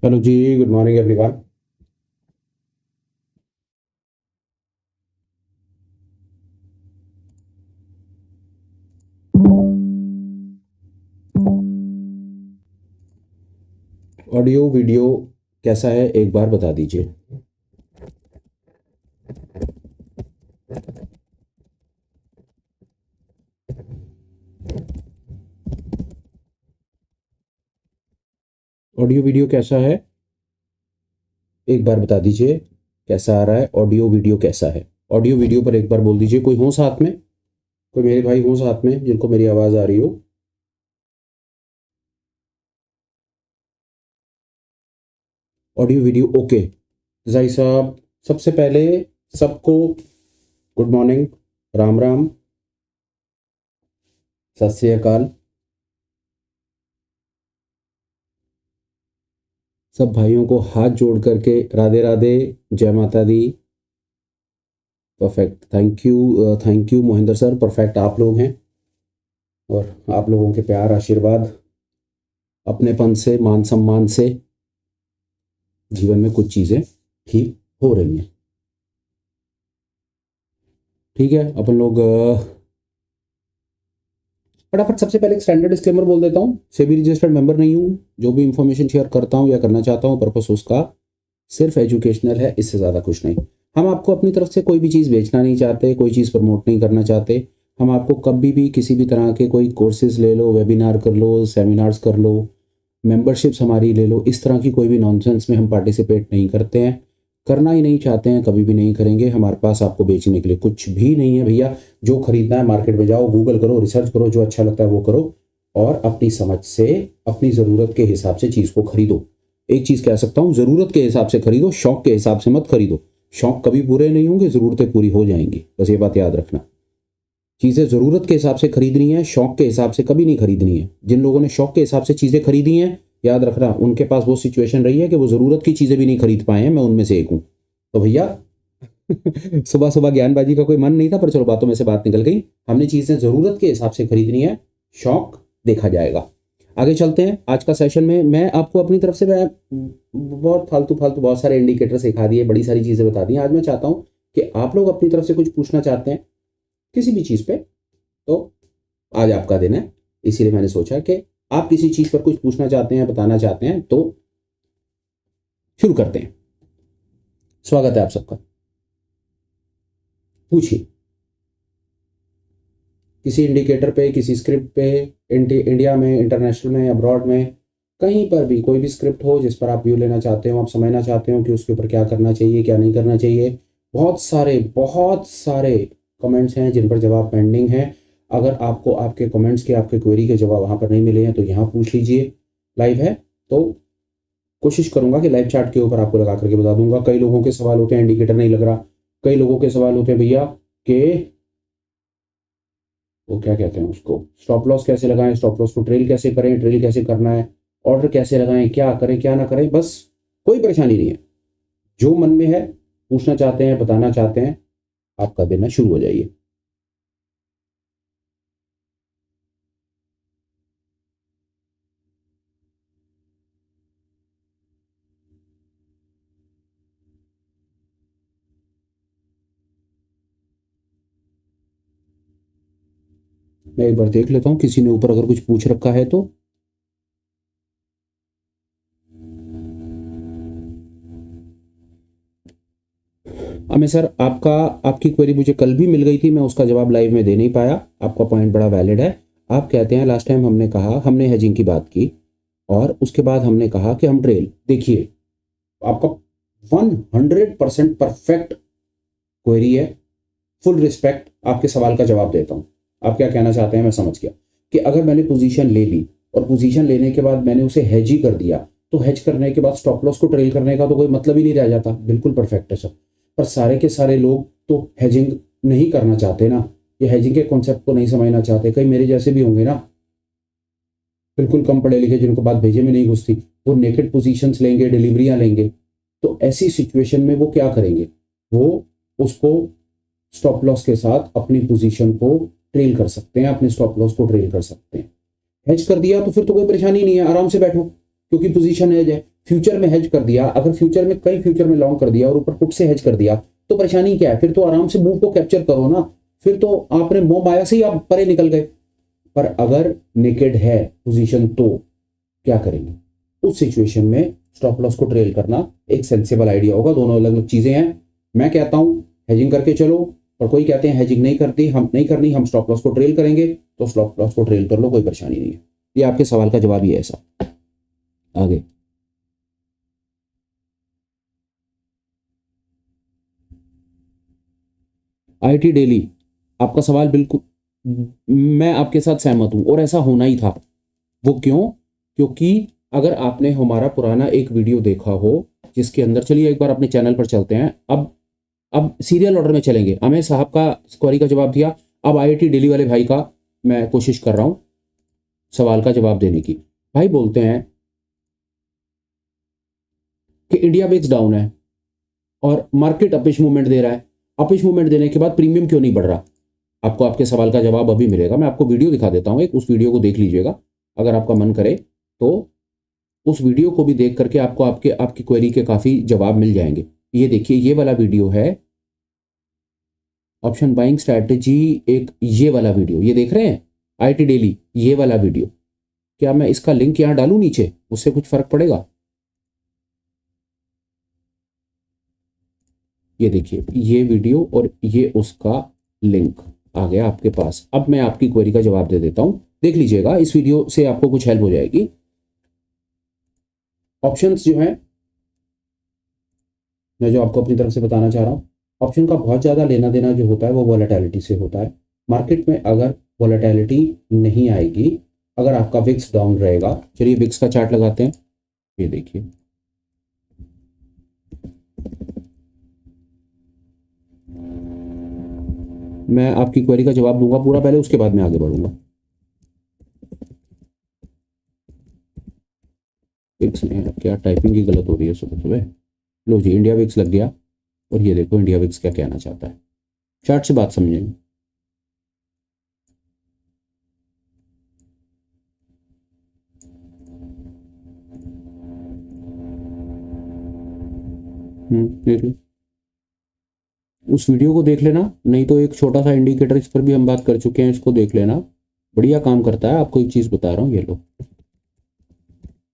Hello ji, good morning everyone. Audio video कैसा है एक बार बता दीजिए। ऑडियो वीडियो कैसा है एक बार बता दीजिए। कैसा आ रहा है? ऑडियो वीडियो कैसा है? ऑडियो वीडियो पर एक बार बोल दीजिए। कोई हो साथ में? कोई मेरे भाई हो साथ में जिनको मेरी आवाज़ आ रही हो? Audio video okay. जाई साहब, सबसे पहले सबको गुड मॉर्निंग, राम राम, सत श्री अकाल। सब भाइयों को हाथ जोड़ करके राधे राधे, जय माता दी। Perfect, thank you Mohinder sir. Perfect आप लोग हैं और आप लोगों के प्यार आशीर्वाद अपनेपन से मान सम्मान से जीवन में कुछ चीज़ें ठीक हो रही हैं। ठीक है, अपन लोग फटाफट सबसे पहले एक स्टैंडर्ड डिस्क्लेमर बोल देता हूँ। सेबी रजिस्टर्ड मेंबर नहीं हूँ। जो भी इंफॉर्मेशन शेयर करता हूँ या करना चाहता हूँ पर्पस उसका सिर्फ एजुकेशनल है, इससे ज़्यादा कुछ नहीं। हम आपको अपनी तरफ से कोई भी चीज़ बेचना नहीं चाहते, कोई चीज़ प्रमोट नहीं करना चाहते। हम आपको कभी भी किसी भी तरह के कोई कोर्सेज ले लो, वेबिनार कर लो, सेमिनार्स कर लो, मेंबरशिप्स हमारी ले लो, इस तरह की कोई भी नॉनसेंस में हम पार्टिसिपेट नहीं करते हैं, करना ही नहीं चाहते हैं, कभी भी नहीं करेंगे। हमारे पास आपको बेचने के लिए कुछ भी नहीं है भैया। जो खरीदना है मार्केट में जाओ, गूगल करो, रिसर्च करो, जो अच्छा लगता है वो करो और अपनी समझ से अपनी ज़रूरत के हिसाब से चीज़ को खरीदो। एक चीज़ कह सकता हूँ, ज़रूरत के हिसाब से खरीदो, शौक के हिसाब से मत खरीदो। शौक कभी पूरे नहीं होंगे, ज़रूरतें पूरी हो जाएंगी, बस ये बात याद रखना। चीज़ें ज़रूरत के हिसाब से खरीदनी है, शौक के हिसाब से कभी नहीं खरीदनी है। जिन लोगों ने शौक के हिसाब से चीज़ें खरीदी हैं, याद रखना उनके पास वो सिचुएशन रही है कि वो ज़रूरत की चीज़ें भी नहीं खरीद पाए हैं। मैं उनमें से एक हूँ। तो भैया सुबह सुबह ज्ञानबाजी का कोई मन नहीं था, पर चलो बातों में से बात निकल गई। हमने चीज़ें ज़रूरत के हिसाब से खरीदनी है, शौक देखा जाएगा। आगे चलते हैं। आज का सेशन में मैं आपको अपनी तरफ से मैं बहुत फालतू फालतू बहुत सारे इंडिकेटर सिखा दिए, बड़ी सारी चीज़ें बता दी। आज मैं चाहता हूँ कि आप लोग अपनी तरफ से कुछ पूछना चाहते हैं किसी भी चीज़ पे, तो आज आपका दिन है। इसीलिए मैंने सोचा कि आप किसी चीज़ पर कुछ पूछना चाहते हैं, बताना चाहते हैं, तो शुरू करते हैं। स्वागत है आप सबका। पूछिए। किसी इंडिकेटर पे, किसी स्क्रिप्ट पे, इंडिया में, इंटरनेशनल में, अब्रॉड में, कहीं पर भी कोई भी स्क्रिप्ट हो जिस पर आप व्यू लेना चाहते हो, आप समझना चाहते हो कि उसके ऊपर क्या करना चाहिए, क्या नहीं करना चाहिए। बहुत सारे कमेंट्स हैं जिन पर जवाब पेंडिंग है। अगर आपको आपके कमेंट्स के, आपके क्वेरी के जवाब वहाँ पर नहीं मिले हैं तो यहाँ पूछ लीजिए। लाइव है तो कोशिश करूंगा कि लाइव चैट के ऊपर आपको लगा करके बता दूंगा। कई लोगों के सवाल होते हैं इंडिकेटर नहीं लग रहा, कई लोगों के सवाल होते हैं भैया कि वो क्या कहते हैं उसको, स्टॉप लॉस कैसे लगाएं, स्टॉप लॉस को ट्रेल कैसे करें, ट्रेल कैसे करना है, ऑर्डर कैसे लगाएं, क्या करें क्या ना करें। बस कोई परेशानी नहीं है, जो मन में है पूछना चाहते हैं, बताना चाहते हैं, आपका देना शुरू हो जाइए। मैं एक बार देख लेता हूँ किसी ने ऊपर अगर कुछ पूछ रखा है तो। अमित सर, आपकी क्वेरी मुझे कल भी मिल गई थी, मैं उसका जवाब लाइव में दे नहीं पाया। आपका पॉइंट बड़ा वैलिड है। आप कहते हैं लास्ट टाइम हमने कहा, हमने हेजिंग की बात की और उसके बाद हमने कहा कि हम ट्रेल। देखिए, आपका 100% परफेक्ट क्वेरी है। फुल रिस्पेक्ट, आपके सवाल का जवाब देता हूँ। आप क्या कहना चाहते हैं मैं समझ गया कि अगर मैंने पोजीशन ले ली और पोजीशन लेने के बाद मैंने उसे हेज ही कर दिया, तो हेज करने के बाद स्टॉप लॉस को ट्रेल करने का तो कोई मतलब ही नहीं रह जाता। बिल्कुल परफेक्ट है सर, पर सारे के सारे लोग तो हेजिंग नहीं करना चाहते ना, ये हेजिंग के कॉन्सेप्ट को नहीं समझना चाहते। कई मेरे जैसे भी होंगे ना, बिल्कुल कम पढ़े लिखे, जिनको बात भेजे में नहीं घुसती, वो नेकेड पोजीशंस लेंगे, डिलीवरियां लेंगे। तो ऐसी सिचुएशन में वो क्या करेंगे, वो उसको स्टॉप लॉस के साथ अपनी पोजीशन को ट्रेल कर सकते हैं, अपने स्टॉप लॉस को ट्रेल कर सकते हैं। हेज कर दिया तो फिर तो कोई परेशानी नहीं है, आराम से बैठो क्योंकि पोजीशन हेज है। फ्यूचर में हेज कर दिया, अगर फ्यूचर में कई फ्यूचर में लॉन्ग कर दिया और ऊपर पुट से हेज कर दिया तो परेशानी क्या है? फिर तो आराम से मूव को कैप्चर करो ना, फिर तो आपने मोह माया से ही आप परे निकल गए। पर अगर नेकेड है पोजीशन तो क्या करेंगे? उस सिचुएशन में स्टॉप लॉस को ट्रेल करना एक सेंसिबल आइडिया होगा। दोनों अलग अलग चीजें हैं। मैं कहता हूं हेजिंग करके चलो, और कोई कहते हैं हेजिंग नहीं करती, हम नहीं करनी, हम स्टॉप लॉस को ट्रेल करेंगे, तो स्टॉप लॉस को ट्रेल कर लो, कोई परेशानी नहीं है। ये आपके सवाल का जवाब ही है ऐसा। आगे आईटी डेली, आपका सवाल बिल्कुल मैं आपके साथ सहमत हूं और ऐसा होना ही था। वो क्यों? क्योंकि अगर आपने हमारा पुराना एक वीडियो देखा हो जिसके अंदर, चलिए एक बार अपने चैनल पर चलते हैं। अब सीरियल ऑर्डर में चलेंगे। अमेर साहब का क्वेरी का जवाब दिया, अब आईआईटी दिल्ली वाले भाई का मैं कोशिश कर रहा हूं सवाल का जवाब देने की। भाई बोलते हैं कि इंडिया विक्स डाउन है और मार्केट अपिश मूवमेंट दे रहा है। अपिश मूवमेंट देने के बाद प्रीमियम क्यों नहीं बढ़ रहा? आपको आपके सवाल का जवाब अभी मिलेगा। मैं आपको वीडियो दिखा देता हूं एक, उस वीडियो को देख लीजिएगा अगर आपका मन करे तो। उस वीडियो को भी देख करके आपको आपकी क्वेरी के काफी जवाब मिल जाएंगे। ये देखिए, ये वाला वीडियो है ऑप्शन बाइंग स्ट्रैटेजी, एक ये वाला वीडियो, ये देख रहे हैं आईटी डेली, ये वाला वीडियो। क्या मैं इसका लिंक यहां डालूं नीचे, उससे कुछ फर्क पड़ेगा? ये देखिए ये वीडियो और ये उसका लिंक आ गया आपके पास। अब मैं आपकी क्वेरी का जवाब दे देता हूं, देख लीजिएगा, इस वीडियो से आपको कुछ हेल्प हो जाएगी। ऑप्शंस जो हैं, मैं जो आपको अपनी तरफ से बताना चाह रहा हूं, ऑप्शन का बहुत ज़्यादा लेना देना जो होता है वो वॉलेटिलिटी से होता है। मार्केट में अगर वॉलेटिलिटी नहीं आएगी, अगर आपका विक्स डाउन रहेगा, चलिए विक्स का चार्ट लगाते हैं। ये देखिए मैं आपकी क्वेरी का जवाब दूंगा पूरा पहले, उसके बाद मैं आगे बढ़ूंगा। विक्स में क्या टाइपिंग की गलत हो रही है सुबह सुबह। लो जी, इंडिया विक्स लग गया और ये देखो इंडिया विक्स क्या कहना चाहता है। चार्ट से बात समझेंगे। देख लो, उस वीडियो को देख लेना, नहीं तो एक छोटा सा इंडिकेटर इस पर भी हम बात कर चुके हैं, इसको देख लेना, बढ़िया काम करता है। आपको एक चीज बता रहा हूँ, ये लो,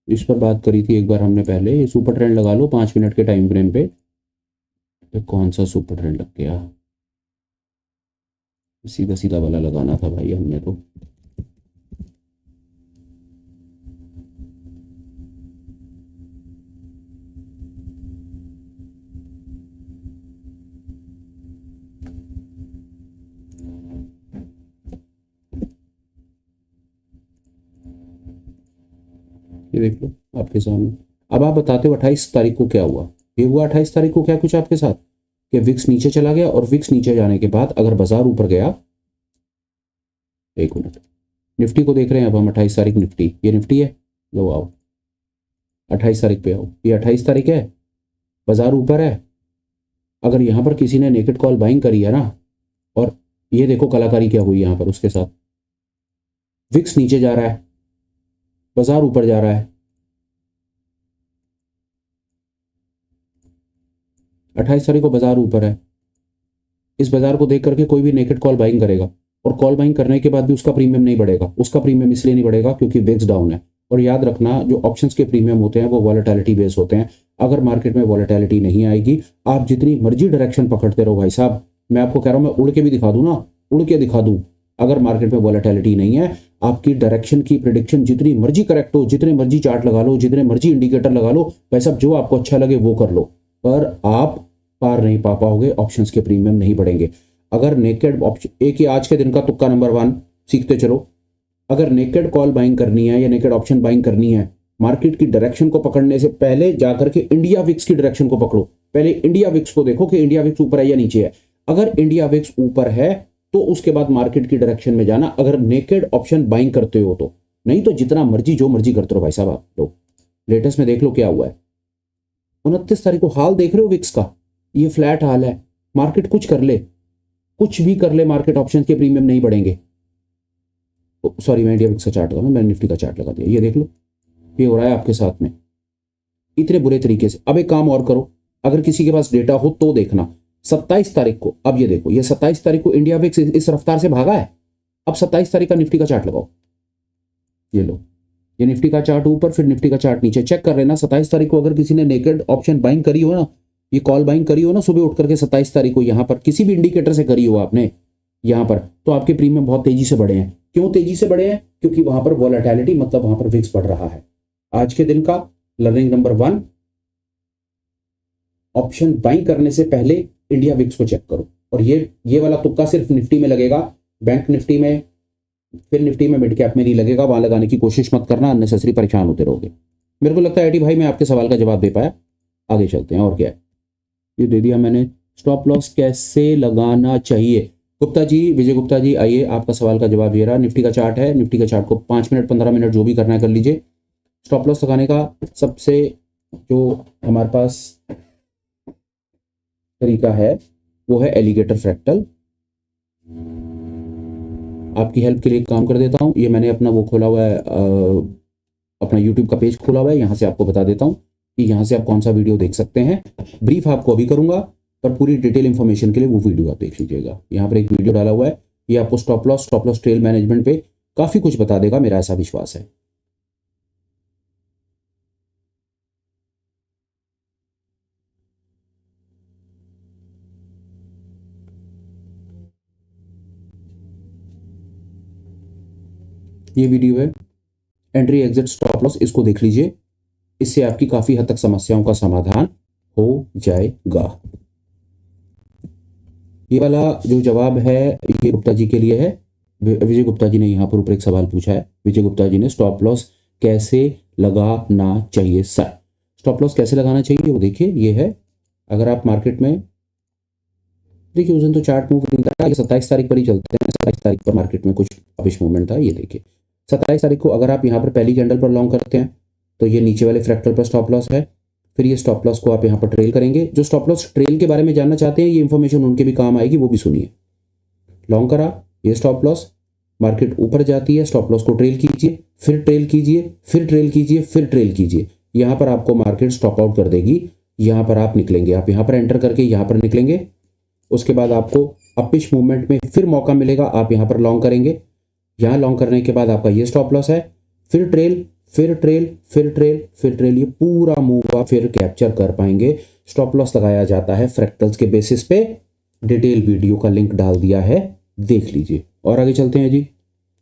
इस पर बात करी थी एक बार हमने पहले। ये सुपर ट्रेंड लगा लो 5 मिनट के टाइम फ्रेम पे। तो कौन सा सुपर ट्रेंड लग गया? सीधा सीधा वाला लगाना था भाई हमने तो। ये देख लो आपके सामने। अब आप बताते हो 28 तारीख को क्या हुआ? ये हुआ 28 तारीख को क्या कुछ आपके साथ कि विक्स नीचे चला गया, और विक्स नीचे जाने के बाद अगर बाजार ऊपर गया, एक मिनट, निफ्टी को देख रहे हैं अब हम 28 तारीख निफ्टी, ये निफ्टी है, लो आओ 28 तारीख पे आओ, ये 28 तारीख है, बाजार ऊपर है। अगर यहां पर किसी ने नेकेड कॉल बाइंग करी है ना, और ये देखो कलाकारी क्या हुई यहां पर उसके साथ, विक्स नीचे जा रहा है, बाजार ऊपर जा रहा है। 28 तारीख को बाजार ऊपर है। इस बाजार को देख करके कोई भी नेकेड कॉल बाइंग करेगा, और कॉल बाइंग करने के बाद भी उसका प्रीमियम नहीं बढ़ेगा। उसका प्रीमियम इसलिए नहीं बढ़ेगा क्योंकि विक्स डाउन है। और याद रखना, जो ऑप्शंस के प्रीमियम होते हैं वो वॉलेटिलिटी बेस होते हैं। अगर मार्केट में वॉलेटिलिटी नहीं आएगी, आप जितनी मर्जी डायरेक्शन पकड़ते रहो भाई साहब, मैं आपको कह रहा हूं, मैं उड़ के भी दिखा दूं ना, उड़ के दिखा दूं, अगर मार्केट में वॉलेटिलिटी नहीं है, आपकी डायरेक्शन की प्रिडिक्शन जितनी मर्जी करेक्ट हो, जितने मर्जी चार्ट लगा लो, जितने मर्जी इंडिकेटर लगा लो, भाई साहब जो आपको अच्छा लगे वो कर लो, पर आप पार नहीं पा पाओगे, ऑप्शंस के प्रीमियम नहीं बढ़ेंगे। अगर नेकेड ऑप्शन, एक ही आज के दिन का तुक्का नंबर 1 सीखते चलो, अगर नेकेड कॉल बाइंग करनी है या नेकेड ऑप्शन बाइंग करनी है, मार्केट की डायरेक्शन को पकड़ने से पहले जाकर के इंडिया विक्स की डायरेक्शन को पकड़ो। पहले इंडिया विक्स को देखो कि इंडिया विक्स ऊपर है या नीचे है। अगर इंडिया विक्स ऊपर है तो उसके बाद मार्केट की डायरेक्शन में जाना, अगर नेकेड ऑप्शन बाइंग करते हो तो। नहीं तो जितना मर्जी जो मर्जी करते रहो भाई साहब आप लोग। लेटेस्ट में देख लो क्या हुआ है 29 तारीख को, हाल देख रहे हो विक्स का, ये फ्लैट हाल है। मार्केट कुछ कर ले, कुछ भी कर ले, मार्केट ऑप्शन के प्रीमियम नहीं बढ़ेंगे। सॉरी, मैं इंडिया विक्स का चार्ट लगा, मैंने निफ्टी का चार्ट लगा दिया, ये देख लो, ये हो रहा है आपके साथ में। इतने बुरे तरीके से। अब एक काम और करो, अगर किसी के पास डेटा हो तो देखना, 27 तारीख को, अब ये देखो, ये 27 तारीख को इंडिया विक्स इस रफ्तार से भागा है। अब 27 तारीख का निफ्टी का चार्ट लगाओ, ये लो, ये निफ्टी का चार्ट ऊपर, फिर निफ्टी का चार्ट नीचे, चेक कर लेना। 27 तारीख को अगर किसी ने नेकेड ऑप्शन बाइंग करी हो ना, ये कॉल बाइंग करी हो ना, सुबह उठ करके 27 तारीख को यहाँ पर किसी भी इंडिकेटर से करी हो आपने यहाँ पर, तो आपके प्रीमियम बहुत तेजी से बढ़े हैं। क्यों तेजी से बढ़े हैं? क्योंकि वहां पर वॉलेटिलिटी, मतलब वहां पर विक्स बढ़ रहा है। आज के दिन का लर्निंग नंबर 1, ऑप्शन बाइंग करने से पहले इंडिया विक्स को चेक करो। और ये वाला तुक्का सिर्फ निफ्टी में लगेगा, बैंक निफ्टी में, फिर निफ्टी में, मिड कैप में नहीं लगेगा। वहां लगाने की कोशिश मत करना, अननेसेसरी परेशान होते रहोगे। मेरे को लगता है आईटी भाई मैं आपके सवाल का जवाब दे पाया। आगे चलते हैं। और क्या है, ये दे दिया मैंने। स्टॉप लॉस कैसे लगाना चाहिए? गुप्ता जी, विजय गुप्ता जी, आइए, आपका सवाल का जवाब ये रहा। निफ्टी का चार्ट है, निफ्टी का चार्ट को 5 मिनट 15 मिनट जो भी करना है कर लीजिए। स्टॉप लॉस लगाने का सबसे जो हमारे पास तरीका है वो है एलिगेटर फ्रैक्टल। आपकी हेल्प के लिए एक काम कर देता हूँ, ये मैंने अपना वो खोला हुआ है, अपना यूट्यूब का पेज खोला हुआ है, यहाँ से आपको बता देता हूँ कि यहाँ से आप कौन सा वीडियो देख सकते हैं। ब्रीफ आपको अभी करूंगा, पर पूरी डिटेल इंफॉर्मेशन के लिए वो वीडियो आप देख लीजिएगा। यहाँ पर एक वीडियो डाला हुआ है, ये आपको स्टॉप लॉस ट्रेल मैनेजमेंट पे काफ़ी कुछ बता देगा, मेरा ऐसा विश्वास है। ये वीडियो है एंट्री एग्जिट स्टॉप लॉस, इसको देख लीजिए, इससे आपकी काफ़ी हद तक समस्याओं का समाधान हो जाएगा। ये वाला जो जवाब है ये गुप्ता जी के लिए है। विजय गुप्ता जी ने यहाँ पर ऊपर एक सवाल पूछा है। विजय गुप्ता जी ने स्टॉप लॉस कैसे लगाना चाहिए सर? स्टॉप लॉस कैसे लगाना चाहिए वो देखिए, ये है। अगर आप मार्केट में देखिए, उस दिन तो चार्ट मूव नहीं था, ये 27 तारीख पर ही चलते हैं। 27 तारीख पर मार्केट में कुछ अपिश मूवमेंट था, ये देखिए 27 तारीख को अगर आप यहाँ पर पहली कैंडल पर लॉन्ग करते हैं तो ये नीचे वाले फ्रैक्टल पर स्टॉप लॉस है। फिर ये स्टॉप लॉस को आप यहाँ पर ट्रेल करेंगे। जो स्टॉप लॉस ट्रेल के बारे में जानना चाहते हैं, ये इन्फॉर्मेशन उनके भी काम आएगी, वो भी सुनिए। लॉन्ग करा, ये स्टॉप लॉस, मार्केट ऊपर जाती है, स्टॉप लॉस को ट्रेल कीजिए, फिर ट्रेल कीजिए, फिर ट्रेल कीजिए, फिर ट्रेल कीजिए। यहाँ पर आपको मार्केट स्टॉप आउट कर देगी, यहाँ पर आप निकलेंगे, आप यहाँ पर एंटर करके यहाँ पर निकलेंगे। उसके बाद आपको अपिश मूवमेंट में फिर मौका मिलेगा, आप यहाँ पर लॉन्ग करेंगे। यहाँ लॉन्ग करने के बाद आपका ये स्टॉप लॉस है, फिर ट्रेल, फिर ट्रेल, फिर ट्रेल, फिर ट्रेल, ये पूरा मूव आप फिर कैप्चर कर पाएंगे। स्टॉप लॉस लगाया जाता है फ्रैक्टल्स के बेसिस पे। डिटेल वीडियो का लिंक डाल दिया है, देख लीजिए। और आगे चलते हैं जी।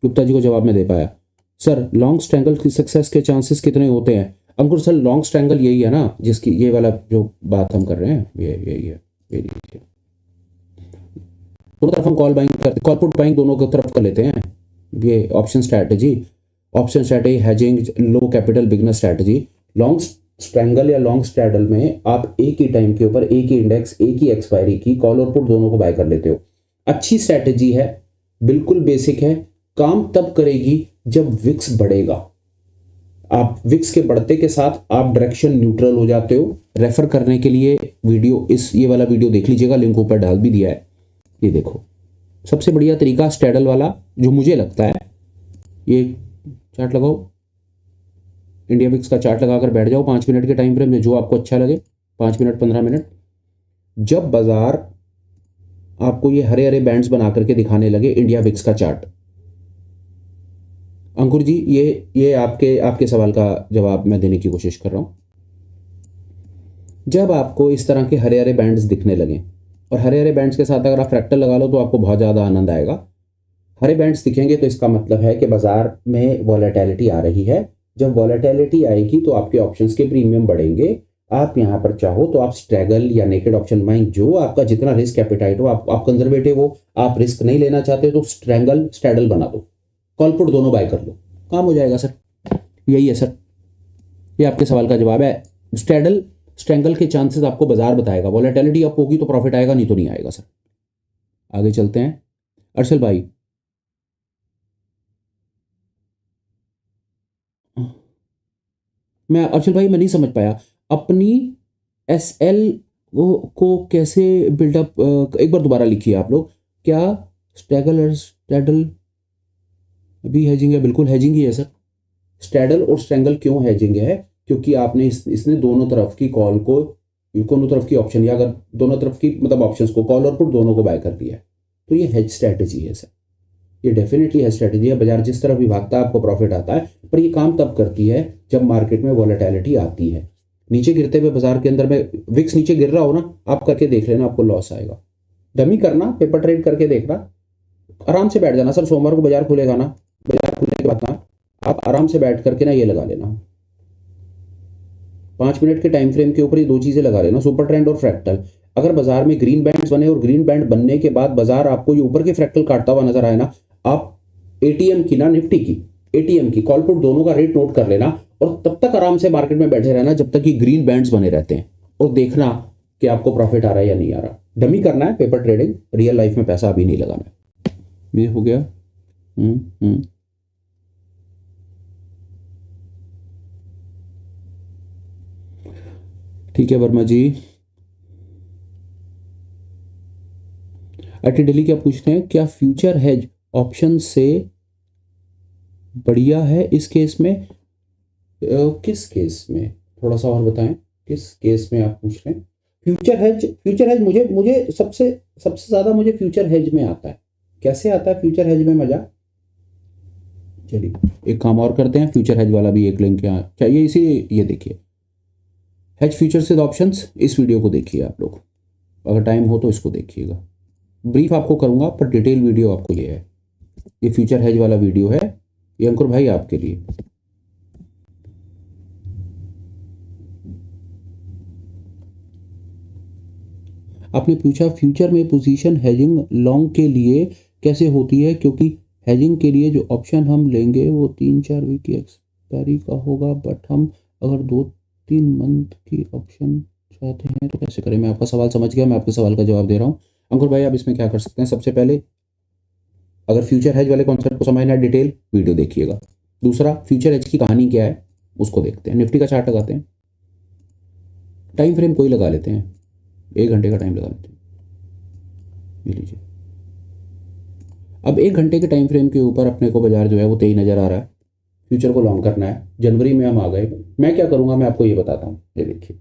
गुप्ता जी को जवाब में दे पाया। सर लॉन्ग स्ट्रैंगल की सक्सेस के चांसेस कितने होते हैं? अंकुर सर, लॉन्ग स्ट्रैंगल यही है ना, जिसकी ये वाला जो बात हम कर रहे हैं, ये यही है। ये लीजिए, दोनों तरफ हम कॉल बाइंग करते, कॉल पुट बाइंग दोनों की तरफ कर लेते हैं। ये option strategy hedging, low capital beginner strategy. Long strangle या लॉन्ग स्ट्रैडल में आप एक ही टाइम के ऊपर एक ही इंडेक्स, एक ही एक्सपायरी की कॉल और पुट दोनों को बाय कर लेते हो। अच्छी स्ट्रैटेजी है, बिल्कुल बेसिक है, काम तब करेगी जब विक्स बढ़ेगा। आप विक्स के बढ़ते के साथ आप डायरेक्शन न्यूट्रल हो जाते हो। रेफर करने के लिए वीडियो, ये वाला वीडियो देख लीजिएगा, लिंक ऊपर डाल भी दिया है। ये देखो, सबसे बढ़िया तरीका स्ट्रैडल वाला जो मुझे लगता है, ये चार्ट लगाओ, इंडिया विक्स का चार्ट लगाकर बैठ जाओ 5 मिनट के टाइम फ्रेम में, जो आपको अच्छा लगे, 5 मिनट 15 मिनट। जब बाजार आपको ये हरे हरे बैंड्स बना करके दिखाने लगे, इंडिया विक्स का चार्ट, अंकुर जी ये आपके सवाल का जवाब मैं देने की कोशिश कर रहा हूं। जब आपको इस तरह के हरे हरे बैंड्स दिखने लगे, और हरे हरे बैंड्स के साथ अगर आप फ्रैक्टल लगा लो तो आपको बहुत ज़्यादा आनंद आएगा। हरे बैंड्स दिखेंगे तो इसका मतलब है कि बाजार में वॉलेटिलिटी आ रही है। जब वॉलेटिलिटी आएगी तो आपके ऑप्शंस के प्रीमियम बढ़ेंगे। आप यहाँ पर चाहो तो आप स्ट्रैगल या नेकेड ऑप्शन बाइंग, जो आपका जितना रिस्क एपिटाइट हो, आप कंजर्वेटिव हो, आप रिस्क नहीं लेना चाहते तो स्ट्रैडल बना दो, कॉल पुट दोनों बाय कर लो, काम हो जाएगा सर। यही है सर, ये आपके सवाल का जवाब है। स्ट्रैंगल के चांसेस आपको बाजार बताएगा, वॉलेटिलिटी अप होगी तो प्रॉफिट आएगा, नहीं तो नहीं आएगा सर। आगे चलते हैं। अर्शल भाई, मैं नहीं समझ पाया अपनी SL को कैसे बिल्डअप, एक बार दोबारा लिखिए आप लोग। क्या स्ट्रैडल भी हेजिंग है? बिल्कुल हेजिंग ही है सर। स्ट्रैडल और स्ट्रैंगल क्यों हेजिंग है? क्योंकि आपने इसने दोनों तरफ की कॉल को, दोनों तरफ की ऑप्शन, या अगर दोनों तरफ की मतलब ऑप्शंस को, कॉल और पुट दोनों को बाय कर दिया है। तो ये हेज स्ट्रैटेजी है सर, ये डेफिनेटली हेज स्ट्रैटेजी है। बाजार जिस तरफ भी भागता है आपको प्रॉफिट आता है, पर ये काम तब करती है जब मार्केट में वॉलेटिलिटी आती है। नीचे गिरते हुए बाजार के अंदर में विक्स नीचे गिर रहा हो ना, आप करके देख लेना, आपको लॉस आएगा। डमी करना, पेपर ट्रेड करके देखना, आराम से बैठ जाना। सर सोमवार को बाजार खुलेगा ना, बाजार खुलने के बाद ना आप आराम से बैठ करके ना ये लगा लेना, 5 मिनट के टाइम फ्रेम के ऊपर ये दो चीजें लगा लेना, सुपर ट्रेंड और फ्रैक्टल। अगर बाजार में ग्रीन बैंड्स बने और ग्रीन बैंड बनने के बाद बाजार आपको ये ऊपर के फ्रैक्टल काटता हुआ नजर आए ना, आप एटीएम की ना, निफ्टी की, एटीएम की कॉल पुट दोनों का रेट नोट कर लेना और तब तक आराम से मार्केट में बैठे रहना जब तक कि ग्रीन बैंड्स बने रहते हैं, और देखना कि आपको प्रॉफिट आ रहा है या नहीं आ रहा। डमी करना है पेपर ट्रेडिंग, रियल लाइफ में पैसा अभी नहीं लगाना है। ये हो गया। ठीक है वर्मा जी। आईटी डेली क्या पूछते हैं, क्या फ्यूचर हेज ऑप्शन से बढ़िया है इस केस में? किस केस में, थोड़ा सा और बताएं, किस केस में आप पूछ रहे हैं? फ्यूचर हेज मुझे सबसे ज्यादा मुझे फ्यूचर हेज में आता है। कैसे आता है फ्यूचर हेज में मजा? चलिए एक काम और करते हैं, फ्यूचर हेज वाला भी एक लिंक यहाँ चाहिए, इसी ये देखिए, हेज फ्यूचर्स विद ऑप्शंस, इस वीडियो को देखिए आप लोग, अगर टाइम हो तो इसको देखिएगा। ब्रीफ आपको करूंगा पर डिटेल वीडियो आपको ये है, ये फ्यूचर हेज वाला वीडियो है, ये अंकुर भाई आपके लिए। आपने पूछा फ्यूचर में पोजीशन हेजिंग लॉन्ग के लिए कैसे होती है, क्योंकि हेजिंग के लिए जो ऑप्शन हम लेंगे वो 3-4 वीक की एक्सपायरी का होगा, बट हम अगर 2-3 मंथ की ऑप्शन चाहते हैं तो कैसे करें? मैं आपका सवाल समझ गया, मैं आपके सवाल का जवाब दे रहा हूँ। अंकुर भाई आप इसमें क्या कर सकते हैं, सबसे पहले अगर फ्यूचर हेज वाले कॉन्सेप्ट को समझना है डिटेल वीडियो देखिएगा। दूसरा, फ्यूचर हेज की कहानी क्या है उसको देखते हैं। निफ्टी का चार्ट लगाते हैं, टाइम फ्रेम कोई लगा लेते हैं, 1 घंटे का टाइम लगा लेते हैं, ये लीजिए। अब 1 घंटे के टाइम फ्रेम के ऊपर अपने को बाजार जो है वो तेज नजर आ रहा है, फ्यूचर को लॉन्ग करना है। जनवरी में हम आ गए, मैं क्या करूंगा मैं आपको ये बताता हूँ। ये देखिए,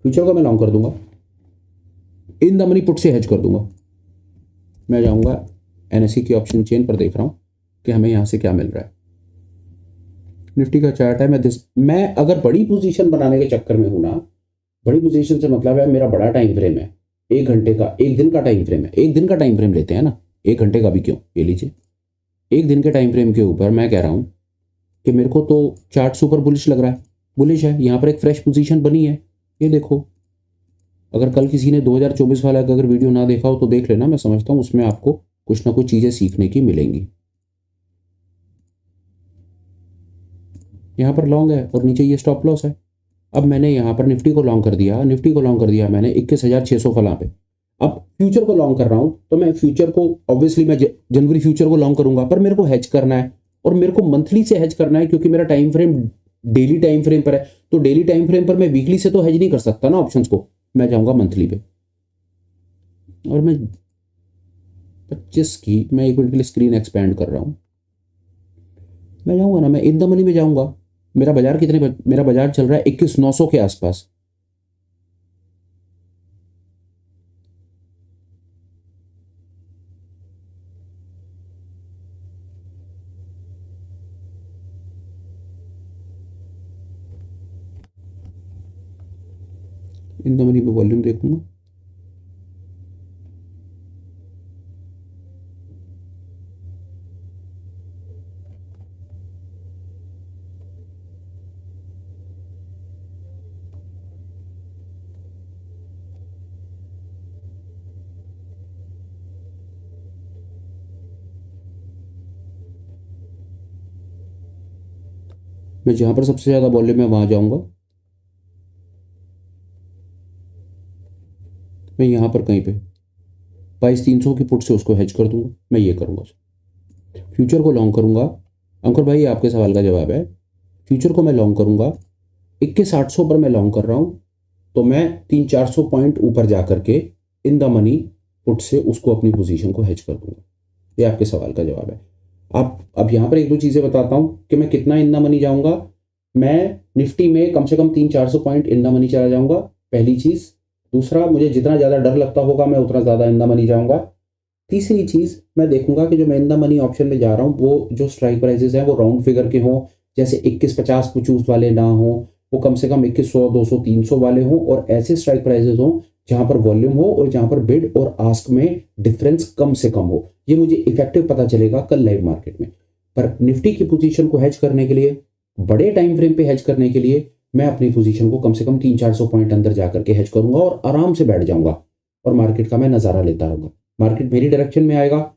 फ्यूचर को मैं लॉन्ग कर दूंगा, इन द मनी पुट से हेज कर दूंगा। मैं जाऊंगा एनएससी की ऑप्शन चेन पर, देख रहा हूँ कि हमें यहाँ से क्या मिल रहा है। निफ्टी का चार्ट है, मैं अगर बड़ी पोजीशन बनाने के चक्कर में हूं ना, बड़ी पोजीशन से मतलब है मेरा बड़ा टाइम फ्रेम है, 1 घंटे का, 1 दिन का टाइम फ्रेम है, 1 दिन का टाइम फ्रेम लेते हैं ना, 1 घंटे का भी क्यों, ये लीजिए। 1 दिन के टाइम फ्रेम के ऊपर मैं कह रहा हूं कि मेरे को तो चार्ट सुपर बुलिश लग रहा है, बुलिश है, यहाँ पर एक फ्रेश पोजीशन बनी है, ये देखो। अगर कल किसी ने 2024 वाला अगर वीडियो ना देखा हो तो देख लेना, मैं समझता हूँ उसमें आपको कुछ ना कुछ चीजें सीखने की मिलेंगी। यहाँ पर लॉन्ग है और नीचे ये स्टॉप लॉस है। अब मैंने यहाँ पर निफ्टी को लॉन्ग कर दिया, मैंने 21,600 फला पे। अब फ्यूचर को लॉन्ग कर रहा हूं, तो मैं फ्यूचर को ऑब्वियसली मैं जनवरी फ्यूचर को लॉन्ग करूंगा, पर मेरे को हेज करना है और मेरे को मंथली से हेज करना है, क्योंकि मेरा time frame daily time frame पर है। तो डेली टाइम फ्रेम पर मैं वीकली से तो हेज नहीं कर सकता ना ऑप्शंस को, मैं जाऊंगा मंथली पे। और मैं 25 की, मैं 1 मिनट के लिए स्क्रीन एक्सपेंड कर रहा हूं, मैं जाऊंगा ना, मैं इन द मनी में जाऊंगा। मेरा बाजार मेरा बाजार चल रहा है 21,900 के आसपास। इन द मनी में वॉल्यूम देखूंगा, मैं जहां पर सबसे ज्यादा वॉल्यूम है वहां जाऊंगा। मैं यहां पर कहीं पे 22,300 की पुट से उसको हेज कर दूंगा, मैं ये करूंगा। फ्यूचर को लॉन्ग करूंगा, अंकुर भाई आपके सवाल का जवाब है, फ्यूचर को मैं लॉन्ग करूंगा, 21,800 पर मैं लॉन्ग कर रहा हूं, तो मैं 300-400 पॉइंट ऊपर जा करके इन द मनी पुट से उसको अपनी पोजीशन को हेज कर दूंगा। ये आपके सवाल का जवाब है। आप अब यहाँ पर 1-2 चीज़ें बताता हूँ कि मैं कितना इन द मनी जाऊँगा। मैं निफ्टी में कम से कम 300-400 पॉइंट इन द मनी चला जाऊंगा, पहली चीज़। दूसरा, मुझे जितना ज़्यादा डर लगता होगा मैं उतना ज़्यादा इन द मनी जाऊंगा। तीसरी चीज़, मैं देखूंगा कि जो मैं इन द मनी ऑप्शन में जा रहा हूँ वो जो स्ट्राइक प्राइसेस हैं वो राउंड फिगर के हों, जैसे 2150 कुछ वाले ना हो, वो कम से कम 2100, 200, 300 वाले हों, और ऐसे स्ट्राइक प्राइसेस हों जहां पर वॉल्यूम हो और जहां पर बिड और आस्क में डिफरेंस कम से कम हो। ये मुझे इफेक्टिव पता चलेगा कल लाइव मार्केट में। पर निफ्टी की पोजीशन को हेज करने के लिए, बड़े टाइम फ्रेम पे हेज करने के लिए, मैं अपनी पोजीशन को कम से कम 300-400 पॉइंट अंदर जाकर के हेज करूंगा और आराम से बैठ जाऊंगा और मार्केट का मैं नज़ारा लेता रहूंगा। मार्केट मेरी डायरेक्शन में आएगा,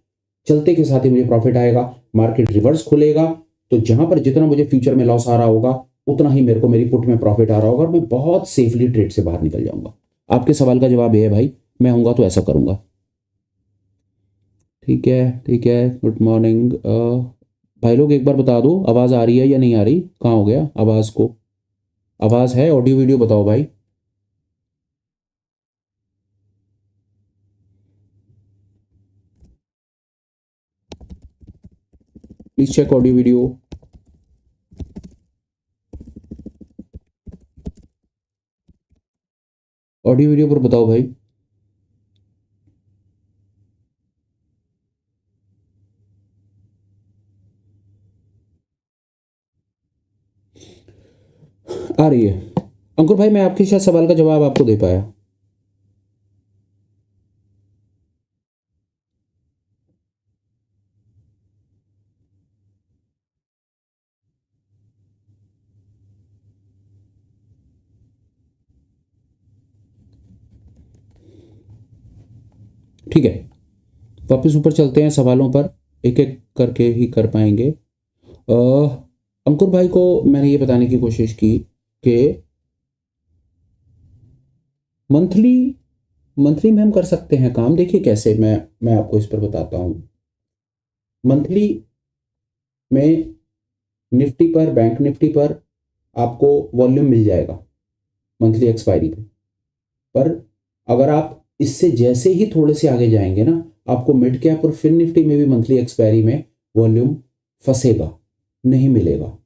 चलते के साथ ही मुझे प्रॉफिट आएगा। मार्केट रिवर्स खुलेगा तो जहां पर जितना मुझे फ्यूचर में लॉस आ रहा होगा उतना ही मेरे को मेरी पुट में प्रॉफिट आ रहा होगा और मैं बहुत सेफली ट्रेड से बाहर निकल जाऊंगा। आपके सवाल का जवाब ये है भाई, मैं होऊंगा तो ऐसा करूंगा। ठीक है, ठीक है। गुड मॉर्निंग भाई लोग, एक बार बता दो आवाज़ आ रही है या नहीं आ रही? कहाँ हो गया आवाज़ को? आवाज़ है, ऑडियो वीडियो बताओ भाई। Please check audio video. Audio video पर बताओ भाई। आ रही है। अंकुर भाई, मैं आपके शायद सवाल का जवाब आपको दे पाया। ठीक है, वापस ऊपर चलते हैं सवालों पर, एक एक करके ही कर पाएंगे। अंकुर भाई को मैंने ये बताने की कोशिश की कि मंथली मंथली में हम कर सकते हैं काम। देखिए कैसे, मैं आपको इस पर बताता हूँ। मंथली में निफ्टी पर, बैंक निफ्टी पर आपको वॉल्यूम मिल जाएगा मंथली एक्सपायरी पे। पर अगर आप इससे जैसे ही थोड़े से आगे जाएंगे ना, आपको मिड कैप और फिन निफ्टी में भी मंथली एक्सपायरी में वॉल्यूम फंसेगा, नहीं मिलेगा।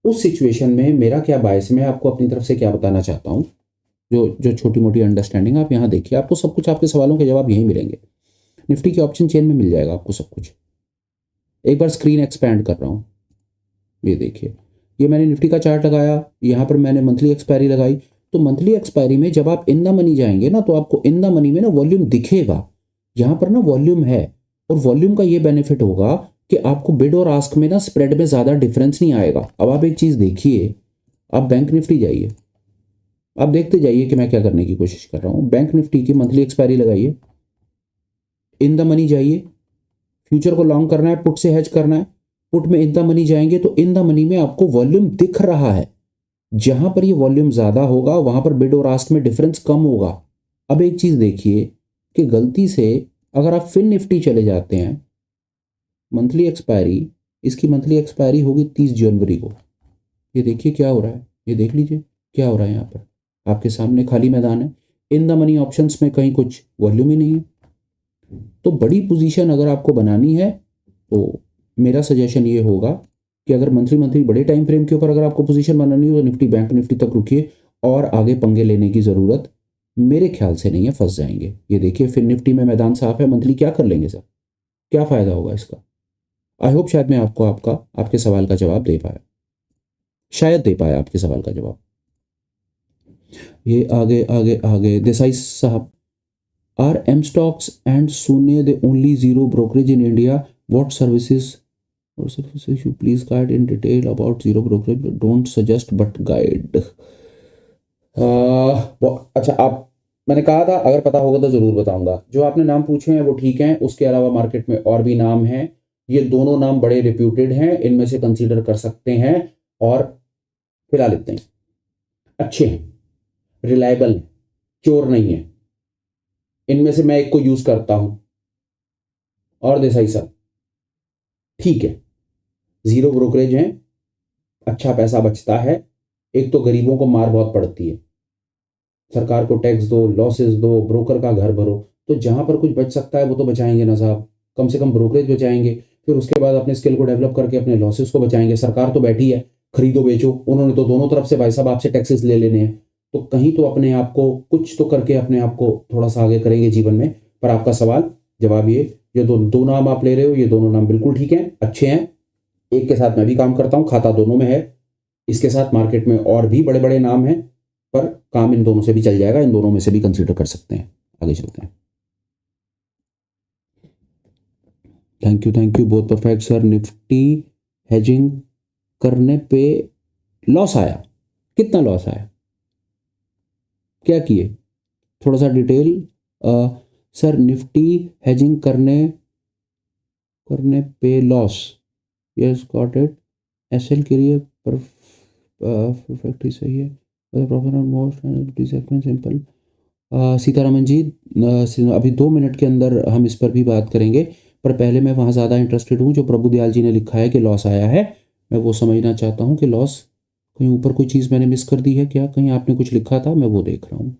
उस सिचुएशन में मेरा क्या बायस है, मैं आपको अपनी तरफ से क्या बताना चाहता हूँ, जो जो छोटी मोटी अंडरस्टैंडिंग आप यहाँ देखिए, आपको सब कुछ, आपके सवालों के जवाब यहीं मिलेंगे। निफ्टी के ऑप्शन चेन में मिल जाएगा आपको सब कुछ। एक बार स्क्रीन एक्सपैंड कर रहा हूँ, ये देखिए, ये मैंने निफ्टी का चार्ट लगाया, यहाँ पर मैंने मंथली एक्सपायरी लगाई। तो मंथली एक्सपायरी में जब आप इन द मनी जाएंगे ना, तो आपको इन द मनी में ना वॉल्यूम दिखेगा, यहाँ पर ना वॉल्यूम है। और वॉल्यूम का ये बेनिफिट होगा कि आपको बिड और आस्क में ना स्प्रेड में ज़्यादा डिफरेंस नहीं आएगा। अब आप एक चीज़ देखिए, आप बैंक निफ्टी जाइए, आप देखते जाइए कि मैं क्या करने की कोशिश कर रहा हूँ। बैंक निफ्टी की मंथली एक्सपायरी लगाइए, इन द मनी जाइए, फ्यूचर को लॉन्ग करना है, पुट से हेज करना है, पुट में इन द मनी जाएंगे तो इन द मनी में आपको वॉल्यूम दिख रहा है। जहां पर ये वॉल्यूम ज़्यादा होगा वहां पर बिड और आस्क में डिफरेंस कम होगा। अब एक चीज़ देखिए कि गलती से अगर आप फिन निफ्टी चले जाते हैं, मंथली एक्सपायरी, इसकी मंथली एक्सपायरी होगी 30 जनवरी को। ये देखिए क्या हो रहा है, ये देख लीजिए क्या हो रहा है। यहाँ पर आपके सामने खाली मैदान है, इन द मनी ऑप्शंस में कहीं कुछ वॉल्यूम ही नहीं है। तो बड़ी पोजीशन अगर आपको बनानी है तो मेरा सजेशन ये होगा कि अगर मंथली बड़े टाइम फ्रेम के ऊपर अगर आपको पोजीशन बनानी हो तो निफ्टी, बैंक निफ्टी तक रुकिए, और आगे पंगे लेने की ज़रूरत मेरे ख्याल से नहीं है, फंस जाएंगे। ये देखिए फिर निफ्टी में मैदान साफ है, मंथली क्या कर लेंगे सर, क्या फ़ायदा होगा इसका? आई होप शायद मैं आपको आपके सवाल का जवाब दे पाया, शायद दे पाया आपके सवाल का जवाब। ये आगे आगे आगे देसाई साहब, आर एम स्टॉक्स एंड सोने the only zero brokerage in India, what services और services you please guide in detail about zero brokerage, don't suggest but guide. अच्छा, आप, मैंने कहा था अगर पता होगा तो ज़रूर बताऊंगा। जो आपने नाम पूछे हैं वो ठीक हैं, उसके अलावा मार्केट में और भी नाम हैं। ये दोनों नाम बड़े रिप्यूटेड हैं, इनमें से कंसीडर कर सकते हैं और फिलहाल इतने ही अच्छे हैं, रिलायबल हैं, चोर नहीं है। इनमें से मैं एक को यूज़ करता हूं। और देसाई साहब ठीक है, ज़ीरो ब्रोकरेज हैं, अच्छा पैसा बचता है। एक तो गरीबों को मार बहुत पड़ती है, सरकार को टैक्स दो, लॉसेस दो, ब्रोकर का घर भरो, तो जहां पर कुछ बच सकता है वो तो बचाएंगे ना साहब, कम से कम ब्रोकरेज बचाएंगे। फिर उसके बाद अपने स्किल को डेवलप करके अपने लॉसेस को बचाएंगे। सरकार तो बैठी है, खरीदो बेचो, उन्होंने तो दोनों तरफ से भाई साहब आपसे टैक्सेस ले लेने हैं, तो कहीं तो अपने आप को कुछ तो करके अपने आप को थोड़ा सा आगे करेंगे जीवन में। पर आपका सवाल जवाब ये दो नाम आप ले रहे हो, ये दोनों नाम बिल्कुल ठीक हैं, अच्छे हैं। एक के साथ मैं भी काम करता हूँ, खाता दोनों में है। इसके साथ मार्केट में और भी बड़े बड़े नाम हैं, पर काम इन दोनों से भी चल जाएगा, इन दोनों में से भी कंसीडर कर सकते हैं। आगे चलते हैं। थैंक यू बहुत परफेक्ट सर। निफ्टी हेजिंग करने पे लॉस आया, कितना लॉस आया, क्या किए, थोड़ा सा डिटेल। सर निफ्टी हेजिंग करने पे loss, yes got it. SL के लिए परफेक्ट ही सही है। Profit and most simple. Sitaraman ji, अभी 2 मिनट के अंदर हम इस पर भी बात करेंगे, पर पहले मैं वहाँ ज़्यादा इंटरेस्टेड हूँ जो प्रभु दयाल जी ने लिखा है कि लॉस आया है। मैं वो समझना चाहता हूँ कि लॉस कहीं ऊपर कोई चीज़ मैंने मिस कर दी है क्या, कहीं आपने कुछ लिखा था, मैं वो देख रहा हूँ।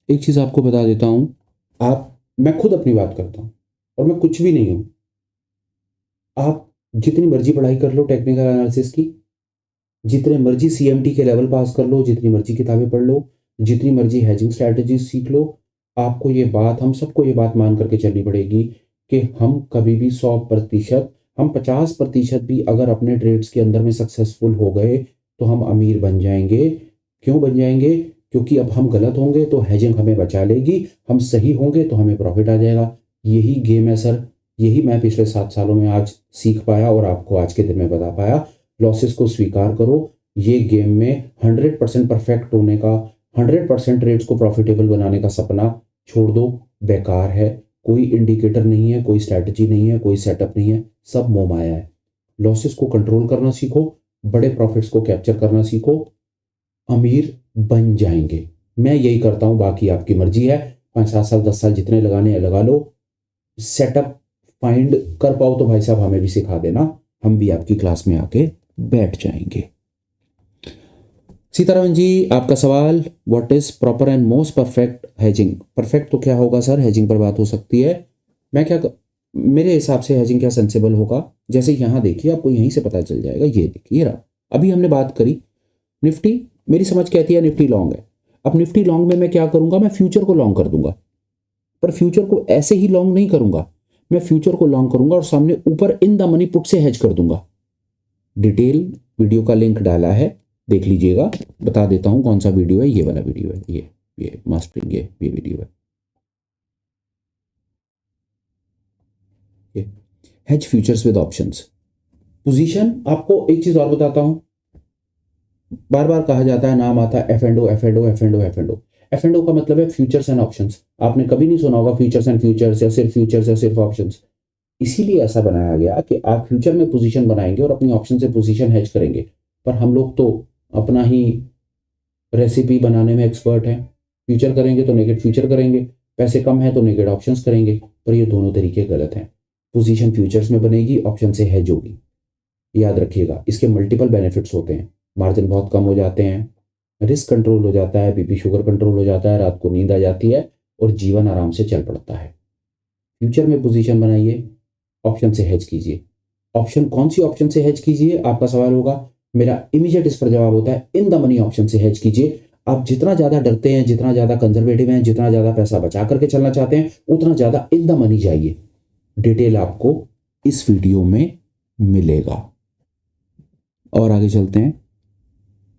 एक चीज़ आपको बता देता हूँ, मैं खुद अपनी बात करता हूँ और मैं कुछ भी नहीं हूँ। आप जितनी मर्जी पढ़ाई कर लो टेक्निकल एनालिसिस की, जितने मर्जी सीएमटी के लेवल पास कर लो, जितनी मर्जी किताबें पढ़ लो, जितनी मर्जी हैजिंग स्ट्रैटेजी सीख लो, आपको ये बात, हम सबको ये बात मान करके चलनी पड़ेगी कि हम कभी भी 100%, हम 50% भी अगर अपने ट्रेड्स के अंदर में सक्सेसफुल हो गए तो हम अमीर बन जाएंगे। क्यों बन जाएंगे? क्योंकि अब हम गलत होंगे तो हैजिंग हमें बचा लेगी, हम सही होंगे तो हमें प्रॉफिट आ जाएगा। यही गेम है सर, यही मैं पिछले 7 सालों में आज सीख पाया और आपको आज के दिन में बता पाया। लॉसेस को स्वीकार करो, ये गेम में 100% परफेक्ट होने का, 100% ट्रेड्स को प्रॉफिटेबल बनाने का सपना छोड़ दो, बेकार है। कोई इंडिकेटर नहीं है, कोई स्ट्रैटेजी नहीं है, कोई सेटअप नहीं है, सब मोह माया है। लॉसेस को कंट्रोल करना सीखो, बड़े प्रॉफिट्स को कैप्चर करना सीखो, अमीर बन जाएंगे। मैं यही करता हूं, बाकी आपकी मर्जी है। 5-7 साल 10 साल जितने लगाने हैं लगा लो। सेटअप फाइंड कर पाओ तो भाई साहब हमें भी सिखा देना, हम भी आपकी क्लास में आके बैठ जाएंगे। सीतारामन जी, आपका सवाल, what is proper and most perfect hedging. Perfect तो क्या होगा सर, हेजिंग पर बात हो सकती है। मेरे हिसाब से हेजिंग क्या सेंसेबल होगा, जैसे यहाँ देखिए, आपको यहीं से पता चल जाएगा। ये देखिए रहा, अभी हमने बात करी निफ्टी, मेरी समझ कहती है निफ्टी लॉन्ग है। अब निफ्टी लॉन्ग में मैं क्या करूंगा, मैं फ्यूचर को लॉन्ग कर दूंगा, पर फ्यूचर को ऐसे ही लॉन्ग नहीं करूंगा, मैं फ्यूचर को लॉन्ग करूंगा और सामने ऊपर इन द मनी पुट से हेज कर दूंगा। डिटेल वीडियो का लिंक डाला है, देख लीजिएगा। बता देता हूं कौन सा वीडियो है, ये वाला वीडियो है, ये मास्टरिंग, ये वीडियो है, ये hedge futures with options. Position, आपको एक चीज और बताता हूं, बार बार कहा जाता है, नाम आता है F&O, F&O, F&O, F&O। F&O का मतलब है फ्यूचर्स एंड ऑप्शंस। आपने कभी नहीं सुना होगा फ्यूचर्स एंड फ्यूचर्स, या सिर्फ फ्यूचर्स या सिर्फ ऑप्शंस। इसीलिए ऐसा बनाया गया कि आप फ्यूचर में पोजीशन बनाएंगे और अपनी ऑप्शन से पोजीशन हेज करेंगे। पर हम लोग तो अपना ही रेसिपी बनाने में एक्सपर्ट हैं। फ्यूचर करेंगे तो नेकेड फ्यूचर करेंगे, पैसे कम है तो नेकेड ऑप्शंस करेंगे, पर ये दोनों तरीके गलत हैं। पोजीशन फ्यूचर्स में बनेगी, ऑप्शन से हेज होगी। याद रखिएगा, इसके मल्टीपल बेनिफिट्स होते हैं। मार्जिन बहुत कम हो जाते हैं, रिस्क कंट्रोल हो जाता है, बीपी शुगर कंट्रोल हो जाता है, रात को नींद आ जाती है और जीवन आराम से चल पड़ता है। फ्यूचर में पोजीशन बनाइए, ऑप्शन से हेज कीजिए। ऑप्शन, कौन सी ऑप्शन से हेज कीजिए, आपका सवाल होगा। मेरा इमीडिएट इस पर जवाब होता है, इन द मनी ऑप्शन से हेज कीजिए। आप जितना ज्यादा डरते हैं, जितना ज्यादा कंजर्वेटिव हैं, जितना ज्यादा पैसा बचा करके चलना चाहते हैं, उतना ज्यादा इन द मनी जाइए। डिटेल आपको इस वीडियो में मिलेगा। और आगे चलते हैं,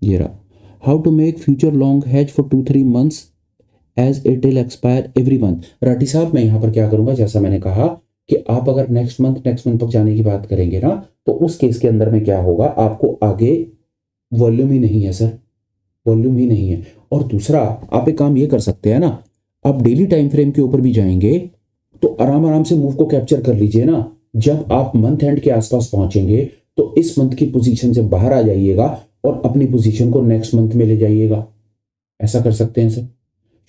ये रहा, how to make future long hedge for 2-3 months as it will expire every month. Rathi साहब, मैं यहाँ पर क्या करूंगा, जैसा मैंने कहा कि आप अगर नेक्स्ट मंथ तक जाने की बात करेंगे ना, तो उस केस के अंदर में क्या होगा, आपको आगे वॉल्यूम ही नहीं है सर, वॉल्यूम ही नहीं है। और दूसरा, आप एक काम ये कर सकते हैं ना, आप डेली टाइम फ्रेम के ऊपर भी जाएंगे तो आराम आराम से मूव को कैप्चर कर लीजिए ना। जब आप मंथ एंड के आसपास पहुंचेंगे तो इस मंथ की पोजीशन से बाहर आ जाइएगा और अपनी पोजीशन को नेक्स्ट मंथ में ले जाइएगा। ऐसा कर सकते हैं सर।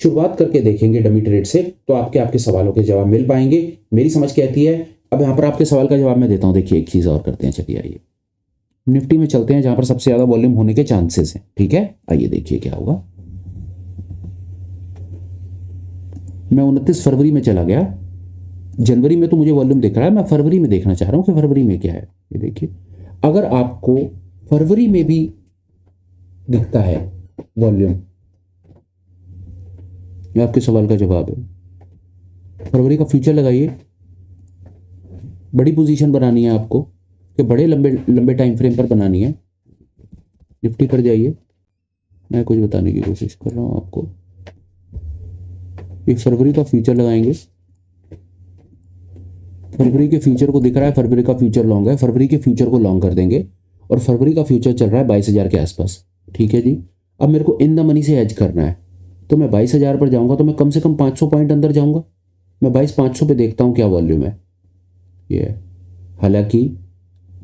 शुरुआत करके देखेंगे डमी ट्रेड से, तो आपके सवालों के जवाब मिल पाएंगे। मेरी समझ कहती है। अब यहां पर आपके सवाल का जवाब मैं देता हूं। देखिए, एक चीज और करते हैं, चलिए आइए निफ्टी में चलते हैं, जहां पर सबसे ज्यादा वॉल्यूम होने के चांसेस हैं। ठीक है, आइए देखिए क्या होगा। मैं 29 फरवरी में चला गया जनवरी में तो मुझे वॉल्यूम दिख रहा है, मैं फरवरी में देखना चाह रहा हूँ कि फरवरी में क्या है। ये देखिए, अगर आपको फरवरी में भी दिखता है वॉल्यूम, ये आपके सवाल का जवाब है। फरवरी का फ्यूचर लगाइए, बड़ी पोजीशन बनानी है आपको कि बड़े लंबे लंबे टाइम फ्रेम पर बनानी है। निफ्टी पर जाइए, मैं कुछ बताने की कोशिश कर रहा हूँ आपको। ये फरवरी का फ्यूचर लगाएंगे, फरवरी के फ्यूचर को दिख रहा है, फरवरी का फ्यूचर लॉन्ग है, फरवरी के फ्यूचर को लॉन्ग कर देंगे और फरवरी का फ्यूचर चल रहा है 22,000 के आसपास। ठीक है जी, अब मेरे को इन द मनी से एज करना है, तो मैं 22,000 पर जाऊंगा तो मैं कम से कम 500 पॉइंट अंदर जाऊंगा। मैं 22,500 पे देखता हूँ क्या वॉल्यूम है ये। हालांकि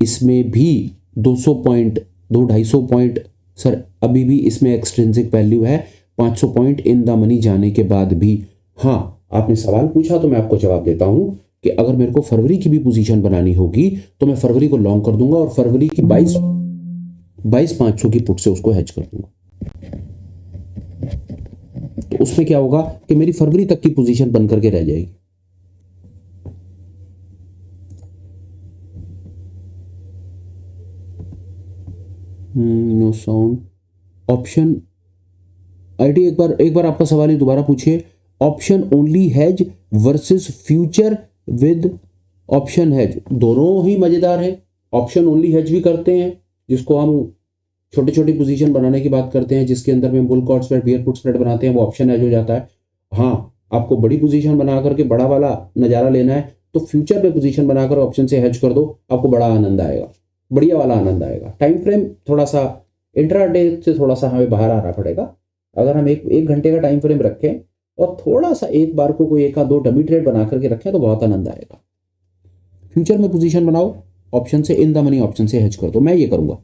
इसमें भी 200 पॉइंट, 200-250 पॉइंट सर, अभी भी इसमें एक्सट्रिंसिक वैल्यू है 500 पॉइंट इन द मनी जाने के बाद भी। हाँ, आपने सवाल पूछा तो मैं आपको जवाब देता हूं कि अगर मेरे को फरवरी की भी पोजीशन बनानी होगी तो मैं फरवरी को लॉन्ग कर दूंगा और फरवरी की 22,500 की पुट से उसको हेज कर दूंगा। तो उसमें क्या होगा कि मेरी फरवरी तक की पोजीशन बन करके रह जाएगी। No sound. ऑप्शन आईडी, एक बार आपका सवाल ही दोबारा पूछिए। Option only has versus future with option has, दोनों ही मजेदार है। ऑप्शन ओनली हैज भी करते हैं, जिसको हम छोटी छोटी पोजीशन बनाने की बात करते हैं, जिसके अंदर में bull call spread, bear put spread बनाते हैं, वो ऑप्शन हैज हो जाता है। हाँ, आपको बड़ी पोजीशन बना करके बड़ा वाला नज़ारा लेना है तो फ्यूचर पे पोजीशन बनाकर ऑप्शन से हैज कर दो, आपको बड़ा आनंद आएगा, बढ़िया वाला आनंद आएगा। टाइम फ्रेम थोड़ा सा इंट्राडे से थोड़ा सा हमें बाहर आना पड़ेगा। अगर हम एक घंटे का टाइम फ्रेम रखें और थोड़ा सा एक बार को कोई एक आध दो डमी ट्रेड बना करके रखें तो बहुत आनंद आएगा। फ्यूचर में पोजीशन बनाओ, ऑप्शन से इन द मनी ऑप्शन से हेज कर दो, मैं ये करूंगा।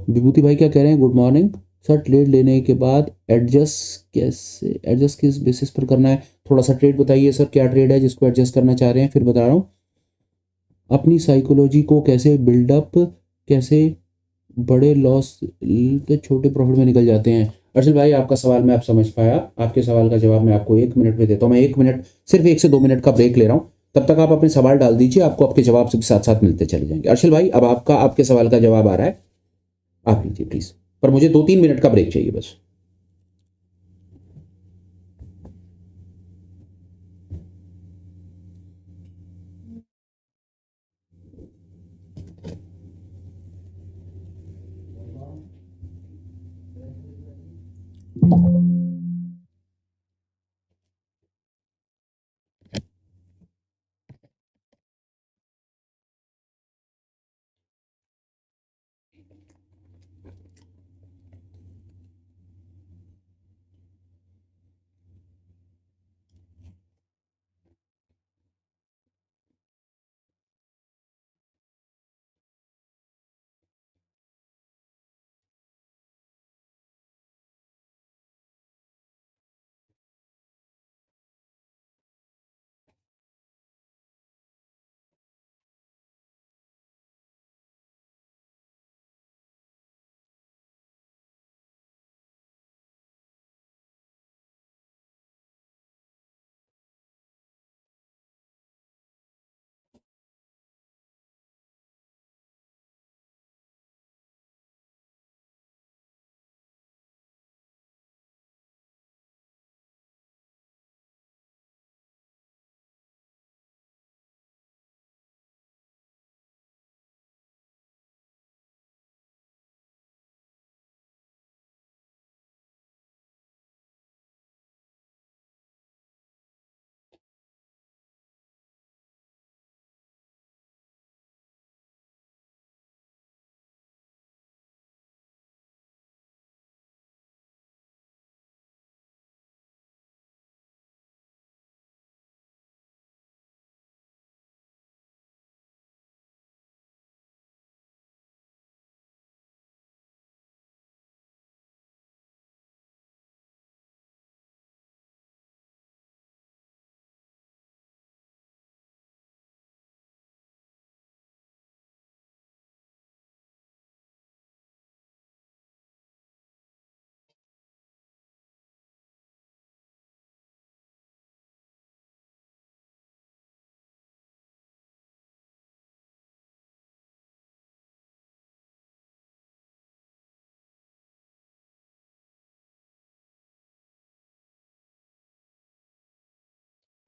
विभूति भाई क्या कह रहे हैं, गुड मॉर्निंग सर। ट्रेड लेने के बाद एडजस्ट किस बेसिस पर करना है, थोड़ा सा ट्रेड बताइए सर, क्या ट्रेड है जिसको एडजस्ट करना चाह रहे हैं, फिर बता रहा हूँ। अपनी साइकोलॉजी को कैसे बिल्डअप, कैसे बड़े लॉस के छोटे प्रॉफिट में निकल जाते हैं। अर्षल भाई, आपका सवाल मैं आप समझ पाया, आपके सवाल का जवाब मैं आपको 1 मिनट में देता हूँ। मैं 1 मिनट, सिर्फ 1 से 2 मिनट का ब्रेक ले रहा हूँ, तब तक आप अपने सवाल डाल दीजिए, आपको आपके जवाब से साथ साथ मिलते चले जाएंगे। अर्षल भाई, अब आपका आपके सवाल का जवाब आ रहा है, आप लीजिए प्लीज, पर मुझे 2-3 मिनट का ब्रेक चाहिए बस।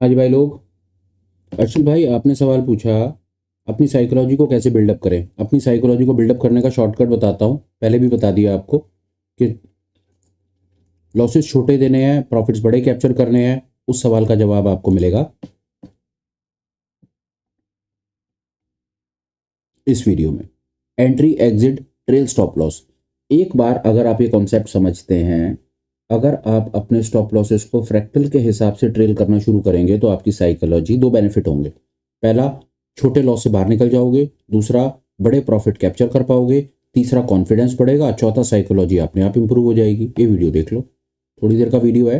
हाँ जी भाई लोग, अर्शल भाई आपने सवाल पूछा अपनी साइकोलॉजी को कैसे बिल्डअप करें। अपनी साइकोलॉजी को बिल्डअप करने का शॉर्टकट बताता हूँ, पहले भी बता दिया आपको कि लॉसेस छोटे देने हैं, प्रॉफिट्स बड़े कैप्चर करने हैं। उस सवाल का जवाब आपको मिलेगा इस वीडियो में। Entry, exit, trail, stop loss. एक बार अगर आप ये कॉन्सेप्ट समझते हैं, अगर आप अपने स्टॉप लॉसेस को फ्रैक्टल के हिसाब से ट्रेल करना शुरू करेंगे तो आपकी साइकोलॉजी, दो बेनिफिट होंगे। पहला, छोटे लॉस से बाहर निकल जाओगे। दूसरा, बड़े प्रॉफिट कैप्चर कर पाओगे। तीसरा, कॉन्फिडेंस बढ़ेगा। चौथा, साइकोलॉजी अपने आप इंप्रूव हो जाएगी। ये वीडियो देख लो, थोड़ी देर का वीडियो है,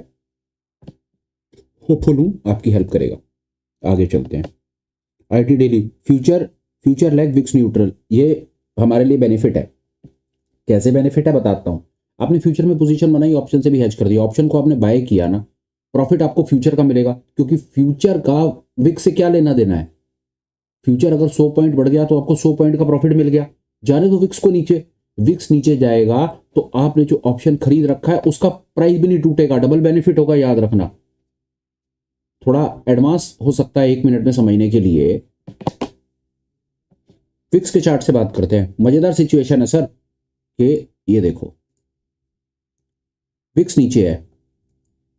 होपफुल हूँ आपकी हेल्प करेगा। आगे चलते हैं। IT daily, future leg VIX neutral, ये हमारे लिए बेनिफिट है। कैसे बेनिफिट है बताता हूँ। आपने फ्यूचर में पोजीशन बनाई, ऑप्शन से भी हेज कर दिया, ऑप्शन को आपने बाय किया ना, प्रॉफिट आपको फ्यूचर का मिलेगा, क्योंकि फ्यूचर का विक्स से क्या लेना देना है। फ्यूचर अगर 100 पॉइंट बढ़ गया तो आपको 100 पॉइंट का प्रॉफिट मिल गया। जाने दो विक्स को नीचे, विक्स नीचे जाएगा तो आपने जो ऑप्शन खरीद रखा है उसका प्राइस भी नहीं टूटेगा, डबल बेनिफिट होगा। याद रखना, थोड़ा एडवांस हो सकता है 1 मिनट में समझने के लिए। विक्स के चार्ट से बात करते हैं। मजेदार सिचुएशन है सर कि ये देखो, विक्स नीचे है,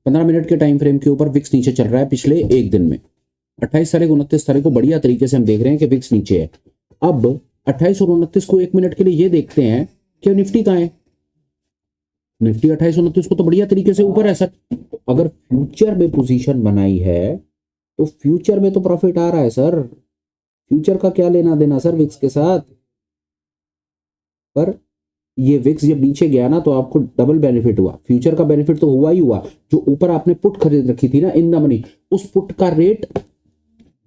15 मिनट के टाइम फ्रेम के ऊपर विक्स नीचे चल रहा है। पिछले एक दिन में 28 तारीख 29 तारीख को बढ़िया तरीके से हम देख रहे हैं कि विक्स नीचे है। अब 28 और 29 को 1 मिनट के लिए ये देखते हैं कि निफ्टी कहाँ है। निफ्टी 28 29 को तो बढ़िया तरीके से ऊपर है सर। अगर फ्यूचर में पोजीशन बनाई है तो फ्यूचर में तो प्रॉफिट आ रहा है सर। फ्यूचर का क्या लेना देना सर विक्स के साथ। पर ये विक्स जब नीचे गया ना तो आपको डबल बेनिफिट हुआ। फ्यूचर का बेनिफिट तो हुआ ही हुआ, जो ऊपर आपने पुट खरीद रखी थी ना इन द मनी, उस पुट का रेट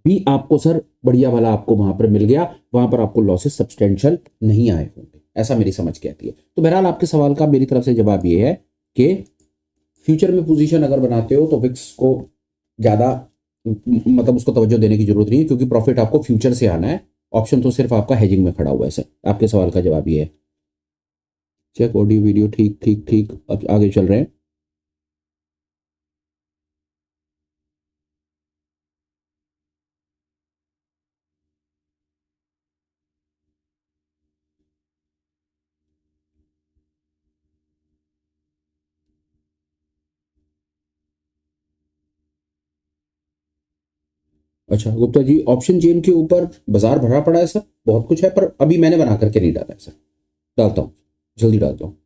भी आपको सर बढ़िया वाला आपको वहां पर मिल गया। वहां पर आपको लॉसेस सब्सटेंशियल नहीं आए होंगे, ऐसा मेरी समझ कहती है। तो बहरहाल आपके सवाल का मेरी तरफ से जवाब ये है कि फ्यूचर में पोजीशन अगर बनाते हो तो विक्स को ज्यादा मतलब उसको तवज्जो देने की जरूरत नहीं है, क्योंकि प्रॉफिट आपको फ्यूचर से आना है। ऑप्शन तो सिर्फ आपका हेजिंग में खड़ा हुआ है सर। आपके सवाल का जवाब ये है। चेक ऑडियो वीडियो, ठीक ठीक ठीक। अब आगे चल रहे हैं। अच्छा गुप्ता जी, ऑप्शन चेन के ऊपर बाजार भरा पड़ा है सर, बहुत कुछ है, पर अभी मैंने बना करके नहीं डाला है सर। डालता हूँ, जल्दी डालता हूँ।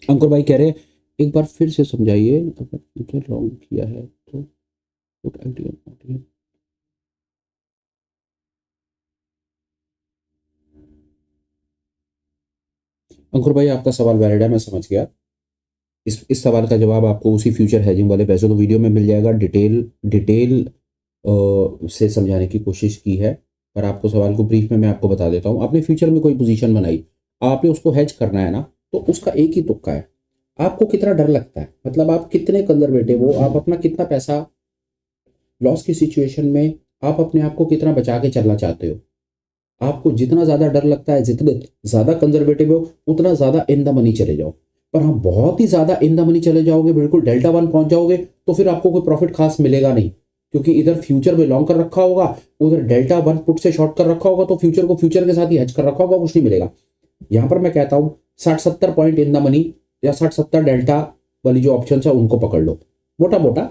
अंकुर भाई कह रहे हैं एक बार फिर से समझाइए, अगर फ्यूचर लॉन्ग किया है तो पुट आइडिया। अंकुर भाई आपका सवाल वैलिड है, मैं समझ गया। इस सवाल का जवाब आपको उसी फ्यूचर हेजिंग वाले पैसे तो वीडियो में मिल जाएगा। डिटेल से समझाने की कोशिश की है, पर आपको सवाल को ब्रीफ में मैं आपको बता देता हूँ। आपने फ्यूचर में कोई पोजीशन बनाई, आपने उसको हेज करना है ना, तो उसका एक ही तुक्का है। आपको कितना डर लगता है, मतलब आप कितने कंजर्वेटिव हो, आप अपना कितना पैसा लॉस की सिचुएशन में आप अपने आप को कितना बचा के चलना चाहते हो। आपको जितना ज़्यादा डर लगता है, जितने ज़्यादा कंजर्वेटिव हो, उतना ज़्यादा इन द मनी चले जाओ। पर हाँ, बहुत ही ज़्यादा इन द मनी चले जाओगे, बिल्कुल डेल्टा वन पहुंच जाओगे, तो फिर आपको कोई प्रॉफिट खास मिलेगा नहीं, क्योंकि इधर फ्यूचर में लॉन्ग कर रखा होगा, उधर डेल्टा वन पुट से शॉर्ट कर रखा होगा, तो फ्यूचर को फ्यूचर के साथ ही हेज कर रखा होगा, कुछ नहीं मिलेगा। यहाँ पर मैं कहता हूँ 60-70 पॉइंट इन द मनी या 60-70 डेल्टा वाली जो ऑप्शन है उनको पकड़ लो मोटा मोटा।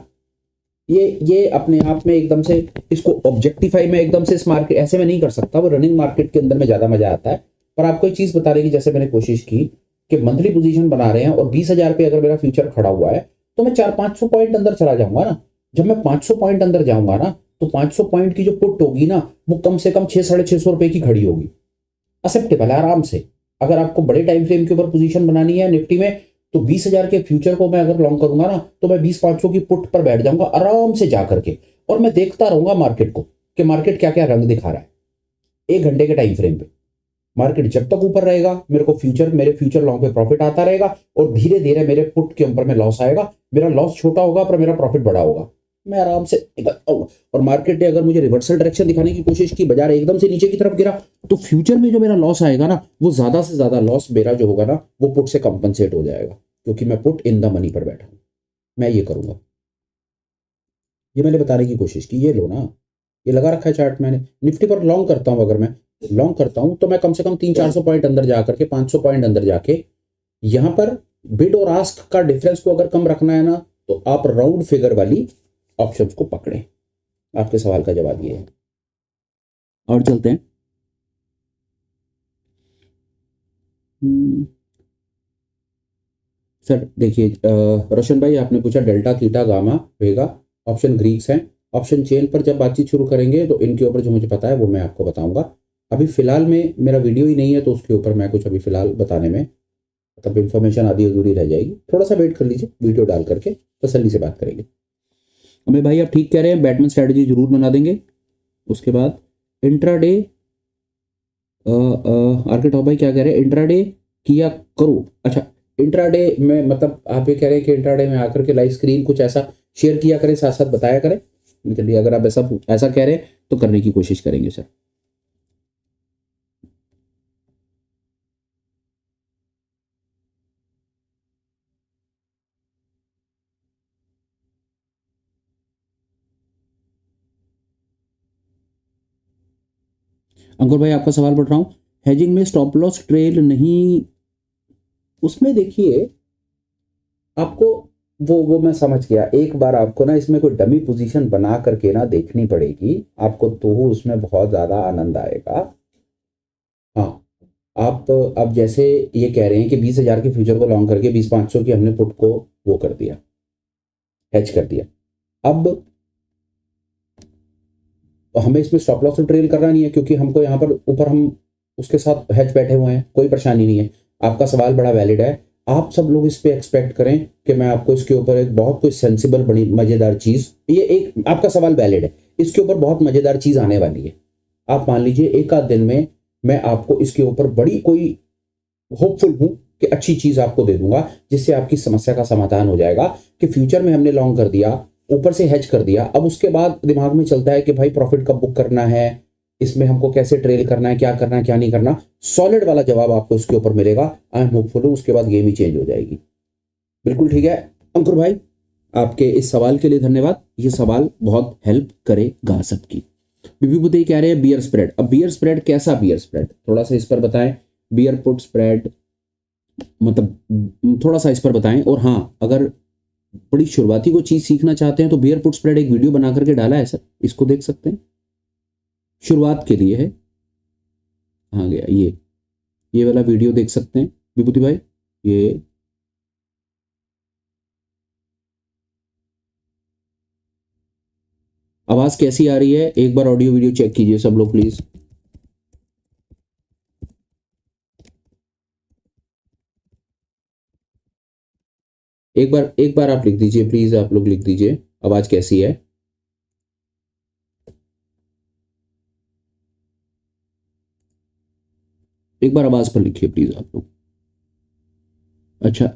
ये अपने आप में एकदम से इसको ऑब्जेक्टिफाई में एकदम से इस मार्केट ऐसे में नहीं कर सकता, वो रनिंग मार्केट के अंदर में ज्यादा मजा आता है। पर आपको एक चीज बताने की, जैसे मैंने कोशिश की कि मंथली पोजीशन बना रहे हैं और 20,000 पे अगर मेरा फ्यूचर खड़ा हुआ है तो मैं 400-500 पॉइंट अंदर चला जाऊंगा ना। जब मैं 500 पॉइंट अंदर जाऊंगा ना, तो 500 पॉइंट की जो पुट होगी ना, वो कम से कम 600-650 रुपए की खड़ी होगी। एक्सेप्टेबल है आराम से। अगर आपको बड़े टाइम फ्रेम के ऊपर पोजीशन बनानी है निफ्टी में, तो 20,000 के फ्यूचर को मैं अगर लॉन्ग करूंगा ना, तो मैं 20-500 की पुट पर बैठ जाऊंगा आराम से जा करके, और मैं देखता रहूंगा मार्केट को कि मार्केट क्या क्या रंग दिखा रहा है। 1 घंटे के टाइम फ्रेम पे मार्केट जब तक ऊपर रहेगा, मेरे को मेरे फ्यूचर लॉन्ग पे प्रॉफिट आता रहेगा, और धीरे धीरे मेरे पुट के ऊपर में लॉस आएगा। मेरा लॉस छोटा होगा पर मेरा प्रॉफिट बड़ा होगा, मैं आराम से निकलता हूँ। और मार्केट ने अगर मुझे रिवर्सल डायरेक्शन दिखाने की कोशिश की, बाजार एकदम से नीचे की तरफ गिरा, तो फ्यूचर में जो मेरा लॉस आएगा ना, वो ज्यादा से ज्यादा लॉस मेरा जो होगा ना, वो पुट से कंपनसेट हो जाएगा, क्योंकि मैं पुट इन द मनी पर बैठा हूं। मैं ये करूंगा। ये मैंने बताने की कोशिश की, ये लो ना, ये लगा रखा है चार्ट मैंने। निफ्टी पर लॉन्ग करता हूँ, अगर मैं लॉन्ग करता हूँ तो मैं कम से कम 300-400 पॉइंट अंदर जा करके, 500 पॉइंट अंदर जाके, यहाँ पर बिड और आस्क का डिफरेंस को अगर कम रखना है ना, तो आप राउंड फिगर वाली ऑप्शंस को पकड़ें। आपके सवाल का जवाब ये है। और चलते हैं। सर देखिए, रोशन भाई आपने पूछा डेल्टा थीटा गामा वेगा, ऑप्शन ग्रीक्स हैं। ऑप्शन चेन पर जब बातचीत शुरू करेंगे तो इनके ऊपर जो मुझे पता है वो मैं आपको बताऊंगा। अभी फिलहाल में मेरा वीडियो ही नहीं है, तो उसके ऊपर मैं कुछ अभी फिलहाल बताने में तब इन्फॉर्मेशन आधी अधूरी रह जाएगी। थोड़ा सा वेट कर लीजिए, वीडियो डाल करके तसल्ली से बात करेंगे। अमित भाई आप ठीक कह रहे हैं, बैटमैन स्ट्रैटेजी जरूर बना देंगे। उसके बाद इंट्राडे, आर्किटॉप भाई क्या कह रहे हैं, इंट्राडे किया करो। अच्छा, इंट्राडे में मतलब आप ये कह रहे हैं कि इंट्राडे में आकर के लाइव स्क्रीन कुछ ऐसा शेयर किया करें, साथ साथ बताया करें। चलिए, अगर आप ऐसा ऐसा कह रहे हैं तो करने की कोशिश करेंगे सर। अंकुर भाई आपका सवाल पढ़ रहा हूँ, हेजिंग में स्टॉप लॉस ट्रेल नहीं, उसमें देखिए आपको वो मैं समझ गया। एक बार आपको ना इसमें कोई डमी पोजीशन बना करके ना देखनी पड़ेगी आपको, तो उसमें बहुत ज़्यादा आनंद आएगा। हाँ, आप अब जैसे ये कह रहे हैं कि 20,000 के फ्यूचर को लॉन्ग करके 20,500 की हमने पुट को वो कर दिया, हेज कर दिया। अब हमें इसमें स्टॉप लॉस तो ट्रेल करना नहीं है, क्योंकि हमको यहाँ पर ऊपर हम उसके साथ हेज बैठे हुए हैं, कोई परेशानी नहीं है। आपका सवाल बड़ा वैलिड है। आप सब लोग इस पे एक्सपेक्ट करें कि मैं आपको इसके ऊपर एक बहुत कोई सेंसिबल बड़ी मज़ेदार चीज़, ये एक आपका सवाल वैलिड है, इसके ऊपर बहुत मज़ेदार चीज़ आने वाली है। आप मान लीजिए एक आध दिन में मैं आपको इसके ऊपर बड़ी कोई होपफुल हूं कि अच्छी चीज़ आपको दे दूंगा, जिससे आपकी समस्या का समाधान हो जाएगा कि फ्यूचर में हमने लॉन्ग कर दिया, ऊपर से हेज कर दिया। अब उसके बाद दिमाग में चलता है कि भाई प्रॉफिट कब बुक करना है, इसमें हमको कैसे ट्रेल करना है, क्या करना है क्या नहीं करना। सॉलिड वाला जवाब आपको इसके ऊपर मिलेगा। आई एम होपफुल हूं, उसके बाद गेम ही चेंज हो जाएगी। बिल्कुल ठीक है अंकुर भाई, आपके इस सवाल के लिए धन्यवाद। ये सवाल बहुत हेल्प करेगा सबकी। बीबी बुद्धि कह रहे हैं बियर स्प्रेड। अब बियर स्प्रेड कैसा बियर स्प्रेड, थोड़ा सा इस पर बताएं। बियर पुट स्प्रेड मतलब थोड़ा सा इस पर बताएं। और हाँ, अगर बड़ी शुरुआती को चीज सीखना चाहते हैं तो बियर पुट स्प्रेड एक वीडियो बना करके डाला है सर, इसको देख सकते हैं, शुरुआत के लिए है। आ गया ये वाला वीडियो देख सकते हैं विभूति भाई। ये आवाज कैसी आ रही है, एक बार ऑडियो वीडियो चेक कीजिए सब लोग प्लीज। एक बार आप लिख दीजिए प्लीज, आप लोग लिख दीजिए आवाज कैसी है। एक बार आवाज पर लिखिए प्लीज आप लोग। अच्छा,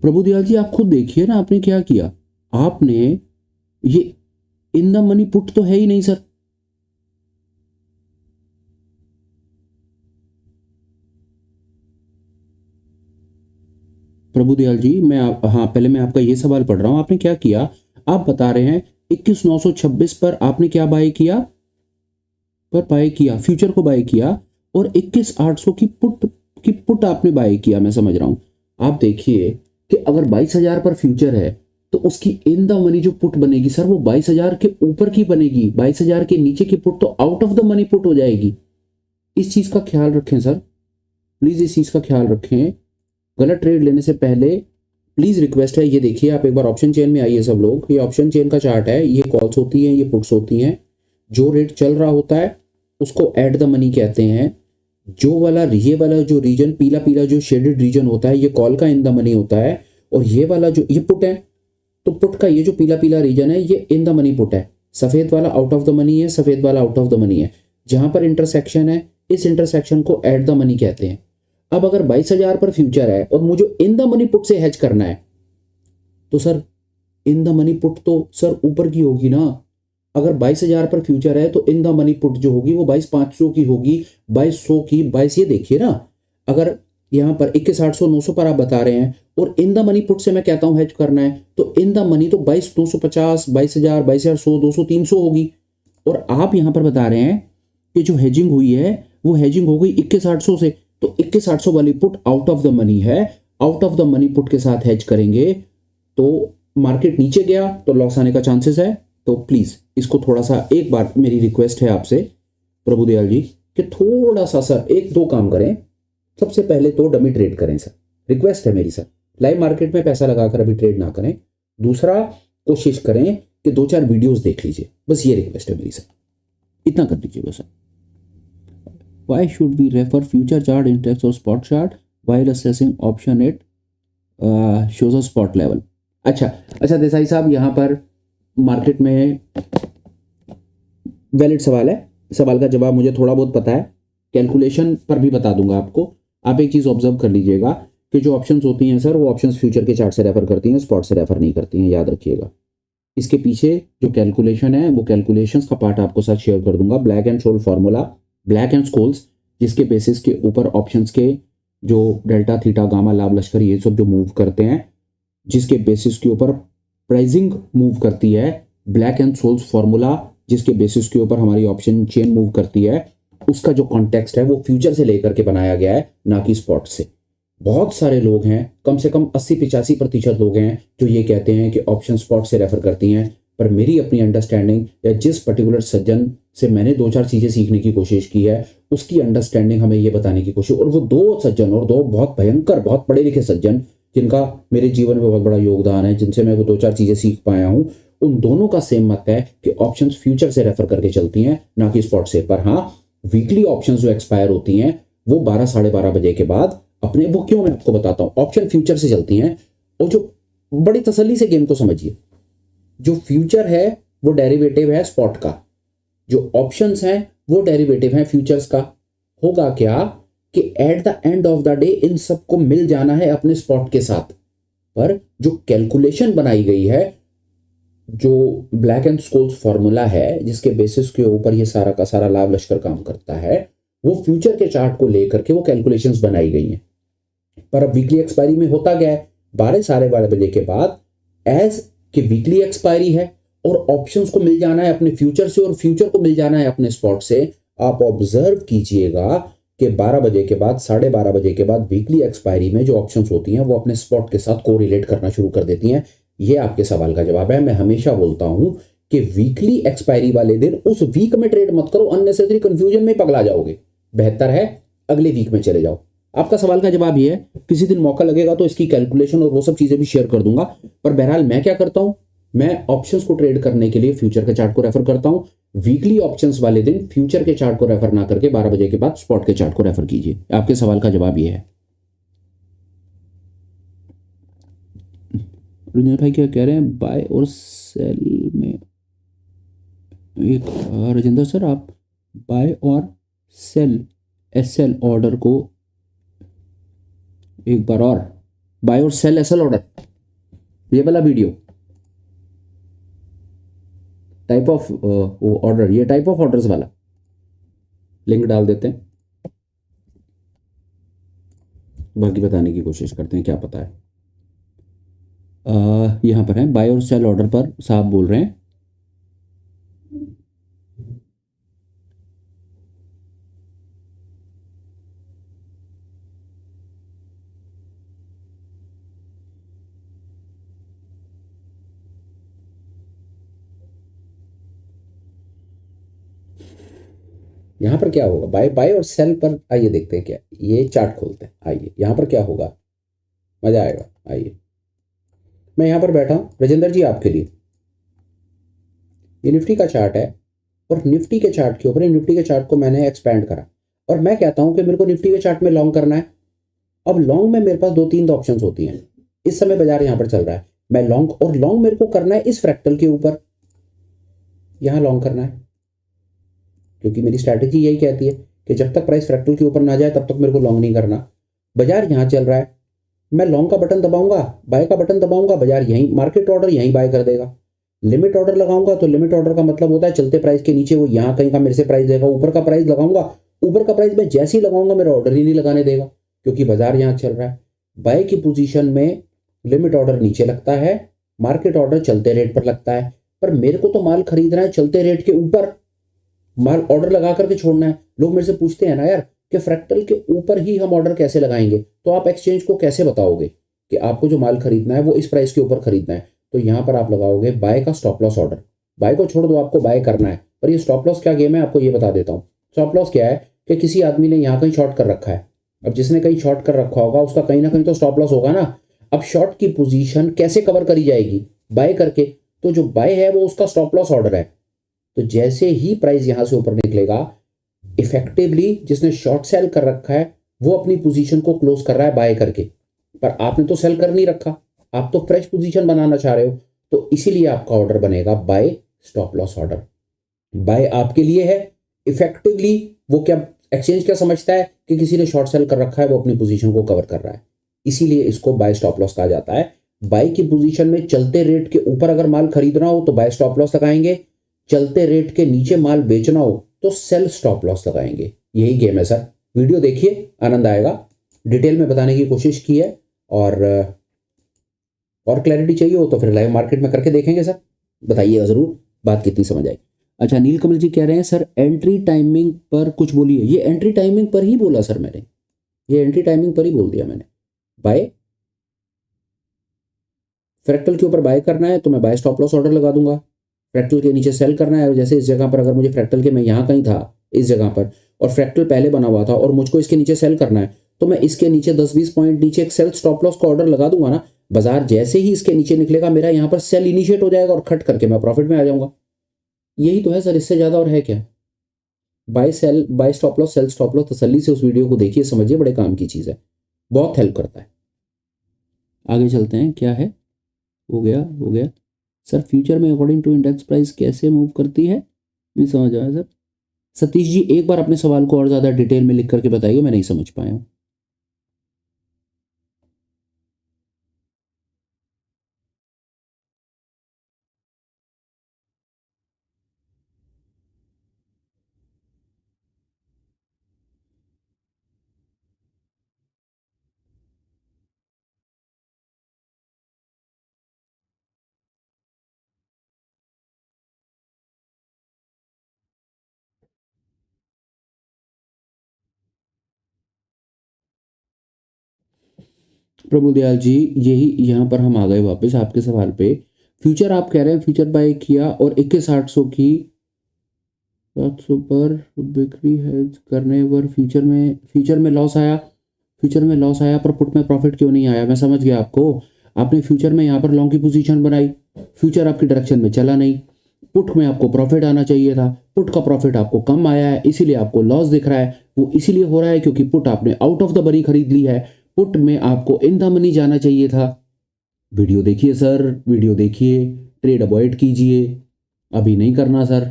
प्रभुदयाल जी आप खुद देखिए ना, आपने क्या किया। आपने ये इन द मनी पुट तो है ही नहीं सर। प्रभुदयाल जी हाँ, पहले मैं आपका ये सवाल पढ़ रहा हूं, आपने क्या किया। आप बता रहे हैं 21,926 पर आपने क्या बाय किया, फ्यूचर को बाय किया, और 21,800 की पुट आपने बाय किया। मैं समझ रहा हूं। आप देखिए कि अगर 22,000 पर फ्यूचर है तो उसकी इन द मनी जो पुट बनेगी सर, वो 22,000 के ऊपर की बनेगी। 22,000 के नीचे की पुट तो out of the money put हो जाएगी। इस चीज का ख्याल रखें सर, प्लीज इस चीज का ख्याल रखें। गलत ट्रेड लेने से पहले प्लीज रिक्वेस्ट है, ये देखिए आप एक बार ऑप्शन चेन में आइए सब लोग। ये ऑप्शन चेन का चार्ट है, ये कॉल्स होती हैं, ये पुट्स होती हैं। जो रेट चल रहा होता है उसको एट द मनी कहते हैं। ये वाला जो रीजन पीला पीला जो शेडेड रीजन होता है, ये कॉल का इन द मनी होता है। और ये वाला जो ये पुट है, तो पुट का ये जो पीला पीला रीजन है, ये इन द मनी पुट है। सफेद वाला आउट ऑफ द मनी है, सफेद वाला आउट ऑफ द मनी है। जहां पर इंटरसेक्शन है, इस इंटरसेक्शन को एट द मनी कहते हैं। अब अगर 22,000 पर फ्यूचर है और मुझे इन द मनी पुट से हेज करना है, तो sir in the money put तो सर ऊपर की होगी ना। अगर 22,000 पर फ्यूचर है तो इन द मनी पुट जो होगी वो 22,500 की होगी, 2200 की, 22, ये देखिए ना, अगर यहाँ पर 21,800 900 पर आप बता रहे हैं और इन द मनी पुट से मैं कहता हूँ हेज करना है तो इन द मनी तो 22,950, 22,000, 22,100, 200, 300 होगी। और आप यहाँ पर बता रहे हैं कि जो हेजिंग हुई है वो हेजिंग हो गई 21,800 से, तो 21,800 वाली put out of the money है, out of the money put के साथ हेज करेंगे तो मार्केट नीचे गया तो लॉस आने का चांसेस है। तो प्लीज इसको थोड़ा सा, एक बार मेरी रिक्वेस्ट है आपसे प्रभुदयाल जी कि थोड़ा सा सर एक दो काम करें। सबसे पहले तो डमी ट्रेड करें सर, रिक्वेस्ट है मेरी सर, लाइव मार्केट में पैसा लगाकर अभी ट्रेड ना करें। दूसरा, कोशिश करें कि 2-4 वीडियोस देख लीजिए, बस ये रिक्वेस्ट है मेरी सर, इतना कर लीजिए बस। Why should we refer future chart index or spot chart while assessing option it shows a spot level? अच्छा देसाई साहब, यहाँ पर मार्केट में वैलिड सवाल है, सवाल का जवाब मुझे थोड़ा बहुत पता है, कैलकुलेशन पर भी बता दूंगा आपको। आप एक चीज ऑब्जर्व कर लीजिएगा कि जो ऑप्शंस होती हैं सर वो ऑप्शंस फ्यूचर के चार्ट से रेफर करती हैं, स्पॉट से रेफर नहीं करती हैं, याद रखिएगा। इसके पीछे जो कैलकुलेशन है वो कैलकुलेशंस का पार्ट आपको साथ शेयर कर दूंगा, Black and Scholes formula, Black and Scholes, जिसके बेसिस के ऊपर ऑप्शंस के जो डेल्टा, थीटा, गामा, लाभ, लश्कर ये सब जो मूव करते हैं, जिसके बेसिस के ऊपर प्राइसिंग मूव करती है, ब्लैक एंड सोल्स फार्मूला जिसके बेसिस के ऊपर हमारी ऑप्शन चेन मूव करती है, उसका जो कॉन्टेक्स्ट है वो फ्यूचर से लेकर के बनाया गया है, ना कि स्पॉट से। बहुत सारे लोग हैं, कम से कम 80-85% लोग हैं जो ये कहते हैं कि ऑप्शन स्पॉट से रेफर करती हैं, पर मेरी अपनी अंडरस्टैंडिंग या जिस पर्टिकुलर सज्जन से मैंने 2-4 चीज़ें सीखने की कोशिश की है उसकी अंडरस्टैंडिंग हमें ये बताने की कोशिश, और वो 2 सज्जन, और 2 बहुत भयंकर, बहुत पढ़े लिखे सज्जन जिनका मेरे जीवन में बहुत बड़ा योगदान है, जिनसे मैं वो 2-4 चीज़ें सीख पाया हूँ, उन दोनों का सेम मत है कि ऑप्शंस फ्यूचर से रेफर करके चलती हैं, ना कि स्पॉट से। पर हाँ, वीकली ऑप्शंस जो एक्सपायर होती हैं वो 12 साढ़े 12 बजे के बाद अपने, वो क्यों मैं आपको बताता हूँ, ऑप्शन फ्यूचर से चलती हैं। और जो बड़ी तसल्ली से गेम को समझिए, जो फ्यूचर है वो डेरिवेटिव है स्पॉट का, जो ऑप्शंस हैं वो डेरिवेटिव है फ्यूचर्स का। होगा क्या कि at the end of the day in सबको मिल जाना है अपने स्पॉट के साथ, पर जो कैलकुलेशन बनाई गई है, जो ब्लैक एंड स्कोल्स फॉर्मूला है जिसके बेसिस के ऊपर ये सारा का सारा लाभ लश्कर काम करता है, वो फ्यूचर के चार्ट को लेकर के वो कैलकुलेशंस बनाई गई हैं। पर अब वीकली एक्सपायरी में होता गया है 12 साढ़े 12 बजे के बाद, एज कि वीकली एक्सपायरी है और ऑप्शंस को मिल जाना है अपने फ्यूचर से और फ्यूचर को मिल जाना है अपने स्पॉट से। आप ऑब्जर्व कीजिएगा कि 12 बजे के बाद, साढ़े 12 बजे के बाद वीकली एक्सपायरी में जो ऑप्शंस होती हैं वो अपने स्पॉट के साथ कोरिलेट करना शुरू कर देती हैं। ये आपके सवाल का जवाब है। मैं हमेशा बोलता हूं कि वीकली एक्सपायरी वाले दिन उस वीक में ट्रेड मत करो, अननेसेसरी कंफ्यूजन में पगला जाओगे। बेहतर है अगले वीक में चले जाओ। आपका सवाल का जवाब ये है, किसी दिन मौका लगेगा तो इसकी कैलकुलेशन और वो सब चीजें भी शेयर कर दूंगा। पर बहरहाल मैं क्या करता हूं, मैं ऑप्शंस को ट्रेड करने के लिए फ्यूचर के चार्ट को रेफर करता हूं। वीकली ऑप्शंस वाले दिन फ्यूचर के चार्ट को रेफर ना करके 12 बजे के बाद स्पॉट के चार्ट को रेफर कीजिए। आपके सवाल का जवाब ये है। रंजन भाई क्या कह रहे हैं, बाय और सेल में एक, राजेंद्र सर आप बाय और सेल एसएल ऑर्डर को एक बार और, बाय और सेल एसएल ऑर्डर, ये वाला वीडियो, टाइप ऑफ ऑर्डर, ये टाइप ऑफ ऑर्डर्स वाला लिंक डाल देते हैं, बाकी बताने की कोशिश करते हैं क्या पता है। यहां पर है बाय और सेल ऑर्डर पर साहब बोल रहे हैं यहां पर क्या होगा, बाय बाय और सेल पर आइए देखते हैं क्या, ये चार्ट खोलते हैं, आइए यहां पर क्या होगा, मजा आएगा। आइए मैं यहां पर बैठा हूं राजेंद्र जी आपके लिए, ये निफ्टी का चार्ट है और निफ्टी के चार्ट के ऊपर, निफ्टी के चार्ट को मैंने एक्सपैंड करा और मैं कहता हूं कि मेरे को निफ्टी के चार्ट में लॉन्ग करना है। अब लॉन्ग में मेरे पास 2-3 ऑप्शंस होती हैं। इस समय बाजार यहां पर चल रहा है, मैं लॉन्ग, और लॉन्ग मेरे को करना है इस फ्रैक्टल के ऊपर, यहां लॉन्ग करना है, क्योंकि मेरी स्ट्रैटेजी यही कहती है कि जब तक प्राइस फ्रैक्टल के ऊपर ना जाए तब तक मेरे को लॉन्ग नहीं करना। बाजार यहां चल रहा है, मैं लॉन्ग का बटन दबाऊंगा, बाय का बटन दबाऊंगा, बाजार यहीं, मार्केट ऑर्डर यहीं बाय कर देगा। लिमिट ऑर्डर लगाऊंगा तो लिमिट ऑर्डर का मतलब होता है चलते प्राइस के नीचे वो यहाँ कहीं का मेरे से प्राइस देगा, ऊपर का प्राइस लगाऊंगा, ऊपर का प्राइस मैं जैसे ही लगाऊंगा मेरा ऑर्डर ही नहीं लगाने देगा क्योंकि बाजार यहाँ चल रहा है। बाय की पोजीशन में लिमिट ऑर्डर नीचे लगता है, मार्केट ऑर्डर चलते रेट पर लगता है, पर मेरे को तो माल खरीदना है चलते रेट के ऊपर, माल ऑर्डर लगा करके छोड़ना है। लोग मेरे से पूछते हैं ना यार कि फ्रैक्टल के ऊपर ही हम ऑर्डर कैसे लगाएंगे, तो आप एक्सचेंज को कैसे बताओगे कि आपको जो माल खरीदना है वो इस प्राइस के ऊपर खरीदना है, तो यहाँ पर आप लगाओगे बाय का स्टॉप लॉस ऑर्डर। बाय को छोड़ दो, आपको बाय करना है, पर ये स्टॉप लॉस क्या गेम है आपको ये बता देता हूँ। स्टॉप लॉस क्या है कि किसी आदमी ने यहाँ कहीं शॉर्ट कर रखा है, अब जिसने कहीं शॉर्ट कर रखा होगा उसका कहीं ना कहीं तो स्टॉप लॉस होगा ना। अब शॉर्ट की पोजीशन कैसे कवर करी जाएगी, बाय करके, तो जो बाय है वो उसका स्टॉप लॉस ऑर्डर है। तो जैसे ही प्राइस यहां से ऊपर निकलेगा, इफेक्टिवली जिसने शॉर्ट सेल कर रखा है वो अपनी पोजीशन को क्लोज कर रहा है बाय करके, पर आपने तो सेल कर नहीं रखा, आप तो फ्रेश पोजीशन बनाना चाह रहे हो, तो इसीलिए आपका ऑर्डर बनेगा buy stop loss order. Buy आपके लिए है, इफेक्टिवली वो क्या एक्सचेंज क्या समझता है कि किसी ने शॉर्ट सेल कर रखा है, वो अपनी पोजीशन को कवर कर रहा है, इसीलिए इसको बाय स्टॉप लॉस कहा जाता है। बाय की पोजीशन में चलते रेट के ऊपर अगर माल खरीदना हो तो बाय स्टॉप लॉस लगाएंगे, चलते रेट के नीचे माल बेचना हो तो सेल स्टॉप लॉस लगाएंगे। यही गेम है सर। वीडियो देखिए, आनंद आएगा, डिटेल में बताने की कोशिश की है, और क्लैरिटी चाहिए हो तो फिर लाइव मार्केट में करके देखेंगे सर, बताइएगा जरूर बात कितनी समझ आई। अच्छा, नीलकमल जी कह रहे हैं सर एंट्री टाइमिंग पर कुछ बोलिए। ये एंट्री टाइमिंग पर ही बोला सर मैंने, ये एंट्री टाइमिंग पर ही बोल दिया मैंने। बाय फ्रैक्टल के ऊपर बाय करना है तो मैं बाय स्टॉप लॉस ऑर्डर लगा दूंगा, फ्रैक्टल के नीचे सेल करना है, जैसे इस जगह पर अगर मुझे फ्रैक्टल के, मैं यहाँ कहीं था इस जगह पर और फ्रैक्टल पहले बना हुआ था और मुझको इसके नीचे सेल करना है, तो मैं इसके नीचे 10-20 पॉइंट नीचे एक सेल स्टॉप लॉस का ऑर्डर लगा दूंगा ना। बाजार जैसे ही इसके नीचे निकलेगा मेरा यहाँ पर सेल इनिशिएट हो जाएगा और खट करके मैं प्रॉफिट में आ जाऊंगा। यही तो है सर, इससे ज्यादा और है क्या। Buy sell, buy stop loss, sell stop loss, तसल्ली से उस वीडियो को देखिए, समझिए, बड़े काम की चीज़ है, बहुत हेल्प करता है। आगे चलते हैं, क्या है, हो गया हो गया सर। फ्यूचर में अकॉर्डिंग टू इंडेक्स प्राइस कैसे मूव करती है, नहीं समझ आया सर। सतीश जी एक बार अपने सवाल को और ज़्यादा डिटेल में लिख करके बताइए, मैं नहीं समझ पाया हूँ। प्रभु दयाल जी, यही यहाँ पर हम आ गए वापस आपके सवाल पे। फ्यूचर आप कह रहे हैं फ्यूचर बाय किया और 21,800 की 700 पर बिक्री हेज करने पर फ्यूचर में लॉस आया, फ्यूचर में लॉस आया पर पुट में प्रॉफिट क्यों नहीं आया। मैं समझ गया आपको, आपने फ्यूचर में यहाँ पर लॉन्ग की पोजीशन बनाई, फ्यूचर आपकी डायरेक्शन में चला नहीं, पुट में आपको प्रॉफिट आना चाहिए था, पुट का प्रॉफिट आपको कम आया है, इसीलिए आपको लॉस दिख रहा है। वो इसीलिए हो रहा है क्योंकि पुट आपने आउट ऑफ द मनी खरीद ली है, पुट में आपको इन द मनी जाना चाहिए था। वीडियो देखिए सर, वीडियो देखिए, ट्रेड अवॉइड कीजिए, अभी नहीं करना सर।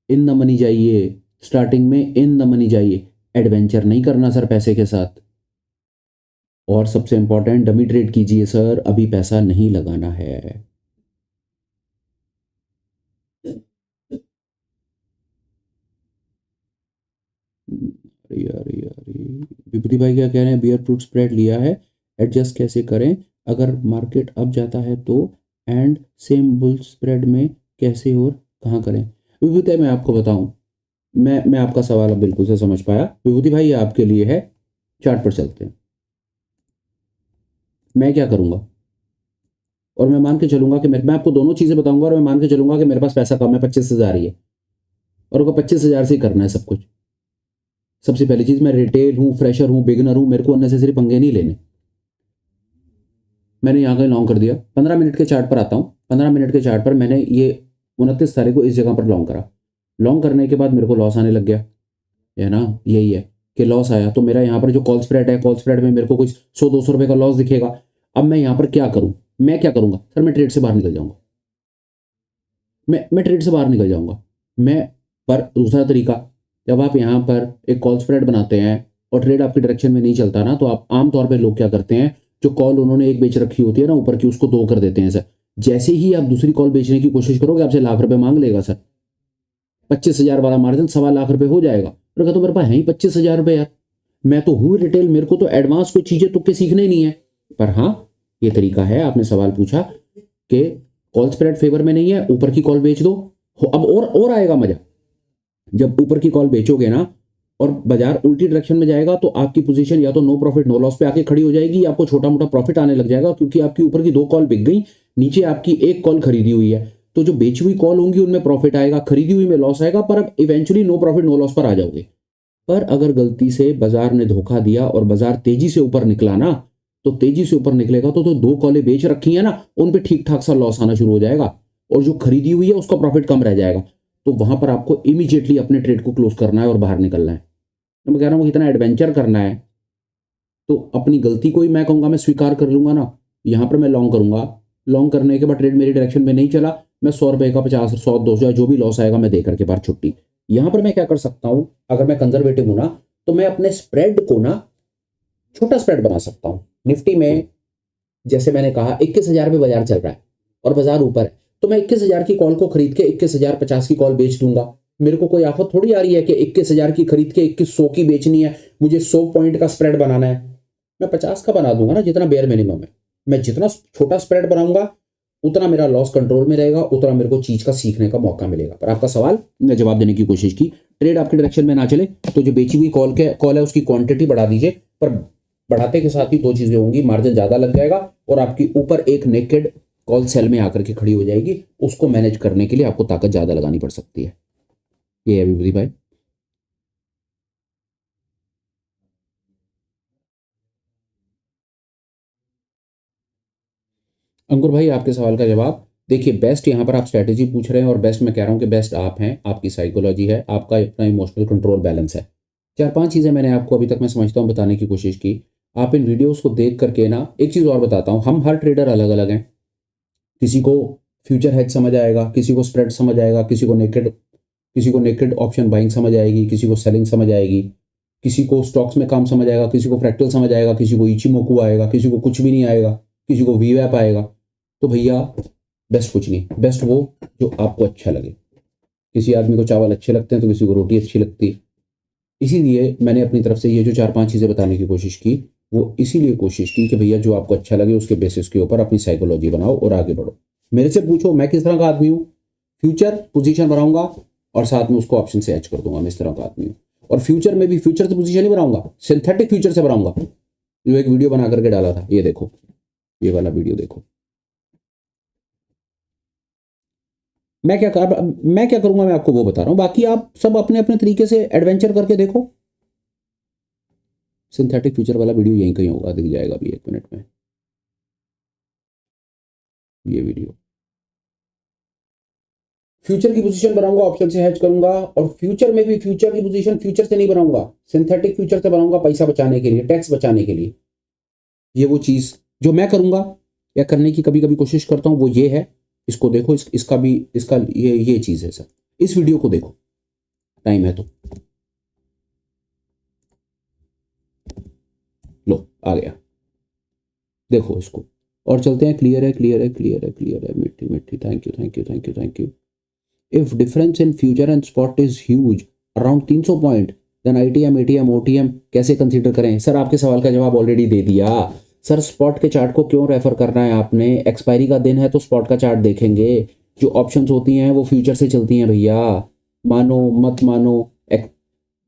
इन द मनी जाइए, स्टार्टिंग में इन द मनी जाइए, एडवेंचर नहीं करना सर पैसे के साथ। और सबसे इंपॉर्टेंट, डमी ट्रेड कीजिए सर, अभी पैसा नहीं लगाना है। अरे अरे अरे, विभूति भाई क्या कह रहे हैं, बियर फ्रूट स्प्रेड लिया है, एडजस्ट कैसे करें अगर मार्केट अप जाता है तो, एंड सेम बुल स्प्रेड में कैसे और कहाँ करें। विभूति भाई मैं आपको बताऊं, मैं आपका सवाल अब बिल्कुल से समझ पाया। विभूति भाई ये आपके लिए है, चार्ट पर चलते हैं। मैं क्या करूंगा, और मैं मान के चलूंगा कि मैं आपको दोनों चीजें बताऊंगा, और मैं मान के चलूंगा कि मेरे पास पैसा कम है, 25,000 ही है, और वो 25,000 से ही करना है सब कुछ। सबसे पहली चीज, मैं रिटेल हूँ, फ्रेशर हूँ, बिगनर हूँ, मेरे को अननेसेसरी पंगे नहीं लेने। मैंने यहाँ कहीं लॉन्ग कर दिया, 15 मिनट के चार्ट पर आता हूँ, 15 मिनट के चार्ट पर मैंने ये 29 तारीख को इस जगह पर लॉन्ग करा, लॉन्ग करने के बाद मेरे को लॉस आने लग गया, है ना, यही है कि लॉस आया, तो मेरा यहाँ पर जो कॉल स्प्रेड है, कॉल स्प्रेड में मेरे को कुछ 100-200 रुपये का लॉस दिखेगा। अब मैं यहाँ पर क्या करूँ, मैं क्या करूँगा सर, मैं ट्रेड से बाहर निकल जाऊँगा, मैं ट्रेड से बाहर निकल जाऊँगा मैं। पर दूसरा तरीका, जब आप यहाँ पर एक कॉल स्प्रेड बनाते हैं और ट्रेड आपकी डायरेक्शन में नहीं चलता ना, तो आप आमतौर पर लोग क्या करते हैं, जो कॉल उन्होंने एक बेच रखी होती है ना ऊपर की, उसको 2 कर देते हैं सर। जैसे ही आप दूसरी कॉल बेचने की कोशिश करोगे आपसे लाख रुपए मांग लेगा सर, 25,000 वाला मार्जिन 1.25 लाख रुपए हो जाएगा। और तो मेरे पास है ही 25,000 रुपए यार, मैं तो हूँ रिटेल, मेरे को तो एडवांस कोई चीजें तुक्के सीखने नहीं है। पर हाँ, ये तरीका है, आपने सवाल पूछा कि कॉल स्प्रेड फेवर में नहीं है, ऊपर की कॉल बेच दो। अब और आएगा मजा, जब ऊपर की कॉल बेचोगे ना और बाजार उल्टी डायरेक्शन में जाएगा तो आपकी पोजीशन या तो नो प्रॉफिट नो लॉस पे आके खड़ी हो जाएगी, या आपको छोटा मोटा प्रॉफिट आने लग जाएगा, क्योंकि आपकी ऊपर की 2 कॉल बिक गई, नीचे आपकी 1 कॉल खरीदी हुई है। तो जो बेची हुई कॉल होंगी उनमें प्रॉफिट आएगा, खरीदी हुई में लॉस आएगा, पर अब eventually no profit no loss पर आ जाओगे। पर अगर गलती से बाजार ने धोखा दिया और बाजार तेजी से ऊपर निकला ना, तो तेजी से ऊपर निकलेगा तो 2 कॉलें बेच रखी है ना, उन पे ठीक ठाक सा लॉस आना शुरू हो जाएगा, और जो खरीदी हुई है उसका प्रॉफिट कम रह जाएगा। तो वहां पर आपको इमीडिएटली अपने ट्रेड को क्लोज करना है और बाहर निकलना है। तो मैं कह रहा हूँ इतना एडवेंचर करना है तो अपनी गलती को ही मैं कहूँगा मैं स्वीकार कर लूंगा ना। यहाँ पर मैं लॉन्ग करूंगा, लॉन्ग करने के बाद ट्रेड मेरी डायरेक्शन में नहीं चला, मैं 100 रुपए का 50 100 200 जो भी लॉस आएगा मैं दे करके बाहर छुट्टी। यहाँ पर मैं क्या कर सकता हूँ, अगर मैं कंजर्वेटिव हूं ना, तो मैं अपने स्प्रेड को ना छोटा स्प्रेड बना सकता हूँ। निफ्टी में जैसे मैंने कहा 21,000 पे बाजार चल रहा है और बाजार ऊपर है, तो मैं 21,000 की कॉल को खरीद के 21,050 की कॉल बेच दूंगा। मेरे को कोई आफत थोड़ी आ रही है कि 21,000 की खरीद के 2100 की बेचनी है, मुझे 100 पॉइंट का स्प्रेड बनाना है। मैं 50 का बना दूंगा ना, जितना बेयर मिनिमम है। मैं जितना छोटा स्प्रेड बनाऊंगा उतना मेरा लॉस कंट्रोल में रहेगा, उतना मेरे को चीज का सीखने का मौका मिलेगा। पर आपका सवाल मैं जवाब देने की कोशिश की, ट्रेड आपके डायरेक्शन में ना चले तो जो बेची हुई कॉल है उसकी क्वांटिटी बढ़ा दीजिए, पर बढ़ाते के साथ ही 2 चीजें होंगी, मार्जिन ज्यादा लग जाएगा और आपकी ऊपर एक नेकेड कॉल सेल में आकर के खड़ी हो जाएगी। उसको मैनेज करने के लिए आपको ताकत ज्यादा लगानी पड़ सकती है। ये है विभूति भाई। अंकुर भाई, आपके सवाल का जवाब देखिए, बेस्ट यहाँ पर आप स्ट्रैटेजी पूछ रहे हैं और बेस्ट मैं कह रहा हूँ कि बेस्ट आप हैं, आपकी साइकोलॉजी है, आपका अपना इमोशनल कंट्रोल बैलेंस है। 4-5 चीज़ें मैंने आपको अभी तक मैं समझता हूँ बताने की कोशिश की। आप इन वीडियोस को देख करके ना, एक चीज़ और बताता हूँ, हम हर ट्रेडर अलग अलग हैं। किसी को फ्यूचर हेज समझ आएगा, किसी को स्प्रेड समझ आएगा, किसी को नेकेड ऑप्शन बाइंग समझ आएगी, किसी को सेलिंग समझ आएगी, किसी को स्टॉक्स में काम समझ आएगा, किसी को फ्रैक्टल समझ आएगा, किसी को इचिमोकू आएगा, किसी को कुछ भी नहीं आएगा, किसी को वीवैप आएगा। तो भैया बेस्ट कुछ नहीं, बेस्ट वो जो आपको अच्छा लगे। किसी आदमी को चावल अच्छे लगते हैं तो किसी को रोटी अच्छी लगती है। इसीलिए मैंने अपनी तरफ से ये जो 4-5 चीज़ें बताने की कोशिश की, वो इसीलिए कोशिश की कि भैया जो आपको अच्छा लगे उसके बेसिस के ऊपर अपनी साइकोलॉजी बनाओ और आगे बढ़ो। मेरे से पूछो मैं किस तरह का आदमी हूँ, फ्यूचर पोजीशन बनाऊंगा और साथ में उसको ऑप्शन से एच कर दूंगा, मैं इस तरह का आदमी हूँ। और फ्यूचर में भी फ्यूचर से पोजीशन ही बनाऊंगा, सिंथेटिक फ्यूचर से बनाऊंगा। जो एक वीडियो बना करके डाला था, ये देखो, ये वाला वीडियो देखो। मैं क्या करूंगा मैं आपको वो बता रहा हूँ, बाकी आप सब अपने अपने तरीके से एडवेंचर करके देखो। सिंथेटिक फ्यूचर वाला वीडियो यहीं कहीं होगा, दिख जाएगा अभी 1 मिनट में ये वीडियो। फ्यूचर की पोजीशन बनाऊंगा, ऑप्शन से हेज करूंगा, और फ्यूचर में भी फ्यूचर की पोजीशन फ्यूचर से नहीं बनाऊंगा, सिंथेटिक फ्यूचर से बनाऊंगा, पैसा बचाने के लिए, टैक्स बचाने के लिए। ये वो चीज जो मैं करूंगा या करने की कभी कभी कोशिश करता हूं, वो ये है। इसको देखो, इसका भी इसका ये चीज है सर। इस वीडियो को देखो, टाइम है तो लो, आ गया, देखो इसको। और चलते हैं, क्लियर है, क्लियर है, क्लियर है, क्लियर है, मिट्टी मिट्टी, thank you, thank you, thank you, thank you. If difference in future and spot is huge around 300 point, then ITM ATM OTM कैसे कंसीडर करें? सर आपके सवाल का जवाब ऑलरेडी दे दिया। सर स्पॉट के चार्ट को क्यों रेफर करना है आपने? एक्सपायरी का दिन है तो स्पॉट का चार्ट देखेंगे। जो ऑप्शंस होती हैं वो फ्यूचर से चलती हैं भैया, मानो मत मानो,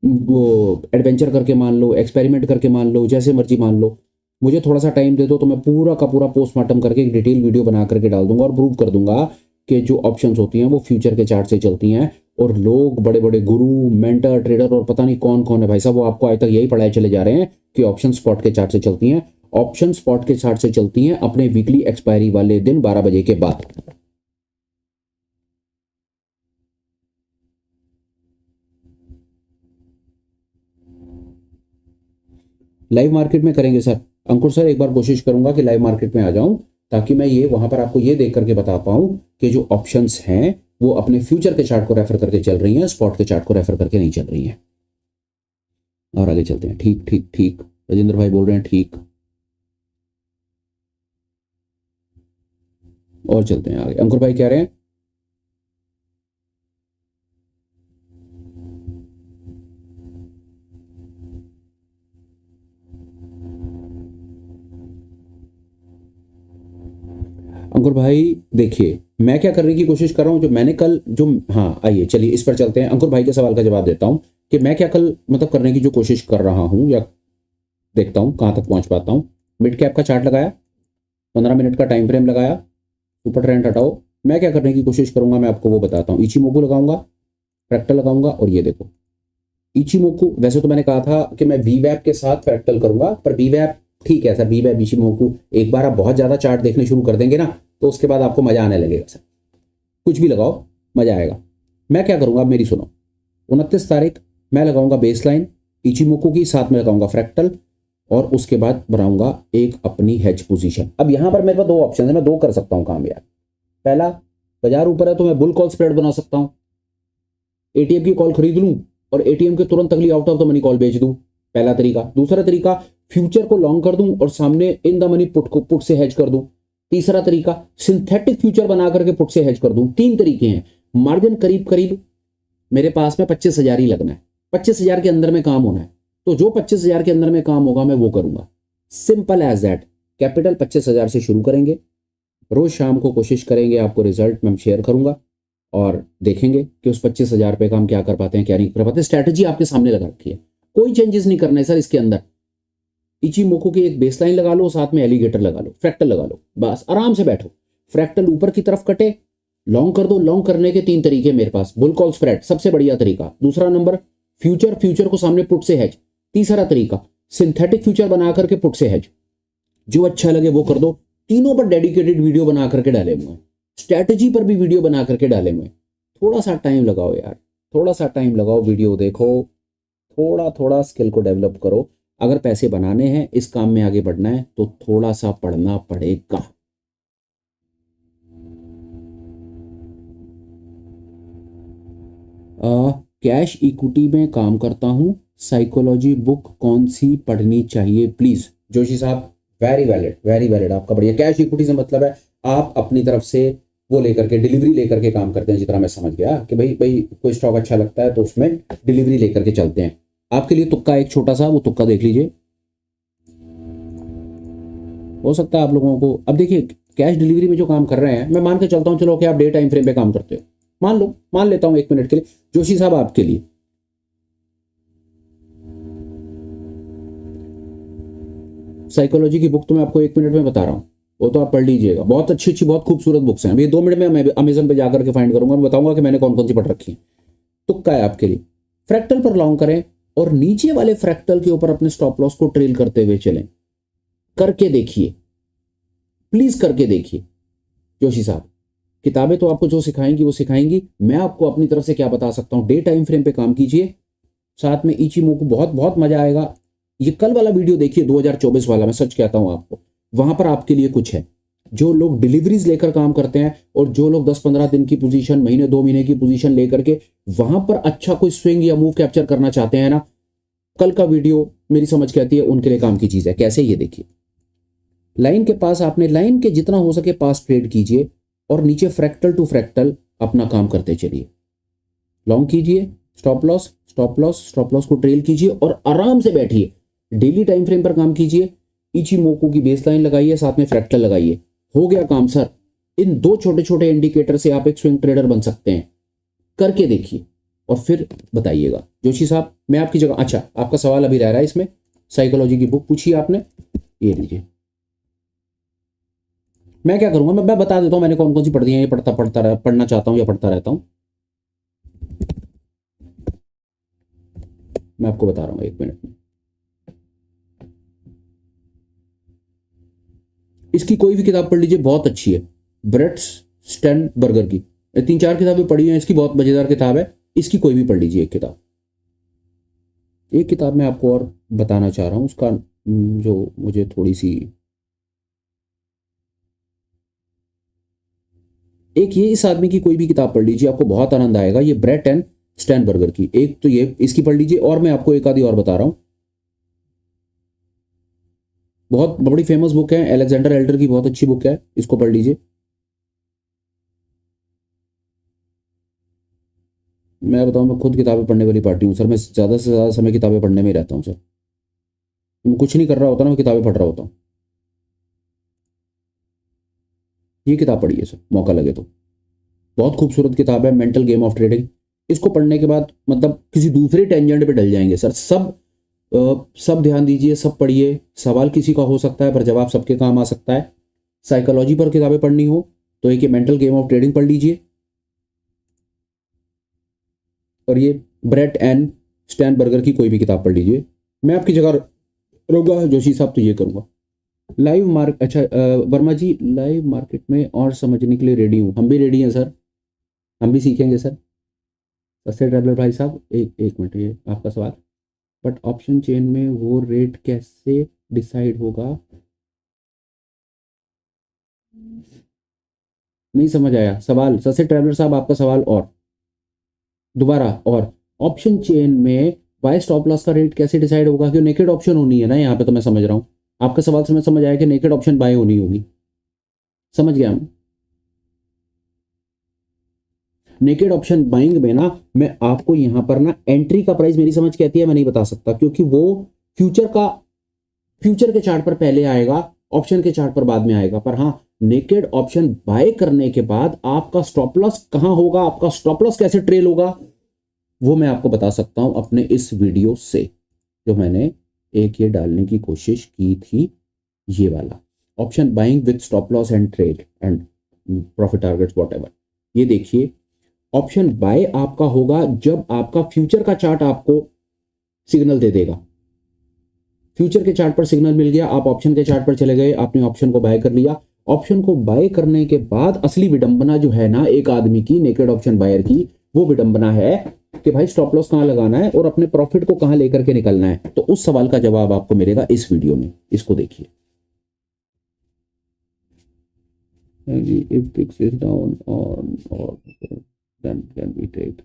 वो एडवेंचर करके मान लो, एक्सपेरिमेंट करके मान लो, जैसे मर्जी मान लो। मुझे थोड़ा सा टाइम दे दो तो मैं पूरा का पूरा पोस्टमार्टम करके एक डिटेल वीडियो बना करके डाल दूंगा और प्रूव कर दूंगा कि जो ऑप्शंस होती हैं वो फ्यूचर के चार्ट से चलती हैं। और लोग बड़े बड़े गुरु, मेंटर, ट्रेडर और पता नहीं कौन कौन है भाई साहब, वो आपको आज तक यही पढ़ाए चले जा रहे हैं कि ऑप्शन स्पॉट के चार्ट से चलती हैं। ऑप्शन स्पॉट के चार्ट से चलती हैं अपने वीकली एक्सपायरी वाले दिन 12 बजे के बाद। लाइव मार्केट में करेंगे सर। अंकुर सर एक बार कोशिश करूंगा कि लाइव मार्केट में आ जाऊं, ताकि मैं ये वहां पर आपको ये देख करके बता पाऊं कि जो ऑप्शंस हैं वो अपने फ्यूचर के चार्ट को रेफर करके चल रही हैं, स्पॉट के चार्ट को रेफर करके नहीं चल रही हैं। और आगे चलते हैं। ठीक ठीक ठीक, राजेंद्र भाई बोल रहे हैं ठीक। और चलते हैं आगे। अंकुर भाई कह रहे हैं अंकुर भाई, देखिए मैं क्या करने की कोशिश कर रहा हूँ, जो मैंने कल जो, हाँ आइए चलिए इस पर चलते हैं। अंकुर भाई के सवाल का जवाब देता हूँ कि मैं क्या कल मतलब करने की जो कोशिश कर रहा हूँ, या देखता हूँ कहाँ तक पहुँच पाता हूँ। मिड कैप का चार्ट लगाया, 15 मिनट का टाइम फ्रेम लगाया, सुपर ट्रेंड हटाओ। मैं क्या करने की कोशिश करूंगा मैं आपको वो बताता हूँ। इचिमोकू लगाऊंगा, फ्रैक्टल लगाऊंगा, और ये देखो इचिमोकू। वैसे तो मैंने कहा था कि मैं वीवैप के साथ फ्रैक्टल करूंगा, पर वीवैप ठीक है सर, वीवैप इचिमोकू एक बार आप बहुत ज़्यादा चार्ट देखने शुरू कर देंगे ना, तो उसके बाद आपको मज़ा आने लगेगा सर। कुछ भी लगाओ मज़ा आएगा। मैं क्या करूंगा आप मेरी सुनो। 29 तारीख मैं लगाऊंगा बेस लाइन इचिमोकू की, साथ में लगाऊंगा फ्रैक्टल, और उसके बाद बनाऊंगा एक अपनी हेज पोजीशन। अब यहां पर मेरे पास दो ऑप्शन है, मैं दो कर सकता हूं काम यार। पहला, बाजार ऊपर है तो मैं बुल कॉल स्प्रेड बना सकता हूं, एटीएम की कॉल खरीद लूं और एटीएम के तुरंत अगली out of the money call बेच दूं। पहला तरीका। दूसरा तरीका, फ्यूचर को लॉन्ग कर दूं और सामने इन द मनी पुट को पुट से हेज कर दूं। तीसरा तरीका, सिंथेटिक फ्यूचर बना करके पुट से हेज कर दूं। 3 तरीके हैं। मार्जिन करीब करीब मेरे पास में 25,000 ही लगना है, 25,000 के अंदर में काम होना है, तो जो 25,000 के अंदर में काम होगा मैं वो करूंगा। Simple as that. कैपिटल 25,000 से शुरू करेंगे, रोज शाम को कोशिश करेंगे, आपको रिजल्ट मैं शेयर करूंगा और देखेंगे कि उस 25,000 पे का हम क्या कर पाते हैं क्या नहीं कर पाते। स्ट्रैटेजी आपके सामने लगा रखी है, कोई चेंजेस नहीं करना है सर इसके अंदर। इचिमोको की एक बेसलाइन लगा लो, साथ में एलिगेटर लगा लो, फ्रैक्टल लगा लो, बस आराम से बैठो। फ्रैक्टल ऊपर की तरफ कटे, लॉन्ग कर दो। लॉन्ग करने के 3 तरीके मेरे पास। बुल कॉल स्प्रेड सबसे बढ़िया तरीका। दूसरा नंबर, फ्यूचर को सामने पुट से हेज। तीसरा तरीका, सिंथेटिक फ्यूचर बना करके पुट से हेज। जो अच्छा लगे वो कर दो। तीनों पर डेडिकेटेड वीडियो बना करके डाले हुए हैं, स्ट्रैटेजी पर भी वीडियो बना करके डाले हुए हैं। थोड़ा सा टाइम लगाओ यार, थोड़ा सा टाइम लगाओ, वीडियो देखो, थोड़ा थोड़ा स्किल को डेवलप करो। अगर पैसे बनाने हैं, इस काम में आगे बढ़ना है, तो थोड़ा सा पढ़ना पड़ेगा। कैश इक्विटी में काम करता हूं, साइकोलॉजी बुक कौन सी पढ़नी चाहिए प्लीज। जोशी साहब, वेरी वैलिड, वेरी वैलिड, आपका बढ़िया। कैश इक्विटी से मतलब है आप अपनी तरफ से वो लेकर के, डिलीवरी लेकर के काम करते हैं, जितना मैं समझ गया कि भाई भाई कोई स्टॉक अच्छा लगता है तो उसमें डिलीवरी लेकर के चलते हैं। आपके लिए तुक्का एक छोटा सा, वो तुक्का देख लीजिए, हो सकता है आप लोगों को। अब देखिए, कैश डिलीवरी में जो काम कर रहे हैं, मैं मान के चलता हूँ चलो कि आप डे टाइम फ्रेम पे काम करते हो, मान लो, मान लेता हूं 1 मिनट के लिए। जोशी साहब आपके लिए साइकोलॉजी की बुक तो मैं आपको 1 मिनट में बता रहा हूं, वो तो आप पढ़ लीजिएगा। बहुत अच्छी अच्छी बहुत खूबसूरत बुक्स हैं। अभी 2 मिनट में मैं अमेजन पे जाकर के फाइंड करूंगा, मैं बताऊंगा कि मैंने कौन कौन सी पढ़ रखी है। तुक्का है आपके लिए। फ्रैक्टल पर लॉन्ग करें और नीचे वाले फ्रैक्टल के ऊपर अपने स्टॉप लॉस को ट्रेल करते हुए चलें। करके देखिए, प्लीज करके देखिए। जोशी साहब, किताबें तो आपको जो सिखाएंगी वो सिखाएंगी, मैं आपको अपनी तरफ से क्या बता सकता हूं। डे टाइम फ्रेम पे काम कीजिए, साथ में इचिमोकू, बहुत बहुत मजा आएगा। ये कल वाला वीडियो देखिए, 2024 वाला, मैं सच कहता हूं आपको, वहां पर आपके लिए कुछ है। जो लोग डिलीवरीज लेकर काम करते हैं और जो लोग 10-15 दिन की पोजीशन, महीने 2 महीने की पोजीशन लेकर के वहां पर अच्छा कोई स्विंग या मूव कैप्चर करना चाहते हैं ना, कल का वीडियो मेरी समझ कहती है उनके लिए काम की चीज है। कैसे, ये देखिए, लाइन के पास आपने, लाइन के जितना हो सके पास ट्रेड कीजिए और नीचे फ्रैक्टल टू फ्रैक्टल अपना काम करते चलिए। लॉन्ग कीजिए, stop loss, stop loss, stop loss को ट्रेल कीजिए और आराम से बैठिए। डेली टाइम फ्रेम पर काम कीजिए, इचिमोकू की बेसलाइन लगाइए, साथ में फ्रैक्टल लगाइए। हो गया काम सर। इन 2 छोटे छोटे इंडिकेटर से आप एक स्विंग ट्रेडर बन सकते हैं। करके देखिए और फिर बताइएगा। जोशी साहब, मैं आपकी जगह, अच्छा आपका सवाल अभी रह रहा है इसमें, साइकोलॉजी की बुक पूछिए आपने, ये लीजिए। मैं क्या करूंगा, मैं बता देता हूं मैंने कौन कौन सी पढ़ दी है, ये पढ़ना चाहता हूं या पढ़ता रहता हूं। मैं आपको बता रहा हूं 1 मिनट में। इसकी कोई भी किताब पढ़ लीजिए, बहुत अच्छी है, ब्रेट स्टर्नबर्गर की। 3-4 किताबें पढ़ी हैं इसकी, बहुत मजेदार किताब है। इसकी कोई भी पढ़ लीजिए एक किताब। एक किताब मैं आपको और बताना चाह रहा हूं, उसका जो मुझे थोड़ी सी, एक ये इस आदमी की कोई भी किताब पढ़ लीजिए, आपको बहुत आनंद आएगा। ये ब्रेट एंड स्टर्नबर्गर की, एक तो ये इसकी पढ़ लीजिए, और मैं आपको एक आधी और बता रहा हूं, बहुत बड़ी फेमस बुक है, अलेक्जेंडर एल्डर की बहुत अच्छी बुक है, इसको पढ़ लीजिए। मैं बताऊं, मैं खुद किताबें पढ़ने वाली पार्टी हूँ सर। मैं ज़्यादा से ज़्यादा समय किताबें पढ़ने में ही रहता हूँ सर। मैं कुछ नहीं कर रहा होता ना, मैं किताबें पढ़ रहा होता हूँ। ये किताब पढ़िए सर, मौका लगे तो। बहुत खूबसूरत किताब है, मेंटल गेम ऑफ ट्रेडिंग। इसको पढ़ने के बाद मतलब किसी दूसरे टेंजेंट पे डल जाएंगे सर। सब ध्यान दीजिए, सब पढ़िए। सवाल किसी का हो सकता है पर जवाब सबके काम आ सकता है। साइकोलॉजी पर किताबें पढ़नी हो तो एक ये मेंटल गेम ऑफ ट्रेडिंग पढ़ लीजिए, और ये ब्रेट एंड स्टैनबर्गर की कोई भी किताब पढ़ लीजिए। मैं आपकी जगह रहूँगा जोशी साहब तो ये करूँगा। लाइव मार्क अच्छा वर्मा जी, लाइव मार्केट में और समझने के लिए रेडी हूँ। हम भी रेडी हैं सर, हम भी सीखेंगे सर। सस्ते ट्रैवलर भाई साहब, एक मिनट, ये आपका सवाल। बट ऑप्शन चेन में वो रेट कैसे डिसाइड होगा? नहीं समझ आया सवाल सस्ते ट्रैवलर साहब, आपका सवाल और दोबारा। और ऑप्शन चेन में बाय स्टॉप लॉस का रेट कैसे डिसाइड होगा? कि नेकेड ऑप्शन होनी है ना यहाँ पे, तो मैं समझ रहा हूँ आपका सवाल से। मैं समझ आया कि नेकेड ऑप्शन बाय होनी होगी, समझ गया मैं। नेकेड ऑप्शन बाइंग में ना, मैं आपको यहां पर ना एंट्री का प्राइस मेरी समझ कहती है मैं नहीं बता सकता, क्योंकि वो फ्यूचर के चार्ट पर पहले आएगा, ऑप्शन के चार्ट पर बाद में आएगा। पर हाँ, नेकेड ऑप्शन बाय करने के बाद आपका स्टॉप लॉस कहां होगा, आपका स्टॉप लॉस कैसे ट्रेल होगा, वो मैं आपको बता सकता हूं अपने इस वीडियो से, जो मैंने एक ये डालने की कोशिश की थी, ये वाला option buying with stop loss and trade and profit targets whatever. ये देखिए, ऑप्शन बाय आपका होगा जब आपका फ्यूचर का चार्ट आपको सिग्नल दे देगा। फ्यूचर के चार्ट पर सिग्नल मिल गया, आप ऑप्शन के चार्ट पर चले गए, आपने ऑप्शन को बाय कर लिया। ऑप्शन को बाय करने के बाद असली विडंबना जो है ना एक आदमी की, नेकेड ऑप्शन बायर की, वो विडंबना है कि भाई स्टॉप लॉस कहां लगाना है और अपने प्रॉफिट को कहां लेकर के निकलना है। तो उस सवाल का जवाब आपको मिलेगा इस वीडियो में, इसको देखिए। If VIX is down or then can we take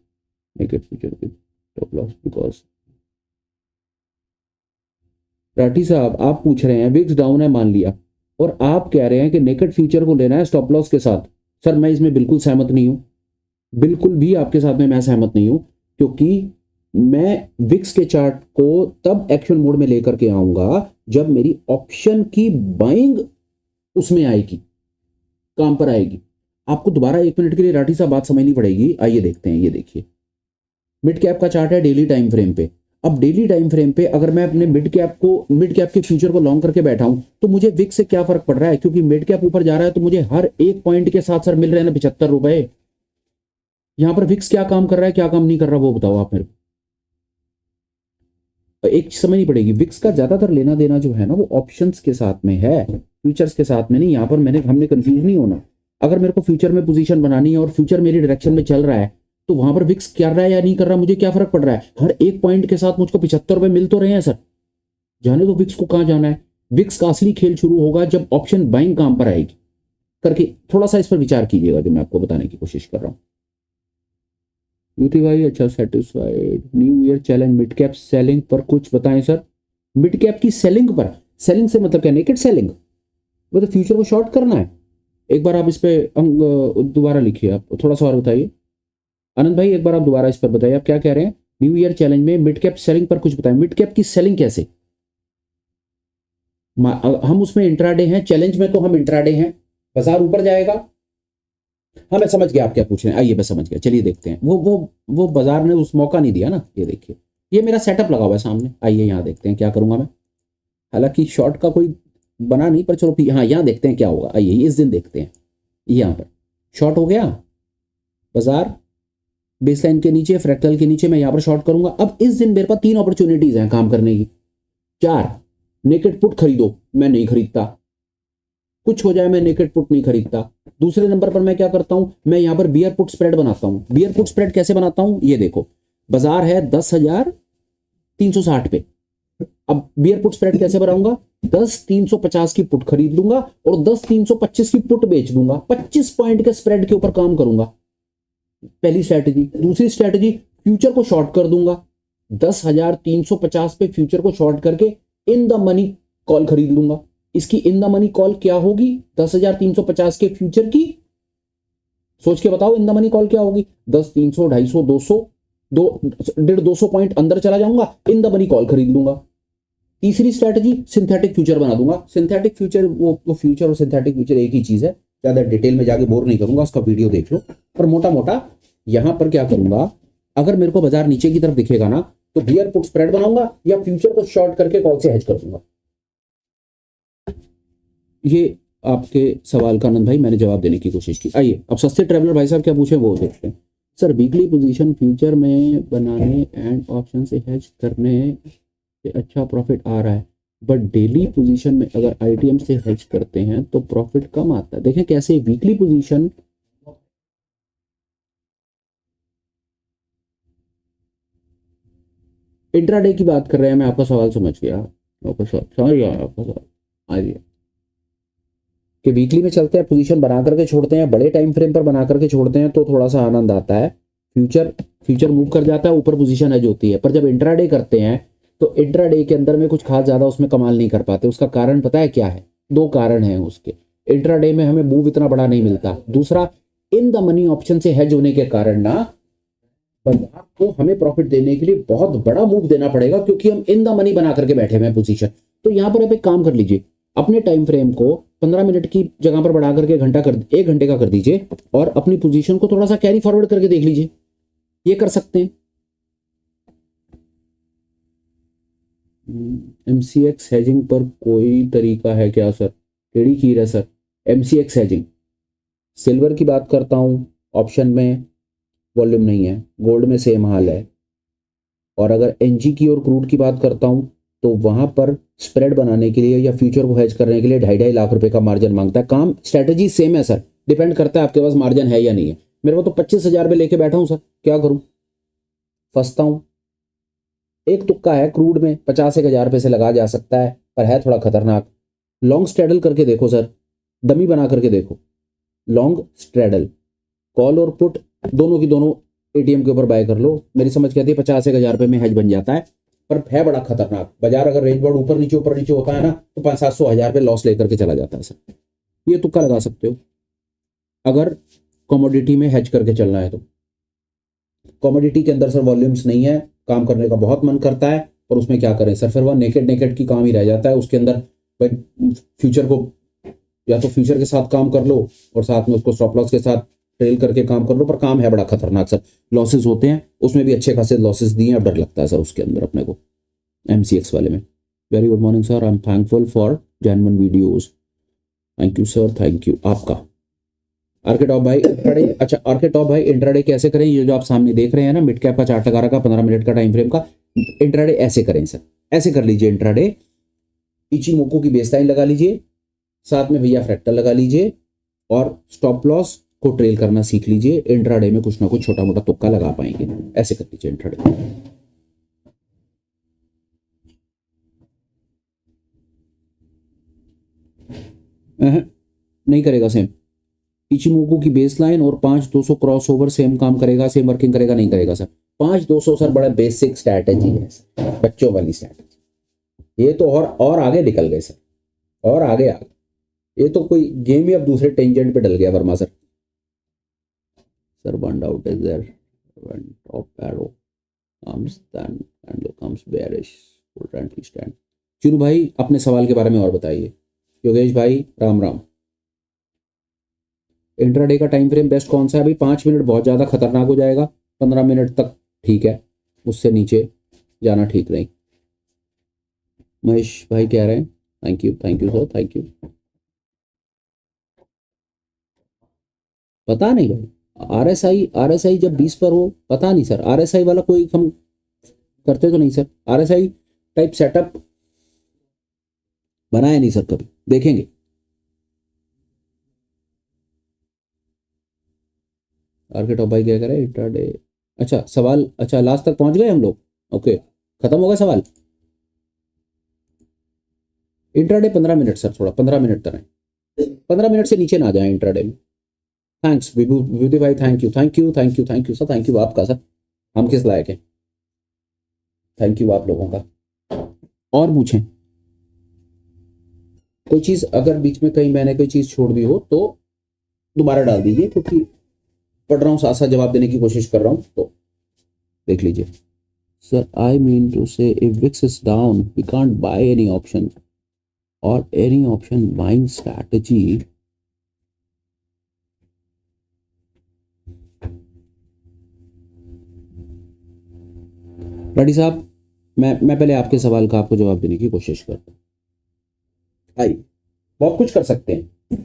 naked future with stop loss? Because Rathi साहब, आप पूछ रहे हैं विक्स डाउन है मान लिया, और आप कह रहे हैं कि नेकेड फ्यूचर को लेना है स्टॉप लॉस के साथ। सर मैं इसमें बिल्कुल सहमत नहीं हूं, बिल्कुल भी आपके साथ में मैं सहमत नहीं हूं, क्योंकि मैं विक्स के चार्ट को तब एक्शन मोड में लेकर के आऊंगा जब मेरी ऑप्शन की बाइंग उसमें आएगी, काम पर आएगी। आपको दोबारा 1 मिनट के लिए राठी साहब बात समझनी पड़ेगी। आइए देखते हैं, ये देखिए मिड कैप का चार्ट है डेली टाइम फ्रेम पे। अब डेली टाइम फ्रेम पे अगर मैं अपने मिड कैप के फ्यूचर को लॉन्ग करके बैठा हूं तो मुझे विक्स से क्या फर्क पड़ रहा है? क्योंकि मिड कैप ऊपर जा रहा है तो मुझे हर एक पॉइंट के साथ सर मिल रहे हैं ना 75 रुपए। यहां पर विक्स क्या काम कर रहा है, क्या काम नहीं कर रहा, वो बताओ आप मेरे को। एक समझनी पड़ेगी, विक्स का ज्यादातर लेना देना जो है ना वो ऑप्शंस के साथ में है, फ्यूचर्स के साथ में नहीं। यहां पर हमने कंफ्यूज नहीं होना। अगर मेरे को फ्यूचर में पोजीशन बनानी है और फ्यूचर मेरी डायरेक्शन में चल रहा है तो वहां पर विक्स कर रहा है या नहीं कर रहा, मुझे क्या फर्क पड़ रहा है? हर एक पॉइंट के साथ मुझको 75 रुपए मिल तो रहे हैं सर। जाने तो विक्स को कहां जाना है। विक्स का असली खेल शुरू होगा जब ऑप्शन बाइंग काम पर आएगी। करके थोड़ा सा इस पर विचार कीजिएगा जो मैं आपको बताने की कोशिश कर रहा हूं। यूटी भाई अच्छा, satisfied. New year challenge mid cap selling पर कुछ बताएं सर। मिड कैप की सेलिंग पर, सेलिंग से मतलब क्या? नेकेड सेलिंग, वो तो फ्यूचर को शॉर्ट करना है। एक बार आप इस पे दोबारा लिखिए, आप थोड़ा सा और बताइए। आनंद भाई एक बार आप दोबारा इस पर बताइए, आप क्या कह रहे हैं? न्यू ईयर चैलेंज में मिड कैप सेलिंग पर कुछ बताएं। मिड कैप की सेलिंग कैसे? हम उसमें इंट्राडे हैं, चैलेंज में तो हम इंट्राडे हैं। बाजार ऊपर जाएगा। हाँ मैं समझ गया आप क्या पूछ रहे हैं, आइए मैं समझ गया, चलिए देखते हैं। वो बाजार ने उस मौका नहीं दिया ना। ये देखिए, ये मेरा सेटअप लगा हुआ है सामने, आइए यहाँ देखते हैं क्या करूंगा मैं। हालांकि शॉर्ट का कोई बना नहीं, पर चलो हाँ यहाँ देखते हैं क्या होगा। आइए इस दिन देखते हैं। यहाँ पर शॉर्ट हो गया बाजार, बेसलाइन के नीचे, फ्रैक्टल के नीचे, मैं यहाँ पर शॉर्ट करूंगा। अब इस दिन मेरे पास 3 अपॉर्चुनिटीज हैं काम करने की। 4, नेकेड पुट खरीदो, मैं नहीं खरीदता। कुछ हो जाए मैं नेकेड पुट नहीं खरीदता। दूसरे नंबर पर मैं क्या करता हूं, मैं यहाँ पर बियर पुट स्प्रेड बनाता हूं। बियर पुट स्प्रेड कैसे बनाता हूं, ये देखो, बाजार है 10,360 पे। अब बियर पुट स्प्रेड कैसे बनाऊंगा? 10,350 की पुट खरीद लूंगा और 10,325 की पुट बेच दूंगा। 25 पॉइंट के स्प्रेड के ऊपर काम करूंगा, पहली स्ट्रैटेजी। दूसरी स्ट्रैटेजी, फ्यूचर को शॉर्ट कर दूंगा। 10,350 पे फ्यूचर को शॉर्ट करके इन द मनी कॉल खरीद लूंगा। इसकी इन द मनी कॉल क्या होगी? 10,350 के फ्यूचर की, सोच के बताओ इन द मनी कॉल क्या होगी? 10, 300, 250, 200, 200 पॉइंट अंदर चला जाऊंगा, इन द मनी कॉल खरीद लूंगा। तीसरी स्ट्रैटेजी सिंथेटिक फ्यूचर बना दूंगा। सिंथेटिक फ्यूचर वो फ्यूचर और सिंथेटिक फ्यूचर एक ही चीज है, ज्यादा डिटेल में जाके बोर नहीं करूंगा, उसका वीडियो देख लो। पर मोटा मोटा यहां पर क्या करूंगा, अगर मेरे को बाजार नीचे की तरफ दिखेगा ना तो बियर पुट स्प्रेड बनाऊंगा या फ्यूचर को शॉर्ट करके कॉल से हेज कर दूंगा। ये आपके सवाल का आनंद भाई मैंने जवाब देने की कोशिश की। आइए अब सस्ते ट्रैवलर भाई साहब क्या पूछे वो देखते हैं। सर वीकली पोजीशन फ्यूचर में बनाने एंड ऑप्शन से हेज करने से अच्छा प्रॉफिट आ रहा है, बट डेली पोजीशन में अगर आईटीएम से हेज करते हैं तो प्रॉफिट कम आता है। देखें कैसे वीकली पोजीशन, इंट्राडे की बात कर रहे हैं। मैं आपका सवाल समझ गया, समझ गया आपका सवाल। आइए कि वीकली में चलते हैं, पोजीशन बना करके छोड़ते हैं, बड़े टाइम फ्रेम पर बना करके छोड़ते हैं तो थोड़ा सा आनंद आता है। फ्यूचर मूव कर जाता है, ऊपर पोजीशन एज होती है। पर जब इंट्राडे करते हैं तो इंट्राडे के अंदर में कुछ खास ज्यादा उसमें कमाल नहीं कर पाते। उसका कारण पता है क्या है? 2 कारण हैं उसके। इंट्राडे में हमें मूव इतना बड़ा नहीं मिलता। दूसरा, इन द मनी ऑप्शन से हेज होने के कारण ना बाजार को हमें प्रॉफिट देने के लिए बहुत बड़ा मूव देना पड़ेगा, क्योंकि हम इन द मनी बना करके बैठे हुए हैं पोजीशन। तो यहां पर आप एक काम कर लीजिए, अपने टाइम फ्रेम को 15 मिनट की जगह पर बढ़ा करके 1 घंटे का कर दीजिए और अपनी पोजीशन को थोड़ा सा कैरी फॉरवर्ड करके देख लीजिए। ये कर सकते हैं। एमसीएक्स हेजिंग पर कोई तरीका है क्या सर? केड़ी खीर है सर एमसीएक्स हेजिंग? सिल्वर की बात करता हूं, ऑप्शन में वॉल्यूम नहीं है, गोल्ड में सेम हाल है। और अगर एनजी की और क्रूड की बात करता हूं तो वहां पर स्प्रेड बनाने के लिए या फ्यूचर को हेज करने के लिए 2.5 लाख रुपए का मार्जिन मांगता है। काम स्ट्रेटेजी सेम है सर, डिपेंड करता है आपके पास मार्जिन है या नहीं है। मेरे को तो 25,000 रुपये लेके बैठा हूं सर, क्या करूं? फंसता हूं। एक तुक्का है क्रूड में, 50,000 रुपये से लगा जा सकता है, पर है थोड़ा खतरनाक। लॉन्ग स्ट्रेडल करके देखो सर, डमी बना करके देखो। लॉन्ग स्ट्रेडल, कॉल और पुट दोनों की दोनों एटीएम के ऊपर बाय कर लो। मेरी समझ कहती है 50,000 रुपये में हेज बन जाता है, पर है बड़ा खतरनाक। बाजार अगर रेंज बोर्ड ऊपर नीचे होता है ना तो 500-700 रुपये लॉस लेकर के चला जाता है सर। ये तुक्का लगा सकते हो अगर कमोडिटी में हेज करके चलना है तो। कमोडिटी के अंदर सर वॉल्यूम्स नहीं है, काम करने का बहुत मन करता है, और उसमें क्या करें सर, फिर वह नेकेड की काम ही रह जाता है। उसके अंदर फ्यूचर को या तो फ्यूचर के साथ काम कर लो और साथ में उसको स्टॉप लॉस के साथ ट्रेल करके काम कर लो, पर काम है बड़ा खतरनाक सर। लॉसेस होते हैं उसमें भी, अच्छे खासे लॉसेस दिए, अब डर लगता है सर उसके अंदर अपने को। एमसीएक्स वाले में very good morning sir, I am thankful for genuine videos. Thank you sir, thank you आपका। आर्केटॉप भाई इंट्राडे, अच्छा आर्केटॉप भाई इंट्राडे कैसे करें? ये जो आप सामने देख रहे हैं ना, मिड कैप का चार्ट लगा रखा 15 मिनट का टाइम फ्रेम का, इंट्राडे ऐसे करें सर, ऐसे कर लीजिए। इंट्राडे इचिमोको की बेस लाइन लगा लीजिए, साथ में भैया फ्रैक्टल लगा लीजिए और स्टॉप लॉस को ट्रेल करना सीख लीजिए। इंट्राडे में कुछ ना कुछ छोटा मोटा तुक्का लगा पाएंगे, ऐसे कर लीजिए इंट्राडे। नहीं करेगा सेम। इचिमोको की बेस लाइन और 5200 क्रॉस ओवर सेम काम करेगा, सेम वर्किंग करेगा? नहीं करेगा सर। 5200 सर बड़ा बेसिक स्ट्रैटेजी है, बच्चों वाली स्ट्रैटेजी। ये तो और आगे निकल गए सर, और आगे आ गए। ये तो कोई गेम ही अब दूसरे टेंजेंट पे डल गया Verma sir. Sir one doubt is there when top arrow comes then candle comes bearish full trend please stand. Chunu भाई अपने सवाल के बारे में और बताइए। योगेश भाई राम राम। इंट्राडे का टाइम फ्रेम बेस्ट कौन सा है? अभी 5 मिनट बहुत ज़्यादा खतरनाक हो जाएगा, 15 मिनट तक ठीक है, उससे नीचे जाना ठीक नहीं। महेश भाई कह रहे हैं thank you sir, thank you. पता नहीं भाई, आरएसआई जब 20 पर हो, पता नहीं सर। आरएसआई वाला कोई हम करते तो नहीं सर, आरएसआई टाइप सेटअप बनाया नहीं सर कभी, देखेंगे। आर्केटॉप भाई क्या करें इंट्राडे? अच्छा सवाल, अच्छा लास्ट तक पहुंच गए हम लोग, ओके खत्म होगा सवाल। इंट्राडे 15 मिनट सर, थोड़ा 15 मिनट तक है, 15 मिनट से नीचे ना जाए इंट्राडे में। थैंक्स विभूति भाई, thank you sir, thank you आपका सर। हम किस लायक हैं, थैंक यू आप लोगों का। और पूछें कोई चीज़, अगर बीच में कहीं मैंने कोई चीज़ छोड़ दी हो तो दोबारा डाल दीजिए, क्योंकि पढ़ रहा हूँ साथ साथ जवाब देने की कोशिश कर रहा हूँ। तो देख लीजिए sir, I mean to say if VIX is down we can't buy any option और any option buying strategy Reddy साहब, मैं पहले आपके सवाल का आपको जवाब देने की कोशिश करता हूँ। आइए, बहुत कुछ कर सकते हैं,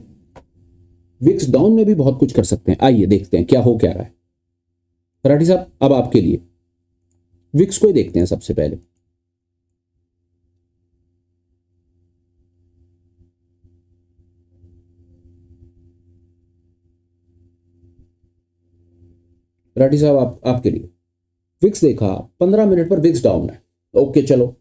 विक्स डाउन में भी बहुत कुछ कर सकते हैं। आइए देखते हैं क्या हो क्या रहा है। राठी साहब, अब आपके लिए विक्स को ही देखते हैं सबसे पहले। राठी साहब, आपके लिए विक्स देखा, 15 मिनट पर विक्स डाउन है। ओके चलो,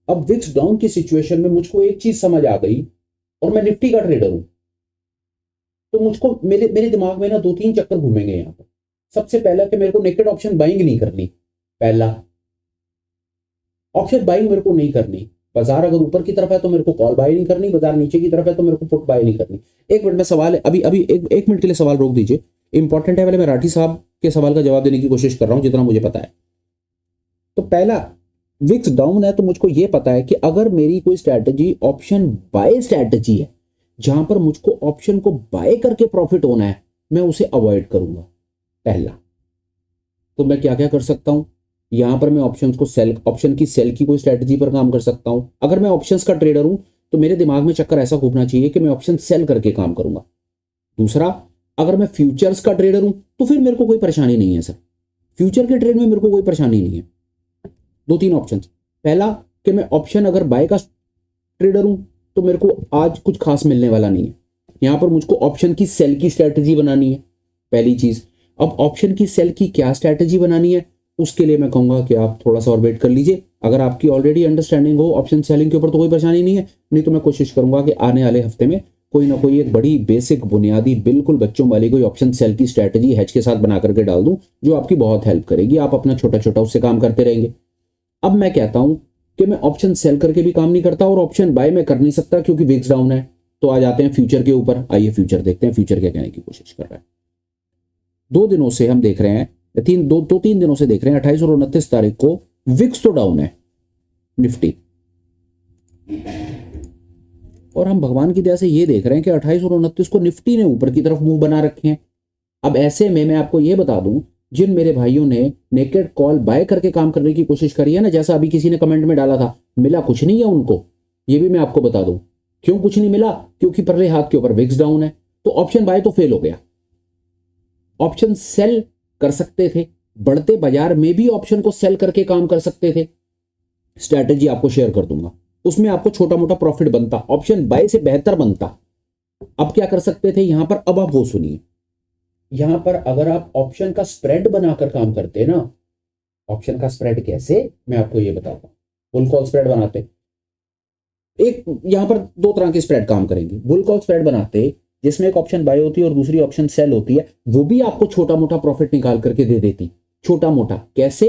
अब विक्स डाउन की सिचुएशन में मुझको एक चीज समझ आ गई, और मैं निफ्टी का ट्रेडर हूं, तो मुझको मेरे दिमाग में ना 2-3 चक्कर घूमेंगे यहां पर। सबसे पहला कि मेरे को नेकेड ऑप्शन बाइंग नहीं करनी, पहला ऑप्शन बाइंग मेरे को नहीं करनी। बाजार अगर ऊपर की तरफ है तो मेरे को कॉल बाय नहीं करनी, बाजार नीचे की तरफ है तो मेरे को पुट बाय नहीं करनी। एक मिनट में सवाल है, अभी एक मिनट के लिए सवाल रोक दीजिए, इंपॉर्टेंट है। पहले मैं राठी साहब के सवाल का जवाब देने की कोशिश कर रहा हूं जितना मुझे पता है। तो पहला, विक्स डाउन है तो मुझको यह पता है कि अगर मेरी कोई स्ट्रैटेजी ऑप्शन बाय स्ट्रैटेजी है, जहां पर मुझको ऑप्शन को बाय करके प्रॉफिट होना है, मैं उसे अवॉइड करूंगा पहला। तो मैं क्या क्या कर सकता हूं, यहां पर मैं ऑप्शन की सेल की कोई स्ट्रैटेजी पर काम कर सकता हूं। अगर मैं ऑप्शंस का ट्रेडर हूं तो मेरे दिमाग में चक्कर ऐसा घूमना चाहिए कि मैं ऑप्शन सेल करके काम करूंगा। दूसरा, अगर मैं फ्यूचर्स का ट्रेडर हूं तो फिर मेरे को कोई परेशानी नहीं है सर, फ्यूचर के ट्रेड में मेरे को कोई परेशानी नहीं है। 2-3 ऑप्शन, पहला कि मैं ऑप्शन अगर बाय का ट्रेडर हूं तो मेरे को आज कुछ खास मिलने वाला नहीं है, यहां पर मुझको ऑप्शन की सेल की स्ट्रैटेजी बनानी है, पहली चीज। अब ऑप्शन की सेल की क्या स्ट्रैटेजी बनानी है, उसके लिए मैं कहूंगा कि आप थोड़ा सा और वेट कर लीजिए। अगर आपकी ऑलरेडी अंडरस्टैंडिंग हो ऑप्शन सेलिंग के ऊपर तो कोई परेशानी नहीं है, नहीं तो मैं कोशिश करूंगा कि आने वाले हफ्ते में कोई ना कोई एक बड़ी बेसिक बुनियादी बिल्कुल बच्चों वाली कोई ऑप्शन सेल की स्ट्रैटेजी हेज के साथ बना करके डाल दूं, जो आपकी बहुत हेल्प करेगी। आप अपना छोटा छोटा उससे काम करते रहेंगे। अब मैं कहता हूं कि मैं ऑप्शन सेल करके भी काम नहीं करता और ऑप्शन बाय में कर नहीं सकता क्योंकि विक्स डाउन है। तो आ जाते हैं फ्यूचर के ऊपर। आइए फ्यूचर देखते हैं, फ्यूचर क्या कहने की कोशिश कर रहा है। 2 दिनों से हम देख रहे हैं, 3 दिनों से देख रहे हैं, 28 और 29 तारीख को विक्स तो डाउन है निफ्टी, और हम भगवान की दया से ये देख रहे हैं कि 28 और 29 को निफ्टी ने ऊपर की तरफ मुंह बना रखे हैं। अब ऐसे में मैं आपको ये बता दूं, जिन मेरे भाइयों ने नेकेड कॉल बाय करके काम करने की कोशिश करी है ना, जैसा अभी किसी ने कमेंट में डाला था, मिला कुछ नहीं है उनको, ये भी मैं आपको बता दूं। क्यों कुछ नहीं मिला, क्योंकि परले हाथ के ऊपर विक्स डाउन है, तो ऑप्शन बाय तो फेल हो गया। ऑप्शन सेल कर सकते थे, बढ़ते बाजार में भी ऑप्शन को सेल करके काम कर सकते थे। स्ट्रैटेजी आपको शेयर कर दूंगा, उसमें आपको छोटा मोटा प्रॉफिट बनता, ऑप्शन बाय से बेहतर बनता। अब क्या कर सकते थे यहां पर, अब आप वो सुनिए। यहां पर अगर आप ऑप्शन का स्प्रेड बनाकर काम करते ना, ऑप्शन का स्प्रेड कैसे, मैं आपको ये बताता हूं। बुल कॉल स्प्रेड बनाते, एक यहां पर 2 तरह के स्प्रेड काम करेंगे। बुल कॉल स्प्रेड बनाते जिसमें एक ऑप्शन बाय होती है और दूसरी ऑप्शन सेल होती है, वो भी आपको छोटा मोटा प्रॉफिट निकाल करके दे देती। छोटा मोटा कैसे,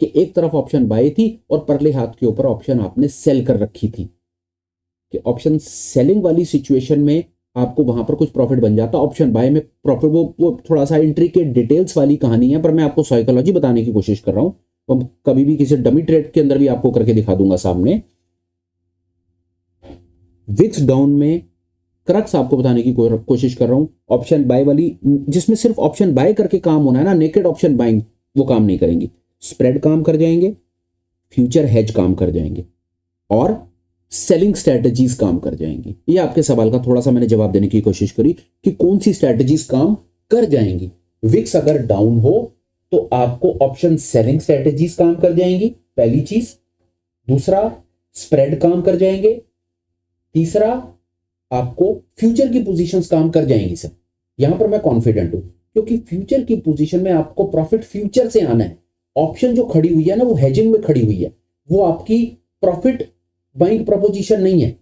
कि एक तरफ ऑप्शन बाय थी और परले हाथ के ऊपर ऑप्शन आपने सेल कर रखी थी, कि ऑप्शन सेलिंग वाली सिचुएशन में आपको वहां पर कुछ प्रॉफिट बन जाता। ऑप्शन बाय में प्रॉफिट, वो थोड़ा सा इंट्रिकेट डिटेल्स वाली कहानी है, पर मैं आपको साइकोलॉजी बताने की कोशिश कर रहा हूं। तो कभी भी किसी डमी ट्रेड के अंदर भी आपको करके दिखा दूंगा सामने। विक्स डाउन में क्रक्स आपको बताने की कोशिश कर रहा हूं, ऑप्शन बाय वाली जिसमें सिर्फ ऑप्शन बाय करके काम होना है ना, नेकेड ऑप्शन बाइंग, वो काम नहीं करेंगी। स्प्रेड काम कर जाएंगे, फ्यूचर हेज काम कर जाएंगे, और सेलिंग स्ट्रैटेजीज काम कर जाएंगी। ये आपके सवाल का थोड़ा सा मैंने जवाब देने की कोशिश करी कि कौन सी स्ट्रैटेजीज काम कर जाएंगी। विक्स अगर डाउन हो तो आपको ऑप्शन सेलिंग स्ट्रैटेजीज काम कर जाएंगी, पहली चीज। दूसरा, स्प्रेड काम कर जाएंगे। तीसरा, आपको फ्यूचर की पोजीशंस काम कर जाएंगी सर। यहां पर मैं कॉन्फिडेंट हूं क्योंकि फ्यूचर की पोजीशन में आपको प्रॉफिट फ्यूचर से आना है। ऑप्शन जो खड़ी हुई है ना, वो हेजिंग में खड़ी हुई है, वो आपकी प्रॉफिट बाइंग प्रपोजिशन नहीं है।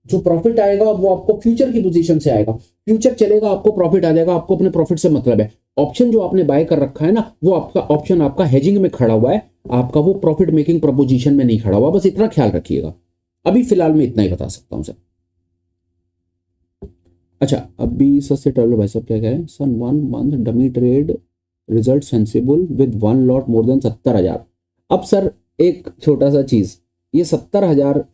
जो प्रॉफिट आएगा वो आपको फ्यूचर की पोजीशन से आएगा, फ्यूचर चलेगा आपको प्रॉफिट आ जाएगा, आपको अपने प्रॉफिट से मतलब है। ऑप्शन जो आपने बाय कर रखा है ना, वो आपका ऑप्शन आपका हेजिंग में खड़ा हुआ है, आपका वो प्रॉफिट मेकिंग प्रपोजिशन में नहीं खड़ा हुआ। बस इतना ख्याल रखिएगा। अभी फिलहाल मैं इतना ही बता सकता हूं सर। अच्छा, अभी सर से ट्रेवलर भाई साहब क्या कह रहे हैं, सन 1 month dummy trade result sensible with 1 lot more than 70,000। अब सर एक छोटा सा चीज, ये 70,000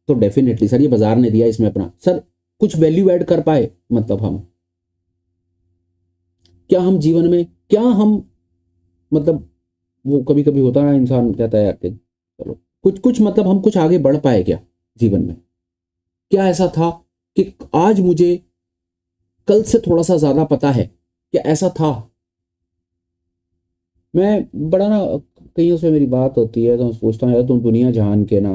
तो डेफिनेटली सर ये बाजार ने दिया, इसमें अपना सर कुछ वैल्यू ऐड कर पाए, मतलब हम क्या, हम जीवन में क्या हम, मतलब वो कभी कभी होता है ना, इंसान कहता है यार कि चलो कुछ कुछ मतलब हम कुछ आगे बढ़ पाए क्या जीवन में, क्या ऐसा था कि आज मुझे कल से थोड़ा सा ज्यादा पता है, क्या ऐसा था। मैं बड़ा ना, कईयों से मेरी बात होती है तो मैं पूछता हूँ यार तुम दुनिया जान के ना,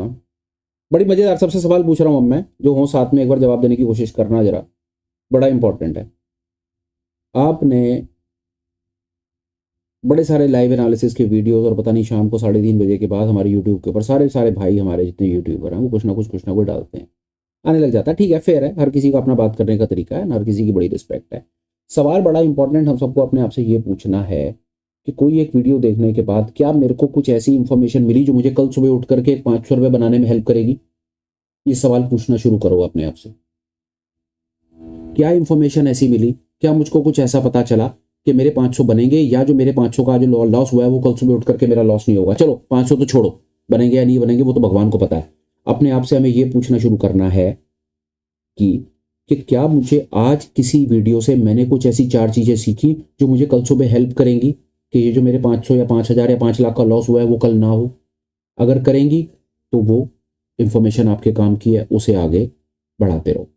बड़ी मजेदार सबसे सवाल पूछ रहा हूँ अब मैं, जो हो साथ में एक बार जवाब देने की कोशिश करना जरा, बड़ा इंपॉर्टेंट है। आपने बड़े सारे लाइव एनालिसिस के वीडियोस, और पता नहीं शाम को 3:30 बजे के बाद हमारे यूट्यूब के ऊपर सारे सारे भाई हमारे जितने यूट्यूबर हैं वो कुछ ना कुछ डालते हैं, आने लग जाता है। ठीक है, फेयर है, हर किसी का अपना बात करने का तरीका है, हर किसी की बड़ी रिस्पेक्ट है। सवाल बड़ा इंपॉर्टेंट हम सबको अपने आप से ये पूछना है कि कोई एक वीडियो देखने के बाद क्या मेरे को कुछ ऐसी इंफॉर्मेशन मिली जो मुझे कल सुबह उठ करके 500 रुपये बनाने में हेल्प करेगी। ये सवाल पूछना शुरू करो अपने आप से। क्या इंफॉर्मेशन ऐसी मिली, क्या मुझको कुछ ऐसा पता चला कि मेरे 500 बनेंगे, या जो मेरे 500 का जो लॉस हुआ है वो कल सुबह उठ करके मेरा लॉस नहीं होगा। चलो 500 तो छोड़ो, बनेंगे या नहीं बनेंगे वो तो भगवान को पता है। अपने आप से हमें ये पूछना शुरू करना है कि क्या मुझे आज किसी वीडियो से मैंने कुछ ऐसी 4 चीज़ें सीखी जो मुझे कल सुबह हेल्प करेंगी कि ये जो मेरे 500 या 5,000 या 5 लाख का लॉस हुआ है वो कल ना हो। अगर करेंगी तो वो इंफॉर्मेशन आपके काम की है, उसे आगे बढ़ाते रहो।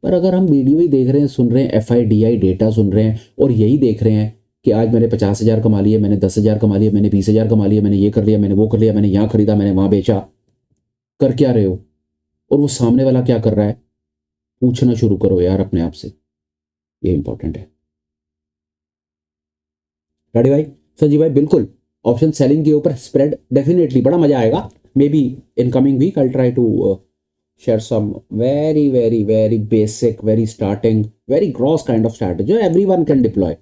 पर अगर हम वीडियो ही देख रहे हैं, सुन रहे हैं, FIDI डेटा सुन रहे हैं और यही देख रहे हैं कि आज मैंने 50,000 कमा लिए, मैंने 10,000 कमा लिए, मैंने 20,000 कमा लिए, मैंने ये कर लिया, मैंने वो कर लिया, मैंने यहाँ खरीदा, मैंने वहाँ बेचा, कर क्या रहे हो और वो सामने वाला क्या कर रहा है, पूछना शुरू करो यार अपने आप से। ये इंपॉर्टेंट है। राडी भाई, संजीव भाई, बिल्कुल ऑप्शन सेलिंग के ऊपर स्प्रेड डेफिनेटली बड़ा मजा आएगा। Maybe in coming week I try to share some very basic, very starting, very gross kind of strategy जो everyone can deploy।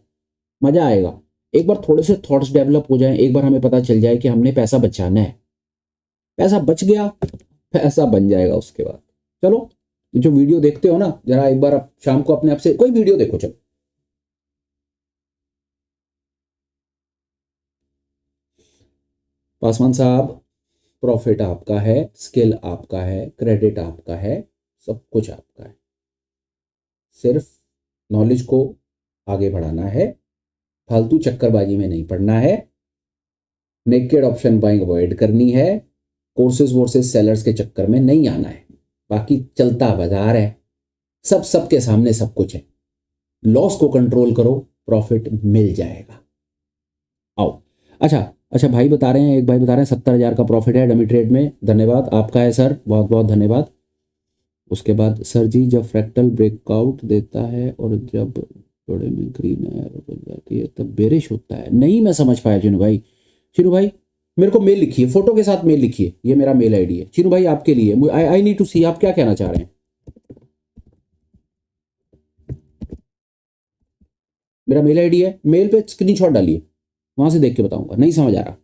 मजा आएगा। एक बार थोड़े से थॉट्स डेवलप हो जाएं, एक बार हमें पता चल जाए कि हमने पैसा बचाना है, पैसा बच गया, पैसा बन जाएगा उसके बाद। चलो जो वीडियो देखते हो ना, जरा एक बार आप शाम को अपने आप से कोई वीडियो देखो। चलो पासवान साहब, प्रॉफिट आपका है, स्किल आपका है, क्रेडिट आपका है, सब कुछ आपका है, सिर्फ नॉलेज को आगे बढ़ाना है, फालतू चक्करबाजी में नहीं पड़ना है, नेकेड ऑप्शन बाइंग अवॉइड करनी है, कोर्सेज वोर्सेज सेलर्स के चक्कर में नहीं आना है। बाकी चलता बाजार है, सब सबके सामने सब कुछ है। लॉस को कंट्रोल करो, प्रॉफिट मिल जाएगा। आओ। अच्छा भाई बता रहे हैं, एक भाई बता रहे हैं 70,000 का प्रॉफिट है डमी ट्रेड में। धन्यवाद आपका है सर, बहुत बहुत धन्यवाद। उसके बाद सर जी जब फ्रैक्टल ब्रेकआउट देता है और जब बड़े में ग्रीन एरो बन जाती है तब बेरिश होता है। नहीं मैं समझ पाया चिनू भाई। चिनू भाई मेरे को मेल लिखिए, फोटो के साथ मेल लिखिए, ये मेरा मेल आईडी है चिनू भाई आपके लिए। आई नीड टू सी आप क्या कहना चाह रहे हैं। मेरा मेल आईडी है, मेल पे स्क्रीनशॉट डालिए, वहां से देख के बताऊंगा। नहीं समझ आ रहा,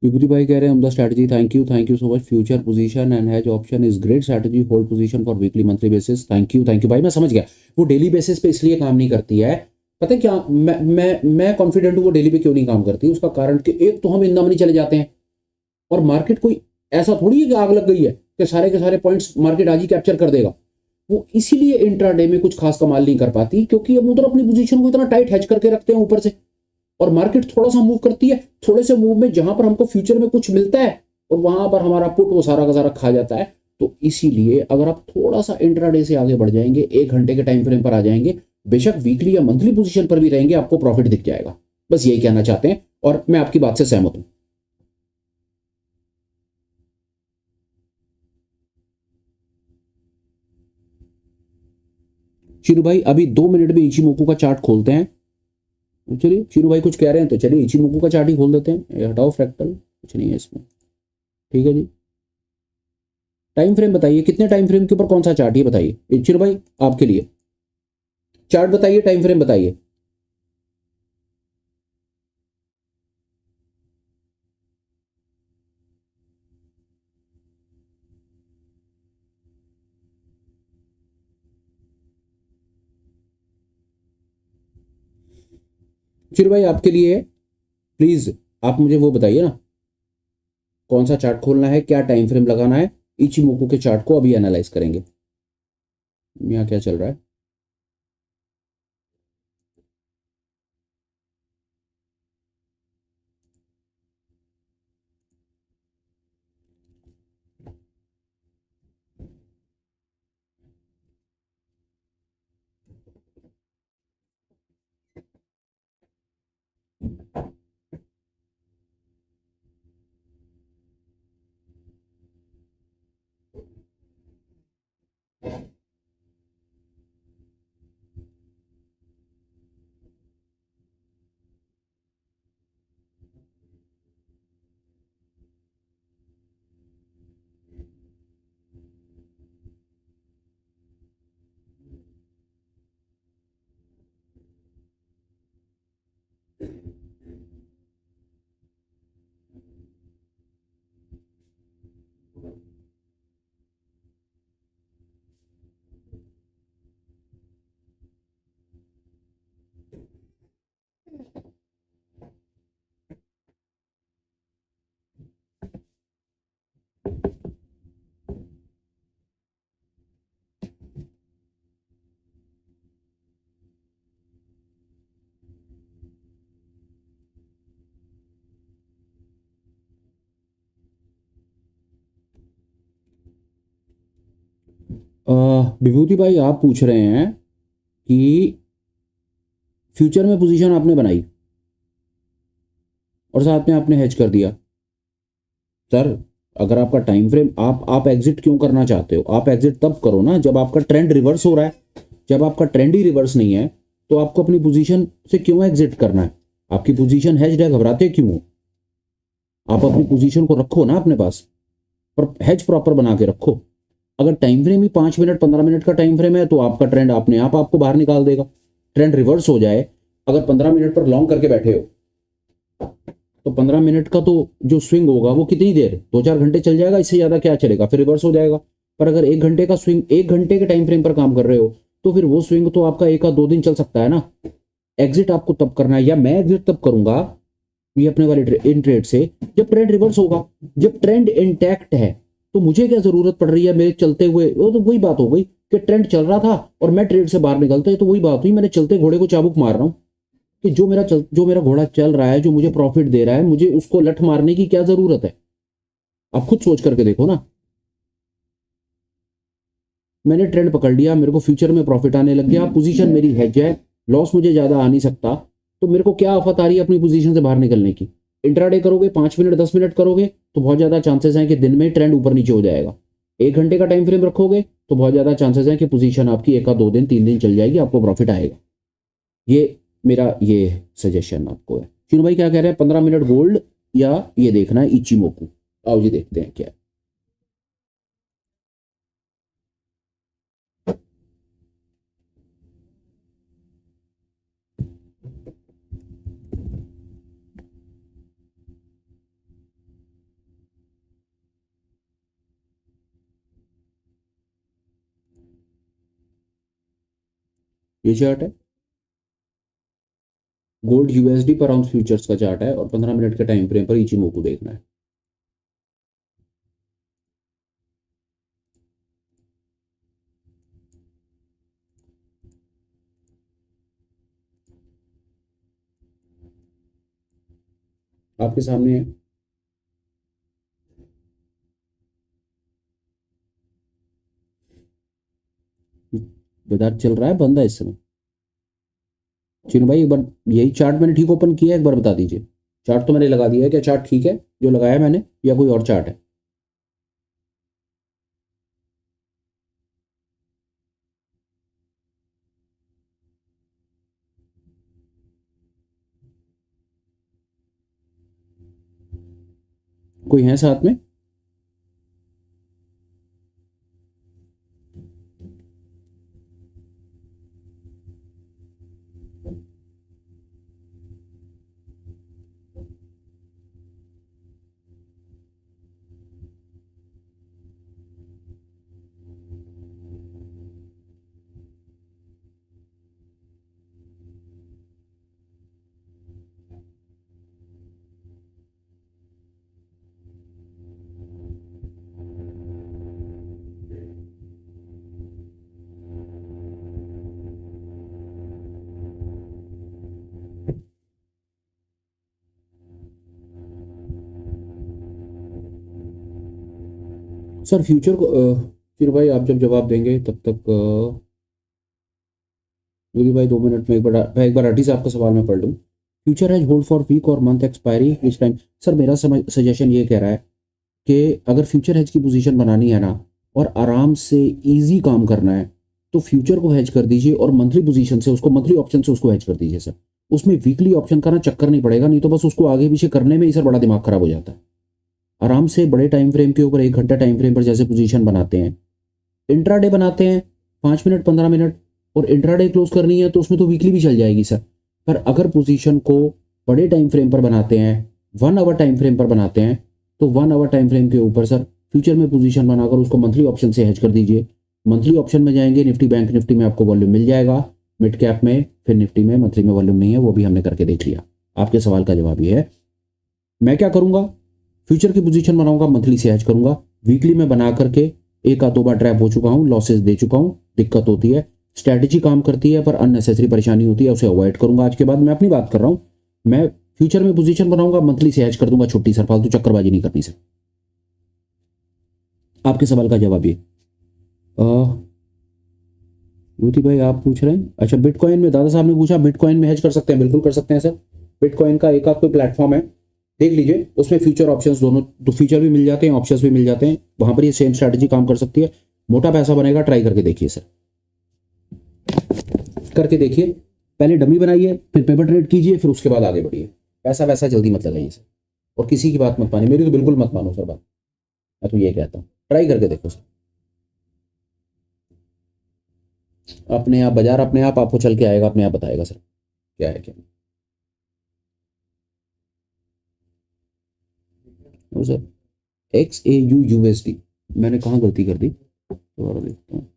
विभूति भाई कह रहे हैं the strategy, thank you so much. Future position and has option is great strategy, hold position for weekly monthly basis. Thank you भाई, मैं समझ गया। वो डेली बेसिस पे इसलिए काम नहीं करती है, पता है क्या, मैं कॉन्फिडेंट हूँ वो डेली पे क्यों नहीं काम करती। उसका कारण कि एक तो हम इंदा नहीं चले जाते हैं, और मार्केट कोई ऐसा थोड़ी है कि आग लग गई है कि सारे के सारे पॉइंट्स मार्केट आज ही कैप्चर कर देगा। वो इसीलिए इंट्राडे में कुछ खास कमाल नहीं कर पाती, क्योंकि हम उधर अपनी पोजीशन को इतना टाइट हैच करके रखते हैं ऊपर से, और मार्केट थोड़ा सा मूव करती है, थोड़े से मूव में जहां पर हमको फ्यूचर में कुछ मिलता है और वहां पर हमारा पुट वो सारा का सारा खा जाता है। तो इसीलिए अगर आप थोड़ा सा इंट्राडे से आगे बढ़ जाएंगे, 1 घंटे के टाइम फ्रेम पर आ जाएंगे, बेशक वीकली या मंथली पोजीशन पर भी रहेंगे, आपको प्रॉफिट दिख जाएगा। बस यही कहना चाहते हैं, और मैं आपकी बात से सहमत हूं। चिरू भाई अभी 2 मिनट में इचिमोकू का चार्ट खोलते हैं। चलिए चिरू भाई कुछ कह रहे हैं तो चलिए इचिमोकू का चार्ट ही खोल देते हैं। हटाओ फ्रैक्टल, कुछ नहीं है इसमें। ठीक है जी, टाइम फ्रेम बताइए, कितने टाइम फ्रेम के ऊपर कौन सा चार्ट, ये बताइए चिरू भाई, आपके लिए चार्ट बताइए, टाइम फ्रेम बताइए। फिर भाई आपके लिए प्लीज आप मुझे वो बताइए ना, कौन सा चार्ट खोलना है, क्या टाइम फ्रेम लगाना है। इचिमोकू के चार्ट को अभी एनालाइज करेंगे। यहाँ क्या चल रहा है? विभूति भाई आप पूछ रहे हैं कि फ्यूचर में पोजीशन आपने बनाई और साथ में आपने हेज कर दिया। सर, अगर आपका टाइम फ्रेम, आप एग्जिट क्यों करना चाहते हो? आप एग्जिट तब करो ना जब आपका ट्रेंड रिवर्स हो रहा है। जब आपका ट्रेंड ही रिवर्स नहीं है तो आपको अपनी पोजीशन से क्यों एग्जिट करना है? आपकी पोजीशन हेज्ड है, घबराते क्यों हो? आप अपनी पोजीशन को रखो ना अपने पास, पर हेज प्रॉपर बना के रखो। अगर टाइम फ्रेम ही 5 मिनट 15 मिनट का टाइम फ्रेम है तो आपका ट्रेंड अपने आप आपको बाहर निकाल देगा। ट्रेंड रिवर्स हो जाए, अगर 15 मिनट पर लॉन्ग करके बैठे हो तो 15 मिनट का तो जो स्विंग होगा वो कितनी देर, 2-4 घंटे चल जाएगा, इससे ज्यादा क्या चलेगा, फिर रिवर्स हो जाएगा। पर अगर 1 घंटे का स्विंग, 1 घंटे के टाइम फ्रेम पर काम कर रहे हो तो फिर वो स्विंग तो आपका 1 या 2 दिन चल सकता है ना। एग्जिट आपको तब करना है, या मैं एग्जिट तब करूंगा ये अपने वाले इन ट्रेड से जब ट्रेंड रिवर्स होगा। जब ट्रेंड इंटैक्ट है तो मुझे क्या जरूरत पड़ रही है मेरे चलते हुए? वो तो वही बात हो गई कि ट्रेंड चल रहा था और मैं ट्रेड से बाहर निकलता है, तो वही बात हुई, मैंने चलते घोड़े को चाबुक मार रहा हूँ कि जो मेरा घोड़ा चल रहा है, जो मुझे प्रॉफिट दे रहा है, मुझे उसको लठ मारने की क्या जरूरत है? आप खुद सोच करके देखो ना। मैंने ट्रेंड पकड़ लिया, मेरे को फ्यूचर में प्रॉफिट आने लग गया, पोजीशन मेरी हेज है, लॉस मुझे ज्यादा आ नहीं सकता, तो मेरे को क्या आफत आ रही है अपनी पोजीशन से बाहर निकलने की? इंट्राडे करोगे, 5 मिनट 10 मिनट करोगे तो बहुत ज्यादा चांसेस हैं कि दिन में ट्रेंड ऊपर नीचे हो जाएगा। 1 घंटे का टाइम फ्रेम रखोगे तो बहुत ज्यादा चांसेस हैं कि पोजीशन आपकी 1 या 2 दिन 3 दिन चल जाएगी, आपको प्रॉफिट आएगा। ये मेरा ये सजेशन आपको है। चिन्ह भाई क्या कह रहे हैं, 15 मिनट गोल्ड या ये देखना है इचिमोकू? आओ जी देखते हैं क्या है। ये चार्ट है गोल्ड यूएसडी पर आउंस फ्यूचर्स का चार्ट है, और 15 मिनट के टाइम फ्रेम पर इचिमोकू देखना है। आपके सामने है। बाजार चल रहा है, बंद है इस समय। चिन्ह भाई एक बार यही चार्ट मैंने ठीक ओपन किया है, एक बार बता दीजिए। चार्ट तो मैंने लगा दिया है, क्या चार्ट ठीक है जो लगाया है मैंने, या कोई और चार्ट है? कोई है साथ में? सर फ्यूचर को फिर भाई आप जब जवाब देंगे तब तक मेरी भाई 2 मिनट में एक बार आर्टिस्ट आपका सवाल मैं पढ़ लूँ। Future hedge hold for week और month expiry which time. Sir मेरा सजेशन ये कह रहा है कि अगर फ्यूचर हैज की पोजीशन बनानी है ना और आराम से इजी काम करना है तो फ्यूचर को हैज कर दीजिए और मंथली पोजीशन से उसको मंथली ऑप्शन से उसको हैज कर दीजिए सर। उसमें वीकली ऑप्शन का ना चक्कर नहीं पड़ेगा, नहीं तो बस उसको आगे पीछे करने में ही सर बड़ा दिमाग खराब हो जाता है। आराम से बड़े टाइम फ्रेम के ऊपर 1 घंटा टाइम फ्रेम पर जैसे पोजीशन बनाते हैं, इंट्राडे बनाते हैं 5 मिनट 15 मिनट और इंट्राडे क्लोज करनी है तो उसमें तो वीकली भी चल जाएगी सर। पर अगर पोजीशन को बड़े टाइम फ्रेम पर बनाते हैं, 1 आवर टाइम फ्रेम पर बनाते हैं, तो 1 आवर टाइम फ्रेम के ऊपर सर फ्यूचर में पोजीशन बनाकर उसको मंथली ऑप्शन से हेज कर दीजिए। मंथली ऑप्शन में जाएंगे, निफ्टी बैंक निफ्टी में आपको वॉल्यूम मिल जाएगा, मिड कैप में, फिर निफ्टी में मंथली में वॉल्यूम नहीं है, वो भी हमने करके देख लिया। आपके सवाल का जवाब ये है, मैं क्या करूंगा, फ्यूचर की पोजीशन बनाऊंगा, मंथली से हेज करूंगा, वीकली में बना करके 1 या 2 बार ट्रैप हो चुका हूं, लॉसेस दे चुका हूं, दिक्कत होती है। स्ट्रैटेजी काम करती है पर अननेसेसरी परेशानी होती है, उसे अवॉइड करूंगा। आज के बाद मैं अपनी बात कर रहा हूं, मैं फ्यूचर में पोजीशन बनाऊंगा, मंथली से हेज कर दूंगा, छुट्टी सर, फालतू चक्करबाजी नहीं करनी सर। आपके सवाल का जवाब ये मोती भाई आप पूछ रहे हैं, अच्छा बिटकॉइन में दादा साहब ने पूछा, बिटकॉइन में हेज कर सकते हैं, बिल्कुल कर सकते हैं सर। बिटकॉइन का एक कोई प्लेटफॉर्म है, देख लीजिए, उसमें फ्यूचर ऑप्शंस दोनों, तो फ्यूचर भी मिल जाते हैं, ऑप्शंस भी मिल जाते हैं, वहां पर ये सेम स्ट्रैटेजी काम कर सकती है, मोटा पैसा बनेगा। ट्राई करके देखिए सर, करके देखिए, पहले डमी बनाइए, फिर पेपर ट्रेड कीजिए, फिर उसके बाद आगे बढ़िए। पैसा वैसा जल्दी मत लगाइए सर, और किसी की बात मत मानिए, मेरी तो बिल्कुल मत मानो सर बात, मैं तो ये कहता हूँ, ट्राई करके देखो सर। अपने आप बाजार अपने आप आपको चल के आएगा, अपने आप बताएगा सर क्या है क्या नहीं। सर XAUUSD मैंने कहाँ गलती कर दी, दोबारा देखता हूँ।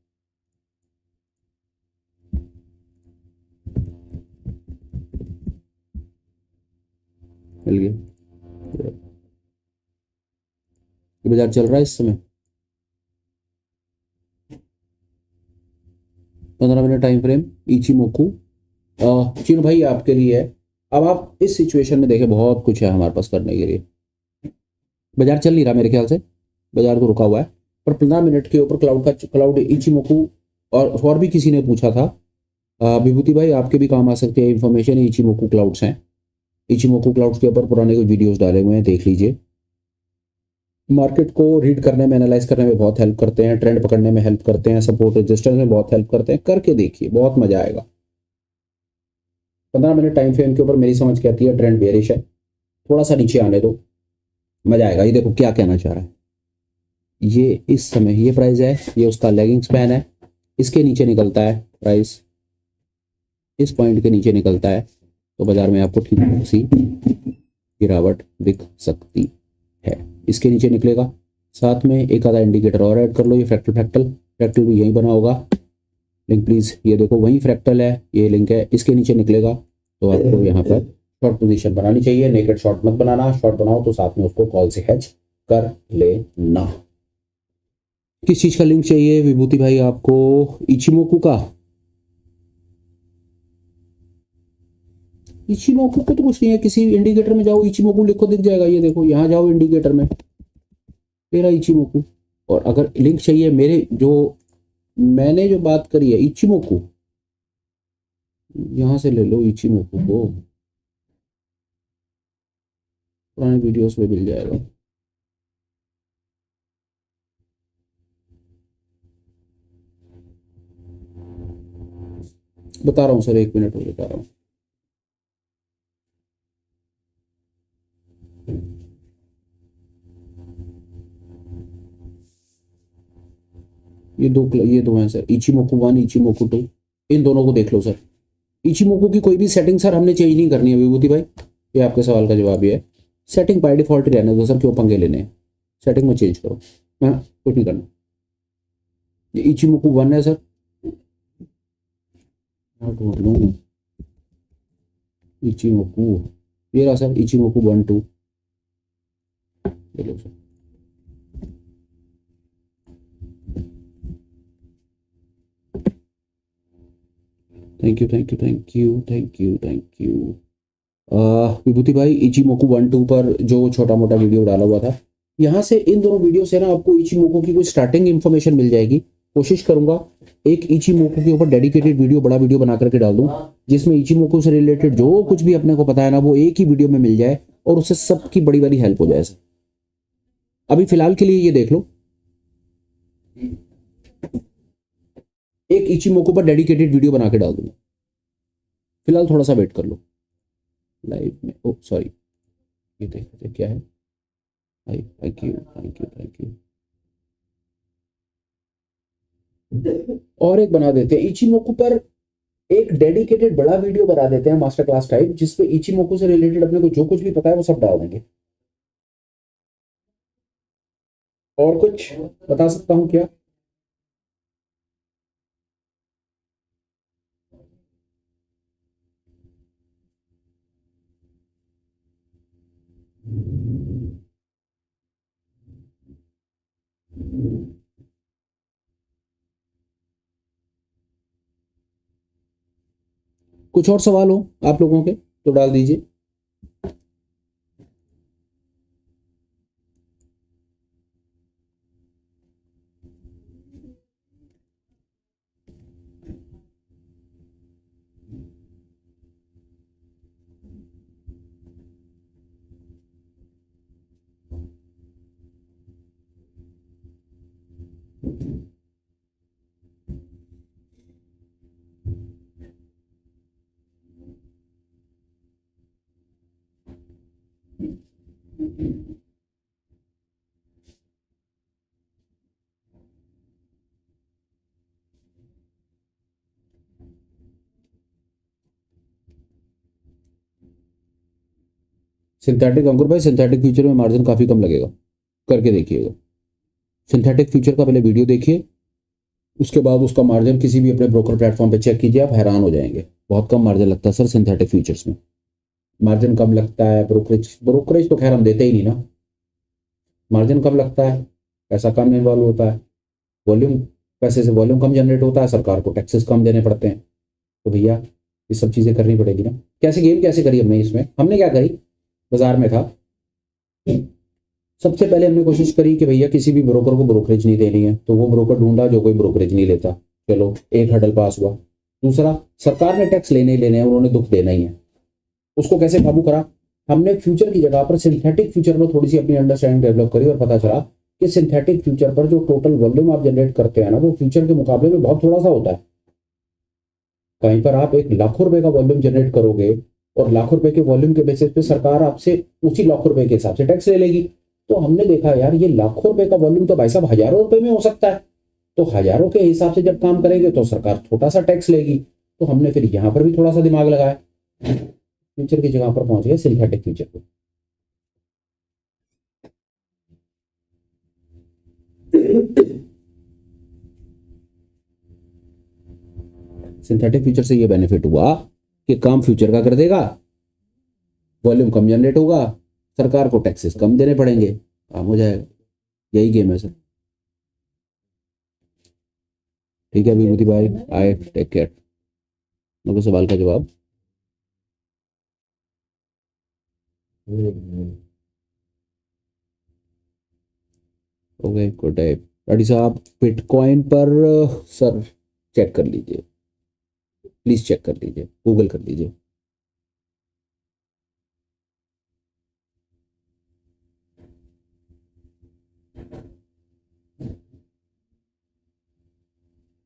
मिल गया, बाजार चल रहा है इस समय 15 मिनट टाइम फ्रेम, इचिमोकू। चिन्ह भाई आपके लिए है। अब आप इस सिचुएशन में देखें, बहुत कुछ है हमारे पास करने के लिए। बाजार चल नहीं रहा मेरे ख्याल से, बाजार तो रुका हुआ है, पर 15 मिनट के ऊपर क्लाउड इचिमोकू, और भी किसी ने पूछा था विभूति भाई, आपके भी काम आ सकते हैं इन्फॉर्मेशन, इचिमोकू क्लाउड्स हैं। इचिमोकू क्लाउड्स के ऊपर पुराने कुछ वीडियोस डाले हुए हैं, देख लीजिए। मार्केट को रीड करने में, एनालाइज करने में बहुत हेल्प करते हैं, ट्रेंड पकड़ने में हेल्प करते हैं, सपोर्ट रेजिस्टेंस में बहुत हेल्प करते हैं। करके देखिए, बहुत मजा आएगा। 15 मिनट टाइम फ्रेम के ऊपर मेरी समझ कहती है ट्रेंड बेरिश है, थोड़ा सा नीचे आने दो, मजा आएगा। ये देखो क्या कहना चाह रहा है, ये इस समय ये प्राइस है, ये उसका लैगिंग स्पैन है, इसके नीचे निकलता है प्राइस, इस पॉइंट के नीचे निकलता है, तो बाजार में आपको ठीक सी गिरावट दिख सकती है। इसके नीचे निकलेगा, साथ में एक आधा इंडिकेटर और ऐड कर लो, ये फ्रैक्टल भी यहीं बना होगा, लिंक प्लीज ये देखो, वहीं फ्रैक्टल है, ये लिंक है, इसके नीचे निकलेगा तो आपको यहाँ पर शॉर्ट पोजीशन बनानी चाहिए। नेकेड शॉर्ट मत बनाना, शॉर्ट बनाओ तो साथ में उसको कॉल से हेज कर लेना। किस चीज का लिंक चाहिए विभूति भाई आपको? इचिमोकू का। इचिमोकू को तो कुछ नहीं है, किसी इंडिकेटर में जाओ, इचिमोकू लिखो, दिख जाएगा। ये देखो, यहाँ जाओ इंडिकेटर में, तेरा इचिमोकू। और अगर लिंक चाहिए मेरे, जो मैंने जो बात करी है इचिमोकू, यहां से ले लो इचिमोकू को, पुराने वीडियोस में मिल जाएगा। बता रहा हूँ सर, 1 मिनट में बता रहा हूँ। ये दो हैं सर, इचिमोकू 1, इचिमोकू 2, इन दोनों को देख लो सर। इचिमोकू की कोई भी सेटिंग सर हमने चेंज नहीं करनी है विभूति भाई, ये आपके सवाल का जवाब ये है। सेटिंग बाय डिफॉल्ट ही रहने दो सर, क्यों पंगे लेने हैं, सेटिंग में चेंज करो, हाँ कुछ नहीं करना। ये इचिमोकू 1 है सर, ढूंढ लूँ इचिमोकू, ये रहा सर इचिमोकू 1 2, लो सर। थैंक यू विभूति भाई। इचिमोकू 1 2 पर जो छोटा मोटा वीडियो डाला हुआ था, यहाँ से इन दोनों वीडियो से ना आपको इचिमोको की कोई स्टार्टिंग इन्फॉर्मेशन मिल जाएगी। कोशिश करूंगा एक इचिमोको के ऊपर डेडिकेटेड वीडियो, बड़ा वीडियो बना करके डाल दूं, जिसमें इचिमोको से रिलेटेड जो कुछ भी अपने को पता है ना वो एक ही वीडियो में मिल जाए और उससे सबकी बड़ी बड़ी हेल्प हो जाए। अभी फिलहाल के लिए ये देख लो, एक इचिमोको पर डेडिकेटेड वीडियो बना के डाल दूंगा। फिलहाल थोड़ा सा वेट कर लो लाइव में। ओ सॉरी, ये देखते क्या है। Thank you thank you thank you. और एक बना देते हैं इचिमोको पर, एक डेडिकेटेड बड़ा वीडियो बना देते हैं मास्टर क्लास टाइप, जिसपे इचिमोको से रिलेटेड अपने को जो कुछ भी पता है वो सब डाल देंगे। और कुछ बता सकता हूं क्या? कुछ और सवाल हो आप लोगों के तो डाल दीजिए। सिंथेटिक, अंकुर भाई सिंथेटिक फ्यूचर में मार्जिन काफी कम लगेगा, करके देखिएगा। सिंथेटिक फ्यूचर का पहले वीडियो देखिए, उसके बाद उसका मार्जिन किसी भी अपने ब्रोकर प्लेटफॉर्म पे चेक कीजिए, आप हैरान हो जाएंगे। बहुत कम मार्जिन लगता है सर सिंथेटिक फ्यूचर्स में, मार्जिन कम लगता है। ब्रोकरेज ब्रोकरेज तो खैर हम देते ही नहीं ना, मार्जिन कम लगता है, पैसा कम इन्वॉल्व होता है, वॉल्यूम, पैसे से वॉल्यूम कम जनरेट होता है, सरकार को टैक्सेस कम देने पड़ते हैं। तो भैया ये सब चीज़ें करनी पड़ेगी ना। कैसे गेम कैसे करी हमने इसमें? हमने क्या करी, बाजार में था, सबसे पहले हमने कोशिश करी कि भैया किसी भी ब्रोकर को ब्रोकरेज नहीं देनी है, तो वो ब्रोकर ढूंढा जो कोई ब्रोकरेज नहीं लेता। चलो एक हडल पास हुआ। दूसरा, सरकार ने टैक्स लेने ही लेने हैं, उन्होंने दुख देना ही है, उसको कैसे काबू करा? हमने फ्यूचर की जगह पर सिंथेटिक फ्यूचर में थोड़ी सी अपनी अंडरस्टैंडिंग डेवलप करी और पता चला कि सिंथेटिक फ्यूचर पर जो टोटल वॉल्यूम आप जनरेट करते हैं ना, वो फ्यूचर के मुकाबले में बहुत थोड़ा सा होता है। कहीं पर आप 1 लाख रुपए का वॉल्यूम जनरेट करोगे और लाखों रुपए के वॉल्यूम के बेसिस पे सरकार आपसे उसी लाखों रुपए के हिसाब से टैक्स ले लेगी। तो हमने देखा यार ये लाखों रुपए का वॉल्यूम तो भाई साहब हजारों रुपए में हो सकता है, तो हजारों के हिसाब से जब काम करेंगे तो सरकार छोटा सा टैक्स लेगी। तो हमने फिर यहाँ पर भी थोड़ा सा दिमाग लगाया, फ्यूचर की जगह पर पहुंच गए सिंथेटिक फ्यूचर पे। सिंथेटिक फ्यूचर से ये बेनिफिट हुआ कि काम फ्यूचर का कर देगा, वॉल्यूम कम जनरेट होगा, सरकार को टैक्सेस कम देने पड़ेंगे, काम हो जाएगा। यही गेम है सर। ठीक है विभूति भाई, आए टेक केयर। मेरे सवाल का जवाब ओके गुड डे। रेडी साहब, बिटकॉइन पर सर चेक कर लीजिए, प्लीज चेक कर लीजिए, गूगल कर लीजिए।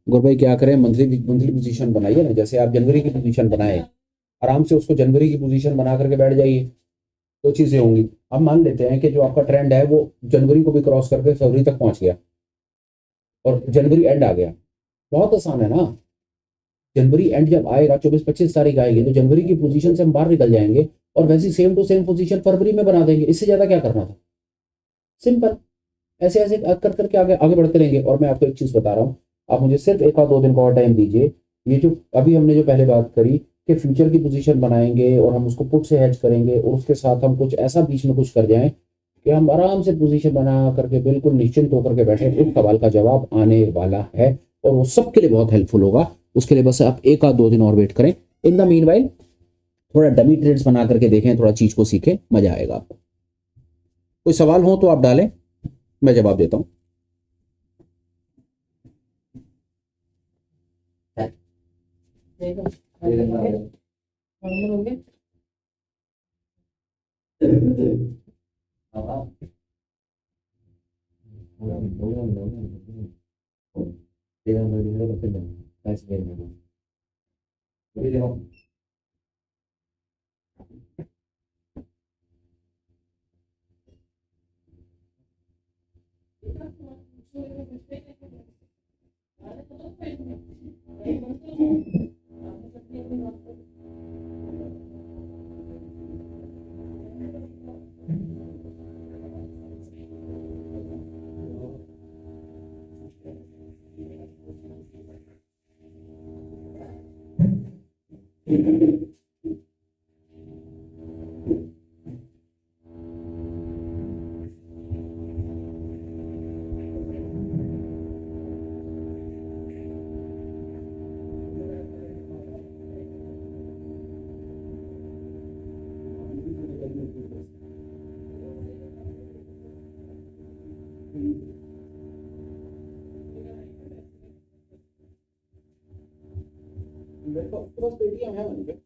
गौर भाई क्या करें, मंथली मंथली पोजीशन बनाइए ना, जैसे आप जनवरी की पोजीशन बनाए, आराम से उसको जनवरी की पोजीशन बना करके बैठ जाइए, दो चीजें होंगी। अब मान लेते हैं कि जो आपका ट्रेंड है वो जनवरी को भी क्रॉस करके फरवरी तक पहुंच गया और जनवरी एंड आ गया, बहुत आसान है ना। जनवरी एंड जब आएगा 24-25 तारीख आएगी तो जनवरी की पोजीशन से हम बाहर निकल जाएंगे और वैसी सेम टू सेम पोजीशन फरवरी में बना देंगे। इससे ज्यादा क्या करना था, सिंपल। ऐसे ऐसे कर करके आगे आगे बढ़ते रहेंगे। और मैं आपको एक चीज बता रहा हूँ, आप मुझे सिर्फ 1 और 2 दिन का और टाइम दीजिए। ये जो अभी हमने जो पहले बात करी कि फ्यूचर की पोजीशन बनाएंगे और हम उसको पुट से हेज करेंगे और उसके साथ हम कुछ ऐसा बीच में कुछ कर जाएं कि हम आराम से पोजीशन बना करके बिल्कुल निश्चिंत होकर के बैठे, उस सवाल का जवाब आने वाला है और वो सबके लिए बहुत हेल्पफुल होगा। उसके लिए बस आप 1 और 2 दिन और वेट करें। इन द मीनवाइल थोड़ा डमी ट्रेड्स बना करके देखें, थोड़ा चीज को सीखें, मजा आएगा आपको। कोई सवाल हो तो आप डालें। मैं जवाब देता हूँ। मेरे पास पेटीएम है वहीं पे।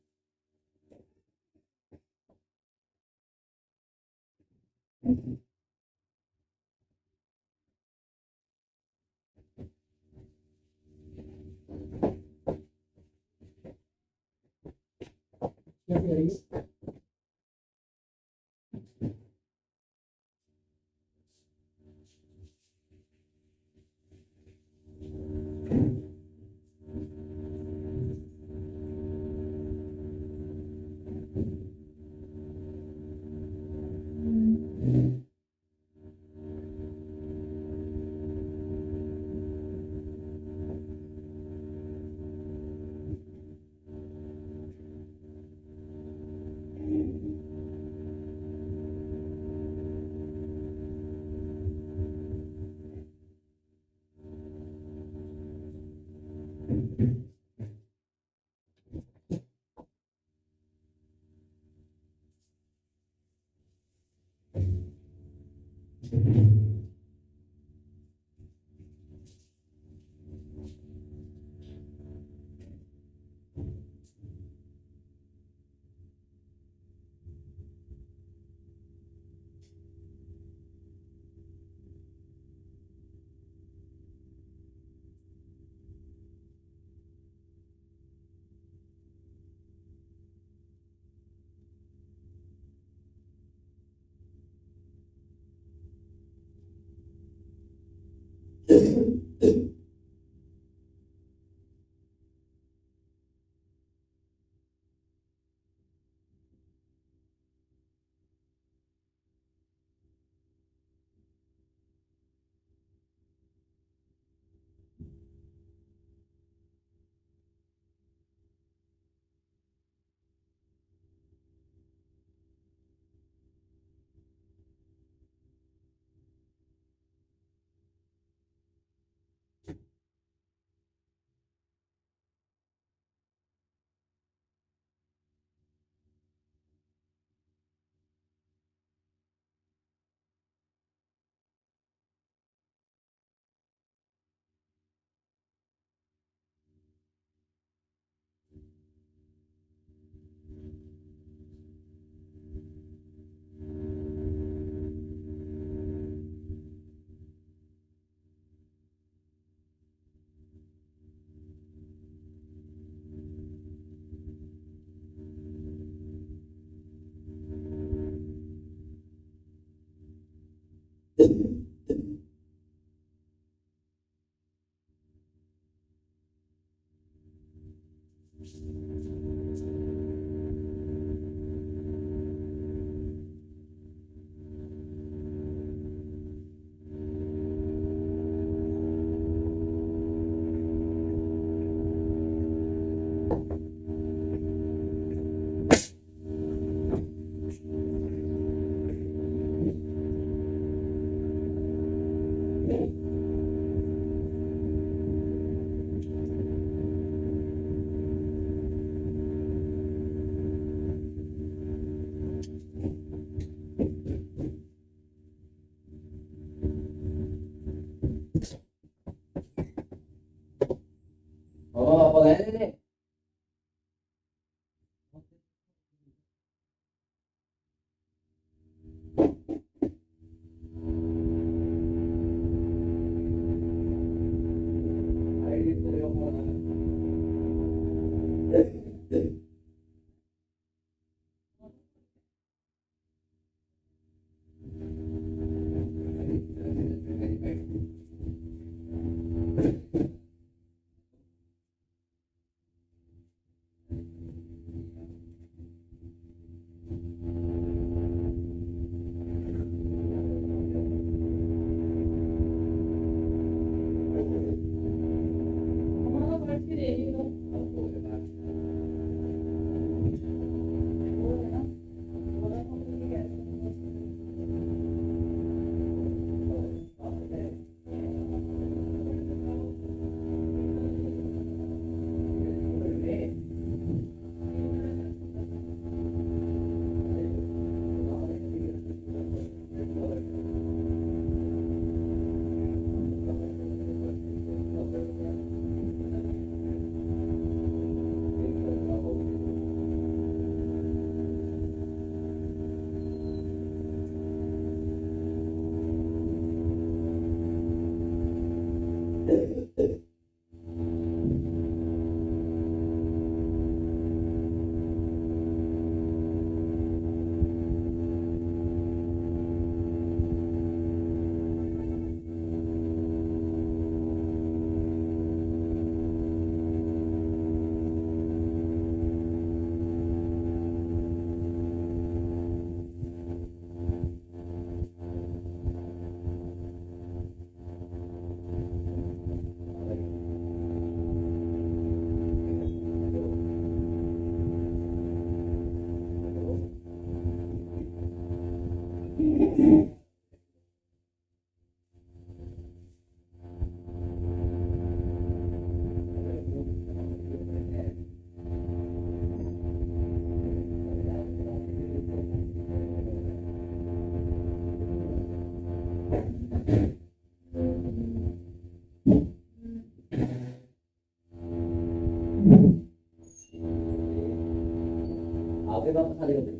आगे बात खाली हो गई।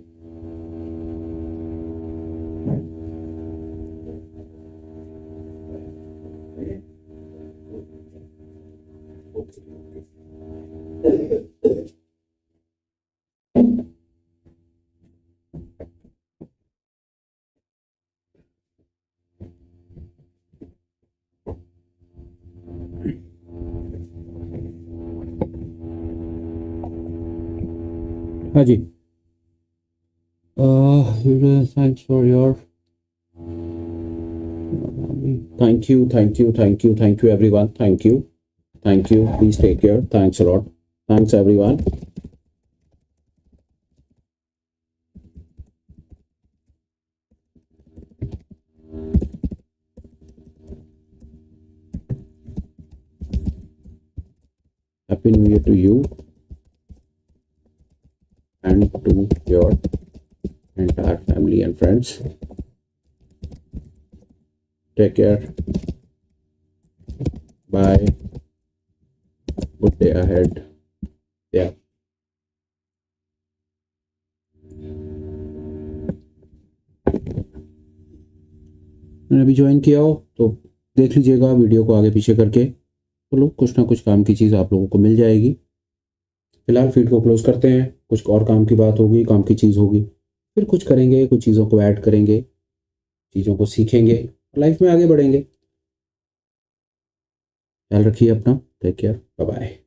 हाँ जी, thanks for your thank you everyone, thank you, please take care, thanks a lot, thanks everyone. Happy New Year to you and to your entire family and friends. Take care. Bye. Good day ahead. Yeah. मैंने अभी join किया हो तो देख लीजिएगा video को आगे पीछे करके, तो लोग कुछ ना कुछ काम की चीज़ आप लोगों को मिल जाएगी। फिलहाल फीड को क्लोज करते हैं, कुछ और काम की बात होगी, काम की चीज़ होगी, फिर कुछ करेंगे, कुछ चीज़ों को ऐड करेंगे, चीज़ों को सीखेंगे, लाइफ में आगे बढ़ेंगे। ख्याल रखिए अपना, टेक केयर, बाय बाय।